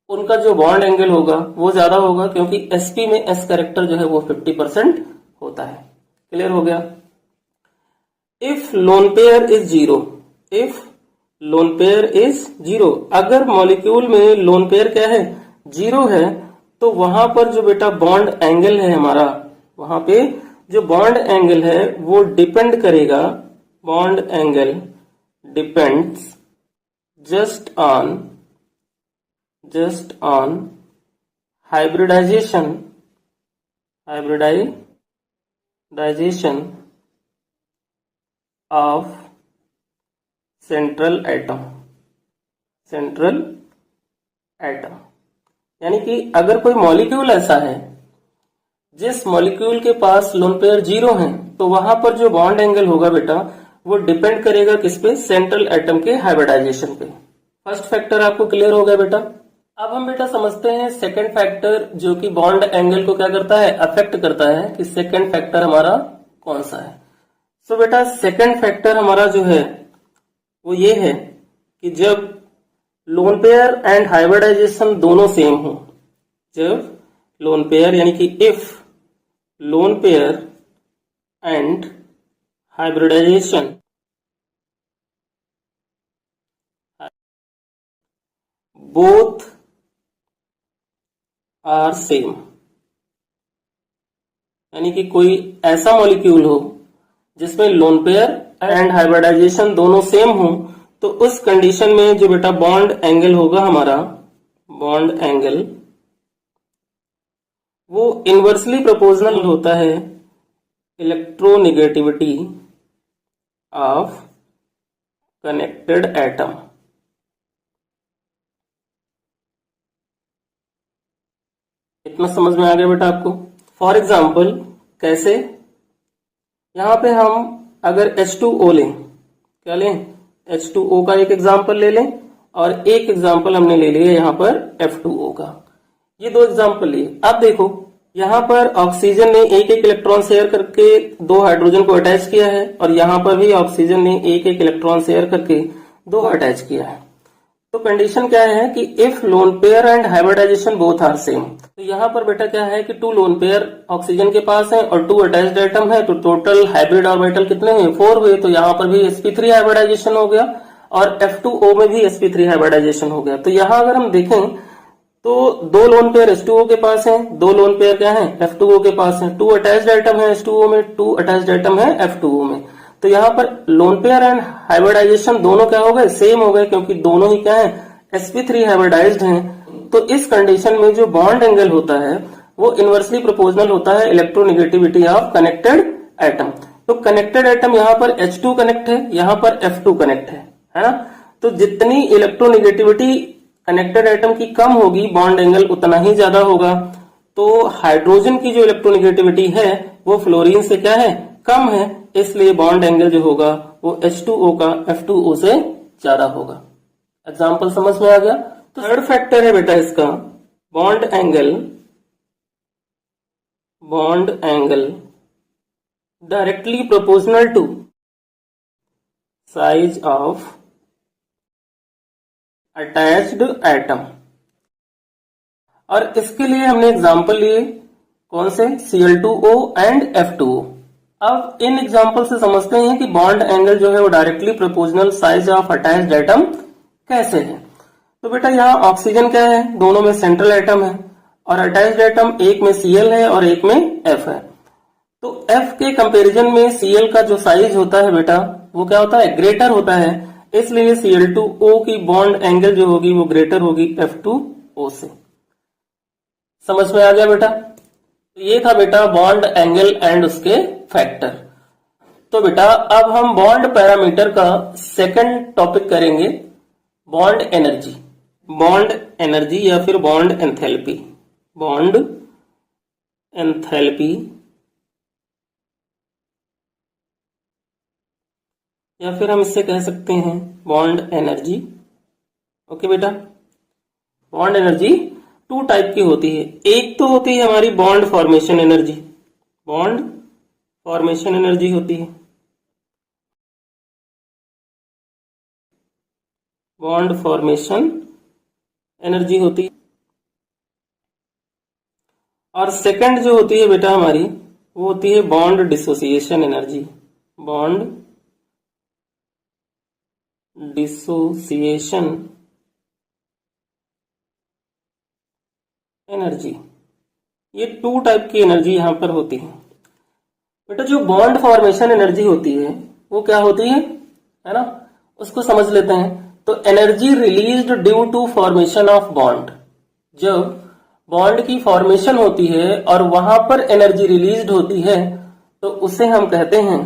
उनका जो बॉन्ड एंगल होगा वो ज्यादा होगा, क्योंकि sp में s करेक्टर जो है वो 50% होता है। क्लियर हो गया। If lone pair is zero, if lone pair is zero, अगर मॉलिक्यूल में लोन पेयर क्या है, जीरो है, तो वहां पर जो बेटा बॉन्ड एंगल है हमारा, वहां पे जो बॉन्ड एंगल है वो डिपेंड करेगा, bond angle depends just on hybridization of central atom. यानी कि अगर कोई मॉलिक्यूल ऐसा है जिस मॉलिक्यूल के पास लोन पेयर जीरो है, तो वहां पर जो बॉन्ड एंगल होगा बेटा वो डिपेंड करेगा किस पे, सेंट्रल एटम के हाइब्रिडाइजेशन पे। फर्स्ट फैक्टर आपको क्लियर हो गया बेटा। अब हम बेटा समझते हैं सेकंड फैक्टर जो कि बॉन्ड एंगल को क्या करता है, अफेक्ट करता है, कि सेकंड फैक्टर हमारा कौन सा है। सो बेटा सेकंड फैक्टर हमारा जो है वो ये है कि जब लोन पेयर एंड हाइब्रिडाइजेशन दोनों सेम हो, जब लोन पेयर यानी कि if lone pair and hybridization both are same, यानी कि कोई ऐसा मॉलिक्यूल हो जिसमें लोन पेयर एंड हाइब्रिडाइजेशन दोनों सेम हो, तो उस कंडीशन में जो बेटा बॉन्ड एंगल होगा हमारा, बॉन्ड एंगल वो इनवर्सली प्रोपोर्शनल होता है इलेक्ट्रोनेगेटिविटी ऑफ कनेक्टेड एटम। इतना समझ में आ गया बेटा आपको। फॉर एग्जाम्पल कैसे, यहां पे हम अगर H2O लें, क्या लें, H2O का एक एग्जाम्पल ले लें, और एक एग्जाम्पल हमने ले लिया यहां पर F2O का। ये दो एग्जाम्पल लिए। अब देखो यहां पर ऑक्सीजन ने एक एक इलेक्ट्रॉन शेयर करके दो हाइड्रोजन को अटैच किया है, और यहां पर भी ऑक्सीजन ने एक एक इलेक्ट्रॉन शेयर करके दो अटैच किया है। तो कंडीशन क्या है कि if lone pair and hybridization both are same, तो यहाँ पर बेटा क्या है कि टू लोन पेयर ऑक्सीजन के पास है और टू अटैच्ड एटम है, तो टोटल हाइब्रिड ऑर्बिटल कितने हुए, 4 हुए। तो यहाँ पर भी sp3 हाइब्रिडाइजेशन हो गया और F2O में भी sp3 हाइब्रिडाइजेशन हो गया। तो यहाँ अगर हम देखें तो दो लोन पेयर H2O के पास है, दो लोन पेयर क्या है, F2O के पास है, टू अटैच्ड एटम है H2O में, टू अटैच्ड एटम है F2O में। तो यहाँ पर लोन पेयर एंड हाइब्रिडाइजेशन दोनों क्या हो गए, सेम हो गए, क्योंकि दोनों ही क्या है, sp3 हाइब्रिडाइज्ड हैं। तो इस कंडीशन में जो बॉन्ड एंगल होता है वो इनवर्सली प्रोपोर्शनल होता है इलेक्ट्रोनेगेटिविटी ऑफ कनेक्टेड एटम। तो कनेक्टेड एटम यहाँ पर H2 कनेक्ट है, यहाँ पर F2 कनेक्ट है ना। तो जितनी इलेक्ट्रोनेगेटिविटी कनेक्टेड एटम की कम होगी, बॉन्ड एंगल उतना ही ज्यादा होगा। तो हाइड्रोजन की जो इलेक्ट्रोनेगेटिविटी है वो फ्लोरीन से क्या है, कम है, इसलिए बॉन्ड एंगल जो होगा वो H2O का F2O से ज्यादा होगा। एग्जाम्पल समझ में आ गया। तो थर्ड फैक्टर है बेटा इसका bond angle directly proportional to size of attached atom. और इसके लिए हमने एग्जाम्पल लिए कौन से, Cl2O एंड F2O। अब इन एग्जाम्पल से समझते हैं कि बॉन्ड एंगल जो है वो directly proportional size of attached atom कैसे है। तो बेटा यहाँ ऑक्सीजन क्या है, दोनों में सेंट्रल एटम है, और अटैच्ड एटम एक में Cl है और एक में F है। तो F के कंपैरिजन में Cl का जो साइज होता है बेटा वो क्या होता है, ग्रेटर होता है, इसलिए Cl2O की बॉन्ड एंगल जो होगी वो ग्रेटर होगी F2O से। समझ में आ गया बेटा। तो ये था बेटा बॉन्ड एंगल एंड उसके फैक्टर। तो बेटा अब हम बॉन्ड पैरामीटर का सेकंड टॉपिक करेंगे, बॉन्ड एनर्जी या फिर बॉन्ड एंथैल्पी। या फिर हम इससे कह सकते हैं बॉन्ड एनर्जी। ओके बेटा, बॉन्ड एनर्जी टू टाइप की होती है। एक तो होती है हमारी बॉन्ड फॉर्मेशन एनर्जी होती है, बॉन्ड फॉर्मेशन एनर्जी होती है। और सेकंड जो होती है बेटा हमारी वो होती है बॉन्ड डिसोसिएशन एनर्जी। ये टू टाइप की एनर्जी यहां पर होती है बेटा। जो बॉन्ड फॉर्मेशन एनर्जी होती है वो क्या होती है ना, उसको समझ लेते हैं। तो energy released due to formation of bond. जब बॉन्ड की फॉर्मेशन होती है और वहां पर एनर्जी रिलीज्ड होती है तो उसे हम कहते हैं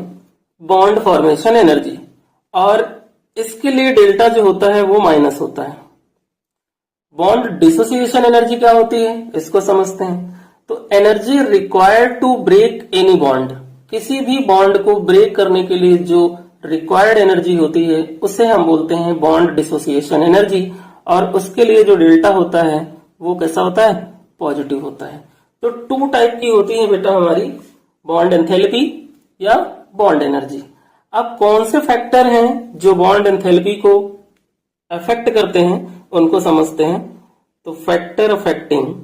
बॉन्ड फॉर्मेशन एनर्जी। और इसके लिए डेल्टा जो होता है वो माइनस होता है। बॉन्ड डिसोसिएशन एनर्जी क्या होती है इसको समझते हैं। तो energy required to break any bond, किसी भी बॉन्ड को ब्रेक करने के लिए जो रिक्वायर्ड एनर्जी होती है उसे हम बोलते हैं बॉन्ड डिसोसिएशन एनर्जी। और उसके लिए जो डेल्टा होता है वो कैसा होता है, पॉजिटिव होता है। तो टू टाइप की होती है बेटा हमारी बॉन्ड एंथैल्पी या बॉन्ड एनर्जी। अब कौन से फैक्टर हैं जो बॉन्ड एंथैल्पी को अफेक्ट करते हैं उनको समझते हैं। तो factor affecting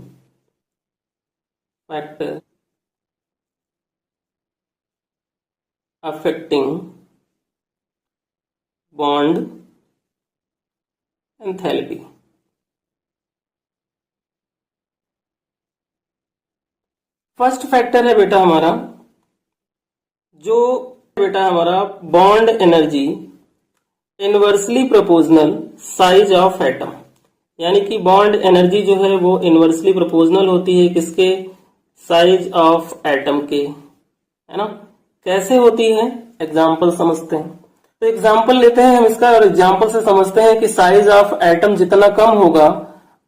bond enthalpy. First factor है बेटा हमारा bond energy inversely proportional size of atom. यानी कि बॉन्ड एनर्जी जो है वो इनवर्सली प्रोपोर्शनल होती है किसके, साइज ऑफ एटम के, है ना। कैसे होती है एग्जाम्पल समझते हैं। तो एग्जाम्पल लेते हैं हम इसका और एग्जाम्पल से समझते हैं कि साइज ऑफ एटम जितना कम होगा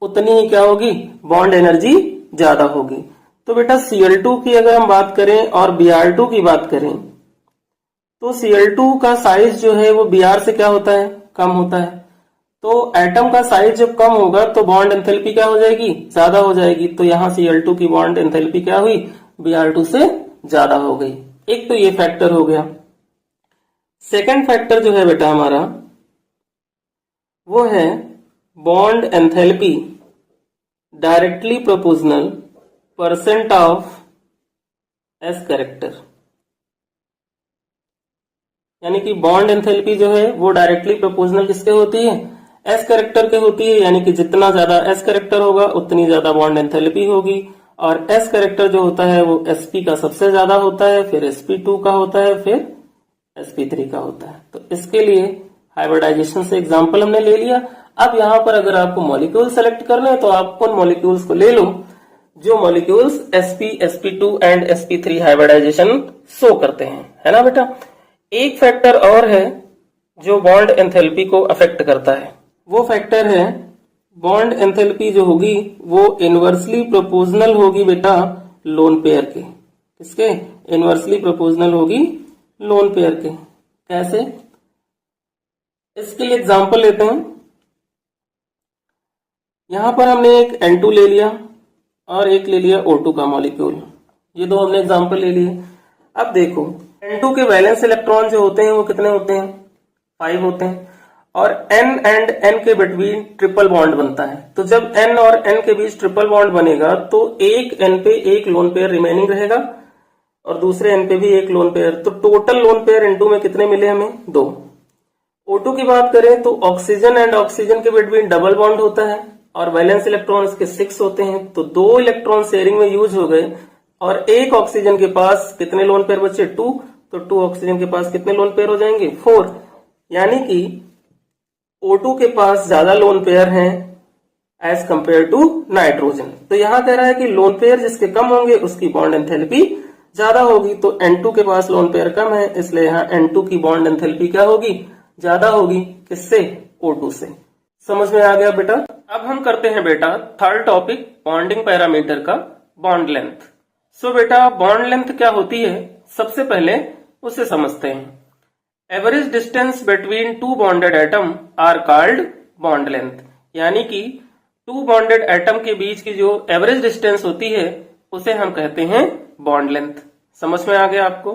उतनी ही क्या होगी, बॉन्ड एनर्जी ज्यादा होगी। तो बेटा Cl2 की अगर हम बात करें और Br2 की बात करें तो Cl2 का साइज जो है वो Br से क्या होता है, कम होता है। तो एटम का साइज जब कम होगा तो बॉन्ड एंथैल्पी क्या हो जाएगी, ज्यादा हो जाएगी। तो यहाँ Cl2 की बॉन्ड एंथैल्पी क्या हुई, Br2 से ज्यादा हो गई। एक तो ये फैक्टर हो गया। सेकंड फैक्टर जो है बेटा हमारा वो है bond enthalpy directly proportional percent of S character. यानी कि बॉन्ड एंथैल्पी जो है वो डायरेक्टली प्रोपोर्शनल किसके होती है, एस कैरेक्टर के होती है। यानी कि जितना ज्यादा एस कैरेक्टर होगा उतनी ज्यादा बॉन्ड एंथैल्पी होगी। और एस कैरेक्टर जो होता है वो sp का सबसे ज्यादा होता है, फिर sp2 का होता है, फिर sp3 का होता है। तो इसके लिए हाइब्रिडाइजेशन से एग्जांपल हमने ले लिया। अब यहाँ पर अगर आपको मॉलिक्यूल सेलेक्ट करने हैं तो आप उन मॉलिक्यूल्स को ले लो जो molecules sp, sp2 and sp3 hybridization show करते हैं, है ना बेटा। एक फैक्टर और है जो बॉन्ड एंथैल्पी को अफेक्ट करता है, वो फैक्टर है बॉन्ड एंथैल्पी जो होगी वो इनवर्सली प्रोपोर्शनल होगी बेटा लोन पेयर के। किसके, इनवर्सली प्रोपोर्शनल होगी लोन पेयर के। कैसे? इसके लिए एग्जांपल लेते हैं। यहां पर हमने एक N2 ले लिया और एक ले लिया O2 का मॉलिक्यूल। ये दो हमने एग्जांपल ले लिए। अब देखो N2 के वैलेंस इलेक्ट्रॉन जो होते हैं वो कितने होते हैं? 5 होते हैं। और N एंड N के बिटवीन ट्रिपल बॉन्ड बनता है। तो जब N और N के बीच ट्रिपल बॉन्ड बनेगा तो एक N पे एक लोन पेयर रिमेनिंग रहेगा और दूसरे N पे भी एक लोन पेयर। तो टोटल लोन पेयर N2 में कितने मिले हमें? 2। O2 की बात करें तो ऑक्सीजन एंड ऑक्सीजन के बिटवीन डबल बॉन्ड होता है और वैलेंस इलेक्ट्रॉन इसके 6 होते हैं। तो 2 इलेक्ट्रॉन शेयरिंग में यूज हो गए और एक ऑक्सीजन के पास कितने लोन पेयर बचे? 2। तो 2 ऑक्सीजन के पास कितने लोन पेयर हो जाएंगे? 4। यानी कि O2 के पास ज्यादा लोन पेयर हैं एज कंपेयर टू नाइट्रोजन। तो यहां कह रहा है कि लोन पेयर जिसके कम होंगे उसकी बॉन्ड एंथैल्पी ज्यादा होगी। तो N2 के पास लोन पेयर कम है, इसलिए यहाँ N2 की बॉन्ड एंथैल्पी क्या होगी? ज्यादा होगी। किससे? O2 से। समझ में आ गया बेटा? अब हम करते हैं बेटा थर्ड टॉपिक बॉन्डिंग पैरामीटर का, बॉन्ड लेंथ। सो बेटा बॉन्ड लेंथ क्या होती है, सबसे पहले उसे समझते हैं। Average distance between two bonded atom are called bond length. यानी कि टू बॉन्डेड एटम के बीच की जो एवरेज डिस्टेंस होती है उसे हम कहते हैं बॉन्ड लेंथ। समझ में आ गया आपको?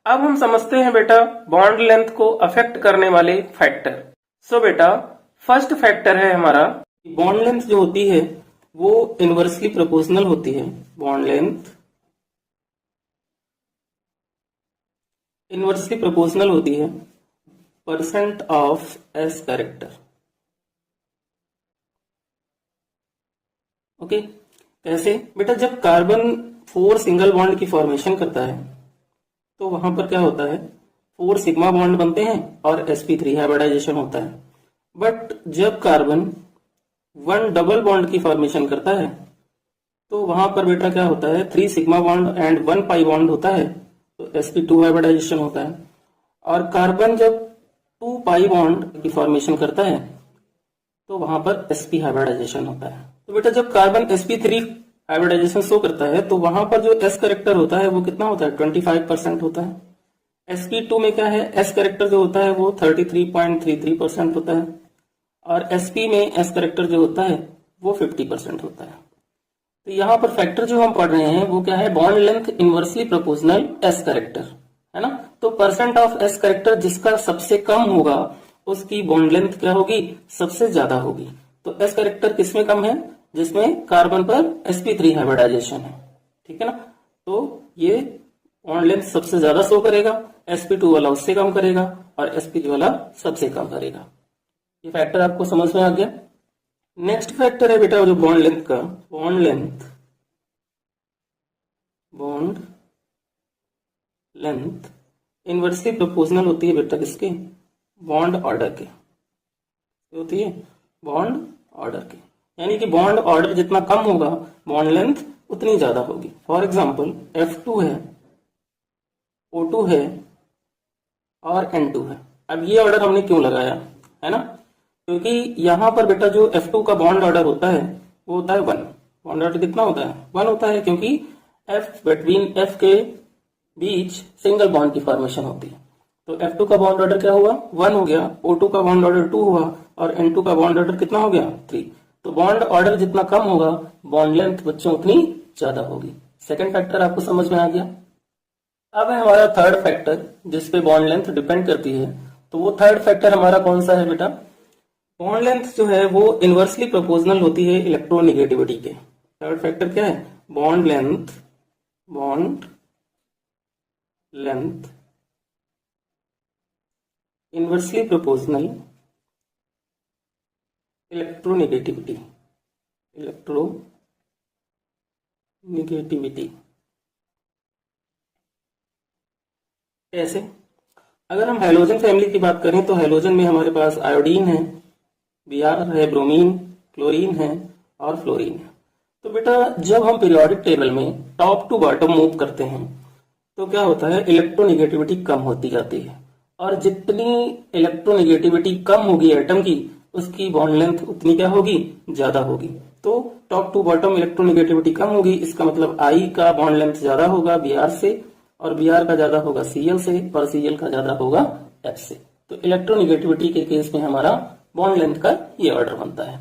अब हम समझते हैं बेटा बॉन्ड लेंथ को अफेक्ट करने वाले फैक्टर। सो बेटा फर्स्ट फैक्टर है हमारा बॉन्ड लेंथ जो होती है वो इनवर्सली प्रोपोर्शनल होती है। बॉन्ड लेंथ इनवर्सली प्रोपोर्शनल होती है percent of S character. Okay, कैसे बेटा? जब कार्बन 4 सिंगल बॉन्ड की फॉर्मेशन करता है तो वहां पर क्या होता है? 4 सिग्मा बॉन्ड बनते हैं और sp3 हाइब्रिडाइजेशन होता है। बट जब कार्बन 1 डबल बॉन्ड की फॉर्मेशन करता है तो वहां पर बेटा क्या होता है? 3 sigma bond and 1 pi bond होता है, तो sp2 हाइब्रिडाइजेशन होता है। और कार्बन जब 2 पाई बॉन्ड की फॉर्मेशन करता है तो वहां पर sp हाइब्रिडाइजेशन होता है। तो बेटा जब कार्बन sp3 हाइब्रिडाइजेशन शो करता है तो वहां पर जो s कैरेक्टर होता है वो कितना होता है? 25% होता है। sp2 में क्या है? s कैरेक्टर जो होता है वो 33.33% होता है और sp में s कैरेक्टर जो होता है वो 50% होता है। तो यहाँ पर फैक्टर जो हम पढ़ रहे हैं वो क्या है? Bond length inversely proportional S character, है ना? तो परसेंट ऑफ एस कैरेक्टर जिसका सबसे कम होगा उसकी बॉन्ड लेंथ क्या होगी? सबसे ज्यादा होगी। तो एस कैरेक्टर किसमें कम है? जिसमें कार्बन पर sp3 हाइब्रिडाइजेशन है। ठीक है ना? तो ये बॉन्ड लेंथ सबसे ज्यादा शो करेगा, sp2 वाला उससे कम करेगा और sp3 वाला सबसे कम करेगा। ये फैक्टर आपको समझ में आ गया? नेक्स्ट फैक्टर है बेटा जो बॉन्ड लेंथ का, बॉन्ड लेंथ इनवर्सली प्रोपोर्शनल होती है बेटा किसके? बॉन्ड ऑर्डर के। होती है बॉन्ड ऑर्डर के, यानी कि बॉन्ड ऑर्डर जितना कम होगा बॉन्ड लेंथ उतनी ज्यादा होगी। फॉर एग्जांपल F2 है, O2 है और N2 है। अब ये ऑर्डर हमने क्यों लगाया, है ना? क्योंकि यहां पर बेटा जो F2 का बॉन्ड ऑर्डर होता है वो होता है 1। बॉन्ड ऑर्डर कितना होता है? 1 होता है, क्योंकि F बिटवीन F के बीच सिंगल बॉन्ड की फॉर्मेशन होती है। तो F2 का बॉन्ड ऑर्डर क्या हुआ? 1 हो गया। O2 का बॉन्ड ऑर्डर 2 हुआ और N2 का बॉन्ड ऑर्डर कितना हो गया? 3। तो बॉन्ड ऑर्डर जितना कम होगा बॉन्ड लेंथ बच्चों उतनी ज्यादा होगी। सेकेंड फैक्टर आपको समझ में आ गया? अब है हमारा थर्ड फैक्टर जिसपे बॉन्ड लेंथ डिपेंड करती है। तो वो थर्ड फैक्टर हमारा कौन सा है बेटा? बॉन्ड लेंथ जो है वो इनवर्सली प्रोपोर्शनल होती है इलेक्ट्रोनेगेटिविटी के। थर्ड फैक्टर क्या है? Bond length inversely proportional electronegativity. कैसे? अगर हम हैलोजन फैमिली की बात करें तो हैलोजन में हमारे पास आयोडीन है, Br है, ब्रोमीन, क्लोरीन है और फ्लोरीन है। तो बेटा जब हम पीरियोडिक टेबल में टॉप टू बॉटम मूव करते हैं तो क्या होता है? इलेक्ट्रोनेगेटिविटी कम होती जाती है और जितनी इलेक्ट्रोनेगेटिविटी कम होगी एटम की उसकी बॉन्ड लेंथ उतनी क्या होगी? ज्यादा होगी। तो टॉप टू बॉटम इलेक्ट्रोनेगेटिविटी कम होगी, इसका मतलब I का बॉन्ड लेंथ ज्यादा होगा Br से और Br का ज्यादा होगा Cl से और Cl का ज्यादा होगा H से। तो इलेक्ट्रोनिगेटिविटी के केस में हमारा बॉन्ड लेंथ का ये ऑर्डर बनता है।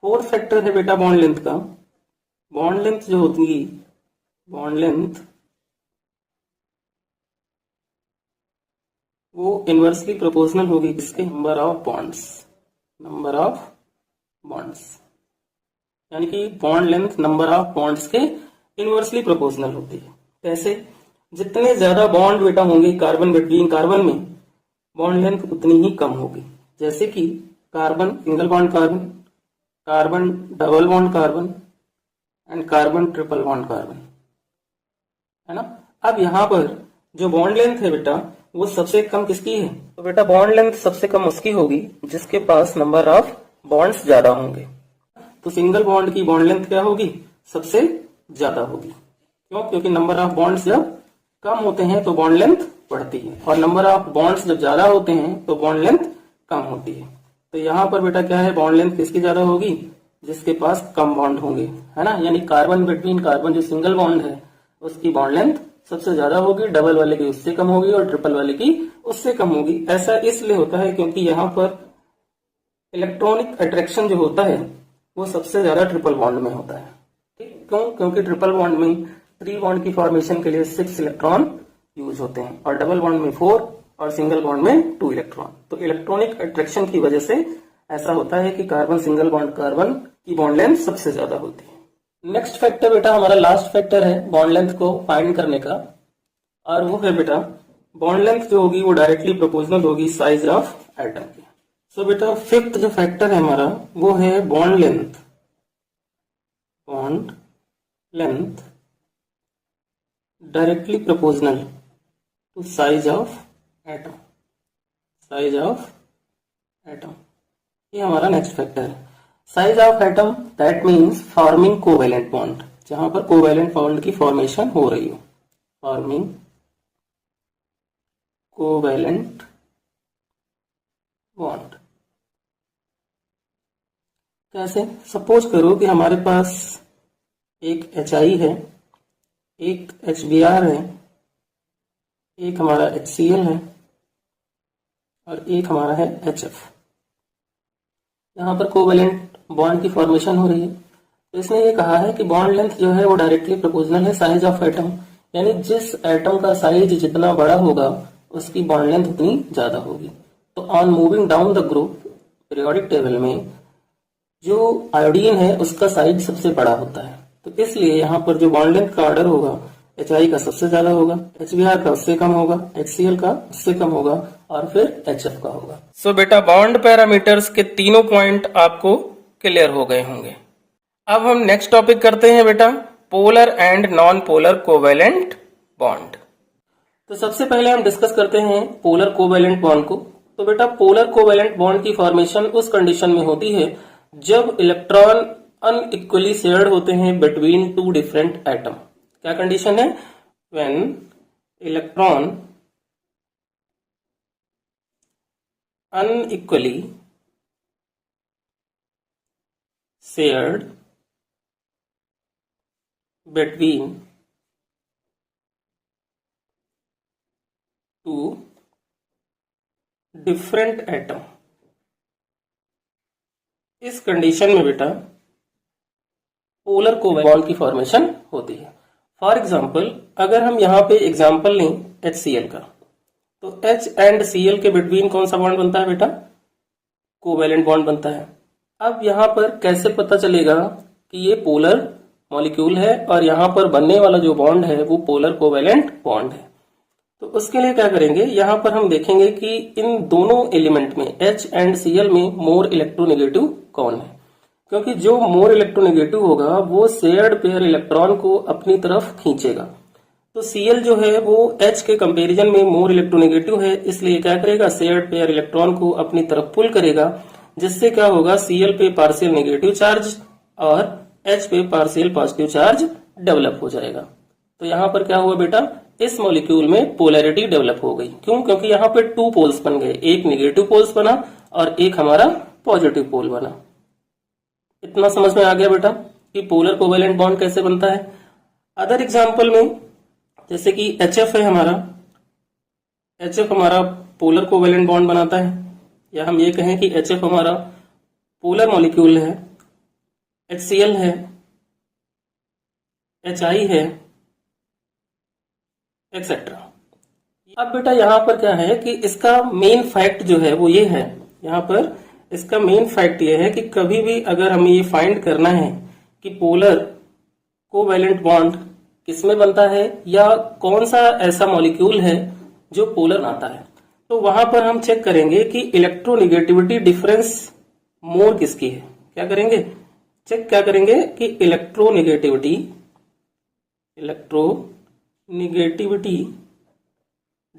फोर्थ फैक्टर है बेटा बॉन्ड लेंथ का। बॉन्ड लेंथ जो होती है, बॉन्ड लेंथ वो इनवर्सली प्रोपोर्शनल होगी किसके, number of bonds, number of bonds, यानी कि bond length number of bonds के इनवर्सली प्रोपोर्शनल होती है। कैसे, जितने ज्यादा बॉन्ड बेटा होंगे कार्बन बिटवीन कार्बन में, बॉन्ड लेंथ उतनी ही कम होगी। जैसे कि carbon single bond carbon, carbon double bond carbon and carbon triple bond carbon, है ना। अब यहाँ पर जो बॉन्ड लेंथ है बेटा वो सबसे कम किसकी है, तो बेटा बॉन्ड लेंथ सबसे कम उसकी होगी जिसके पास नंबर ऑफ बॉन्ड्स ज्यादा होंगे। तो सिंगल बॉन्ड की बॉन्ड लेंथ क्या होगी, सबसे ज्यादा होगी। क्यों, क्योंकि नंबर ऑफ बॉन्ड्स जब कम होते हैं तो बॉन्ड लेंथ बढ़ती है, और नंबर ऑफ बॉन्ड्स जब ज्यादा होते हैं तो बॉन्ड लेंथ कम होती है। तो यहाँ पर बेटा क्या है, बॉन्ड लेंथ किसकी ज्यादा होगी, जिसके पास कम बॉन्ड होंगे, है ना। यानी कार्बन बिटवीन कार्बन जो सिंगल बॉन्ड है उसकी बॉन्ड लेंथ सबसे ज्यादा होगी, डबल वाले की उससे कम होगी और ट्रिपल वाले की उससे कम होगी। ऐसा इसलिए होता है क्योंकि यहाँ पर इलेक्ट्रॉनिक अट्रैक्शन जो होता है वो सबसे ज्यादा ट्रिपल बॉन्ड में होता है। क्यों, क्योंकि ट्रिपल बॉन्ड में 3 बॉन्ड की फॉर्मेशन के लिए 6 इलेक्ट्रॉन यूज होते हैं और डबल बॉन्ड में 4 और सिंगल बॉन्ड में 2 इलेक्ट्रॉन। तो इलेक्ट्रॉनिक अट्रैक्शन की वजह से ऐसा होता है कि कार्बन सिंगल बॉन्ड कार्बन की बॉन्ड लेंथ सबसे ज्यादा होती है। नेक्स्ट फैक्टर बेटा हमारा लास्ट फैक्टर है बॉन्ड लेंथ को फाइंड करने का, और वो है बेटा बॉन्ड लेंथ जो होगी वो डायरेक्टली प्रोपोर्शनल होगी साइज ऑफ एटम की। सो बेटा फिफ्थ जो फैक्टर है हमारा वो है bond length, bond length directly proportional to size of atom, size of atom, ये हमारा नेक्स्ट फैक्टर है। Size of atom that means forming covalent bond, जहां पर कोवैलेंट बॉन्ड की फॉर्मेशन हो रही हो, फॉर्मिंग कोवैलेंट बॉन्ड। कैसे, सपोज करो कि हमारे पास एक HI है, एक HBr है, एक हमारा HCl है और एक हमारा है HF। यहाँ पर कोवैलेंट बॉन्ड की फॉर्मेशन हो रही है। तो इसने ये कहा है कि बॉन्ड लेंथ जो है वो डायरेक्टली प्रोपोर्शनल है साइज ऑफ एटम, यानी जिस एटम का साइज जितना बड़ा होगा उसकी बॉन्ड लेंथ उतनी ज्यादा होगी। तो on moving down the group periodic table में जो आयोडीन है उसका साइज सबसे बड़ा होता है, तो इसलिए यहाँ पर जो बॉन्ड लेंथ का ऑर्डर होगा HI का सबसे ज्यादा होगा, HBr का उससे कम होगा, HCl का उससे कम होगा और फिर HF का होगा। सो बेटा बॉन्ड पैरामीटर्स के तीनों पॉइंट आपको क्लियर हो गए होंगे। अब हम नेक्स्ट टॉपिक करते हैं बेटा polar and non polar covalent bond. तो सबसे पहले हम डिस्कस करते हैं पोलर कोवैलेंट बॉन्ड को। तो बेटा पोलर कोवैलेंट बॉन्ड की फॉर्मेशन उस कंडीशन में होती है जब इलेक्ट्रॉन अनइक्वली शेयर्ड होते हैं बिटवीन 2 डिफरेंट एटम। क्या कंडीशन है, when electron unequally shared between 2 different atom। इस कंडीशन में बेटा पोलर कोवैलेंट बॉन्ड की फॉर्मेशन होती है। फॉर एग्जाम्पल अगर हम यहाँ पे एग्जाम्पल लें HCl का, तो H एंड Cl के बिटवीन कौन सा बॉन्ड बनता है बेटा, कोवैलेंट बॉन्ड बनता है। अब यहाँ पर कैसे पता चलेगा कि ये पोलर मॉलिक्यूल है और यहाँ पर बनने वाला जो बॉन्ड है वो पोलर कोवैलेंट बॉन्ड है। तो उसके लिए क्या करेंगे, यहाँ पर हम देखेंगे कि इन दोनों एलिमेंट में H एंड Cl में मोर इलेक्ट्रोनेगेटिव कौन है, क्योंकि जो मोर इलेक्ट्रोनेगेटिव होगा वो शेयर्ड पेयर इलेक्ट्रॉन को अपनी तरफ खींचेगा। तो Cl जो है वो H के कंपैरिजन में मोर इलेक्ट्रोनेगेटिव है, इसलिए क्या करेगा, शेयर्ड पेयर इलेक्ट्रॉन को अपनी तरफ पुल करेगा, जिससे क्या होगा Cl पे पार्शियल नेगेटिव चार्ज और H पे पार्शियल पॉजिटिव चार्ज डेवलप हो जाएगा। तो यहाँ पर क्या हुआ बेटा, इस मॉलिक्यूल में पोलैरिटी डेवलप हो गई। क्यों, क्योंकि यहाँ पे 2 पोल्स बन गए, एक नेगेटिव पोल्स बना और एक हमारा पॉजिटिव पोल बना। इतना समझ में आ गया बेटा कि पोलर कोवैलेंट बॉन्ड कैसे बनता है। अदर एग्जाम्पल में जैसे कि HF है हमारा, HF हमारा पोलर कोवेलेंट बॉन्ड बनाता है, या हम ये कहें कि HF हमारा पोलर मॉलिक्यूल है, HCl है, HI है, एक्सेट्रा। अब बेटा यहाँ पर क्या है कि इसका मेन फैक्ट जो है वो ये है, यहाँ पर इसका मेन फैक्ट ये है कि कभी भी अगर हमें ये फाइंड करना है कि पोलर कोवैलेंट बॉन्ड किसमें बनता है या कौन सा ऐसा मॉलिक्यूल है जो पोलर आता है, तो वहां पर हम चेक करेंगे कि इलेक्ट्रोनेगेटिविटी डिफरेंस मोर किसकी है। क्या करेंगे, चेक क्या करेंगे कि इलेक्ट्रोनेगेटिविटी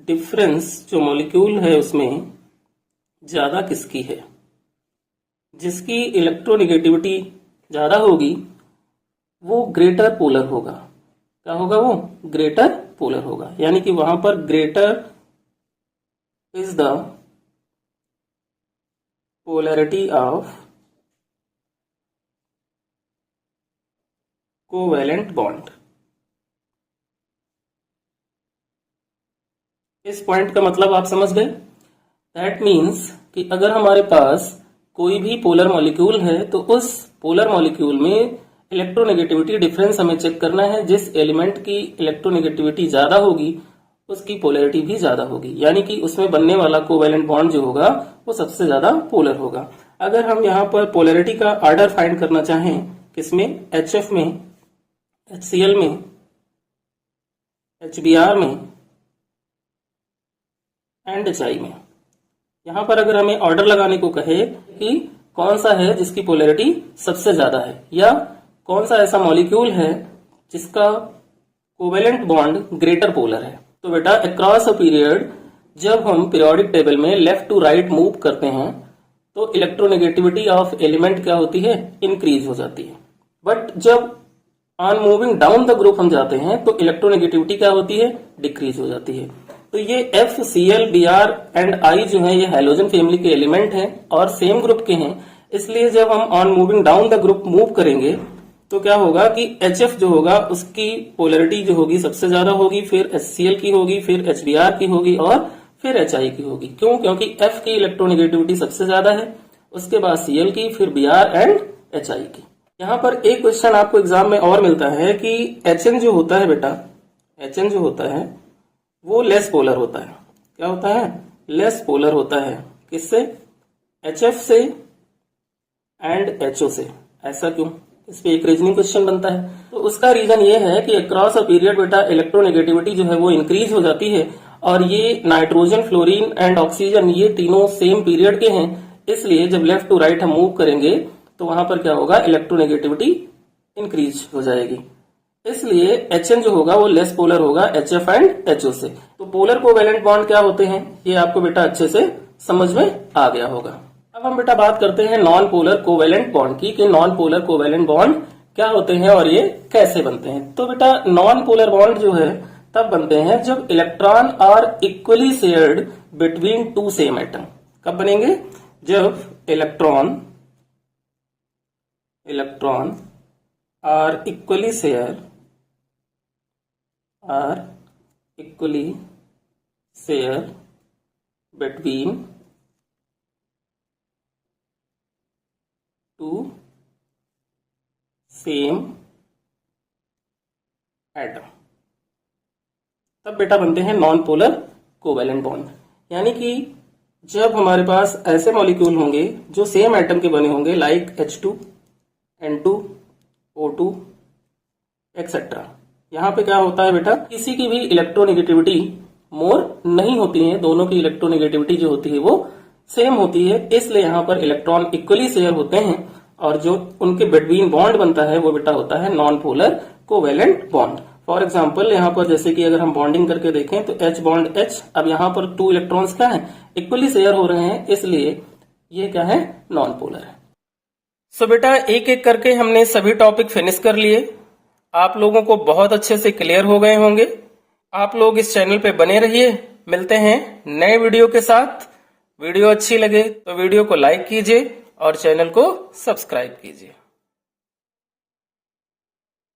डिफरेंस जो मॉलिक्यूल है उसमें ज्यादा किसकी है। जिसकी इलेक्ट्रोनेगेटिविटी ज्यादा होगी वो ग्रेटर पोलर होगा। क्या होगा, वो ग्रेटर पोलर होगा, यानी कि वहां पर greater is the polarity of covalent bond. इस पॉइंट का मतलब आप समझ गए। दैट मीन्स कि अगर हमारे पास कोई भी पोलर मॉलिक्यूल है तो उस पोलर मॉलिक्यूल में इलेक्ट्रोनेगेटिविटी डिफरेंस हमें चेक करना है। जिस एलिमेंट की इलेक्ट्रोनेगेटिविटी ज्यादा होगी उसकी पोलैरिटी भी ज्यादा होगी, यानी कि उसमें बनने वाला कोवैलेंट बॉन्ड जो होगा वो सबसे ज्यादा पोलर होगा। अगर हम यहाँ पर पोलैरिटी का ऑर्डर फाइंड करना चाहें, किसमें, HF में, HCl में, HBr में एंड HI में, यहां पर अगर हमें ऑर्डर लगाने को कहे कि कौन सा है जिसकी पोलैरिटी सबसे ज्यादा है या कौन सा ऐसा मॉलिक्यूल है जिसका कोवैलेंट बॉन्ड ग्रेटर पोलर है, तो बेटा अक्रॉस अ पीरियड जब हम पीरियोडिक टेबल में लेफ्ट टू राइट मूव करते हैं तो इलेक्ट्रोनेगेटिविटी ऑफ एलिमेंट क्या होती है, इंक्रीज हो जाती है। बट जब on moving down the group हम जाते हैं तो इलेक्ट्रोनेगेटिविटी क्या होती है, डिक्रीज हो जाती है। तो ये FCl, Br एंड I जो है ये हैलोजन फैमिली के एलिमेंट हैं और सेम ग्रुप के हैं, इसलिए जब हम on moving down the group move करेंगे तो क्या होगा कि HF जो होगा उसकी पोलैरिटी जो होगी सबसे ज्यादा होगी, फिर HCl की होगी, फिर HBr की होगी और फिर HI की होगी। क्यों, क्योंकि F की इलेक्ट्रोनेगेटिविटी सबसे ज्यादा है, उसके बाद Cl की, फिर Br एंड HI की। यहाँ पर एक क्वेश्चन आपको एग्जाम में और मिलता है कि HN जो होता है बेटा, HN जो होता है वो लेस पोलर होता है। क्या होता है, लेस पोलर होता है, किससे, HF से एंड HO से। ऐसा क्यों, इस पे एक रीजनिंग क्वेश्चन बनता है। तो उसका रीजन ये है कि अक्रॉस अ पीरियड बेटा इलेक्ट्रोनेगेटिविटी जो है वो इंक्रीज हो जाती है और ये नाइट्रोजन, फ्लोरीन एंड ऑक्सीजन ये तीनों सेम पीरियड के हैं, इसलिए जब लेफ्ट टू राइट हम मूव करेंगे तो वहां पर क्या होगा, इलेक्ट्रोनेगेटिविटी इंक्रीज हो जाएगी। इसलिए HN जो होगा वो लेस पोलर होगा HF एंड HO से। तो पोलर कोवैलेंट बॉन्ड क्या होते हैं ये आपको बेटा अच्छे से समझ में आ गया होगा। अब हम बेटा बात करते हैं नॉन पोलर कोवैलेंट बॉन्ड की, कि नॉन पोलर कोवैलेंट बॉन्ड क्या होते हैं और ये कैसे बनते हैं। तो बेटा नॉन पोलर बॉन्ड जो है तब बनते हैं जब electron are equally shared between two same atom. कब बनेंगे, जब electron are equally share between two same atom, तब बेटा बनते हैं नॉन पोलर कोवैलेंट बॉन्ड। यानी कि जब हमारे पास ऐसे मॉलिक्यूल होंगे जो सेम एटम के बने होंगे, like H2, N2, O2 etcetera. यहाँ पे क्या होता है बेटा, किसी की भी इलेक्ट्रोनेगेटिविटी मोर नहीं होती है, दोनों की इलेक्ट्रोनेगेटिविटी जो होती है वो सेम होती है, इसलिए यहाँ पर इलेक्ट्रॉन इक्वली शेयर होते हैं और जो उनके बिटवीन बॉन्ड बनता है वो बेटा होता है non polar covalent bond. For example यहाँ पर जैसे कि अगर हम बॉन्डिंग करके देखें तो H बॉन्ड H, अब यहाँ पर 2 इलेक्ट्रॉन्स क्या है, इक्वली शेयर हो रहे हैं, इसलिए ये क्या है, नॉन पोलर है। सो बेटा एक एक करके हमने सभी टॉपिक फिनिश कर लिए, आप लोगों को बहुत अच्छे से क्लियर हो गए होंगे। आप लोग इस चैनल पे बने रहिए, मिलते हैं नए वीडियो के साथ। वीडियो अच्छी लगे तो वीडियो को लाइक कीजिए और चैनल को सब्सक्राइब कीजिए।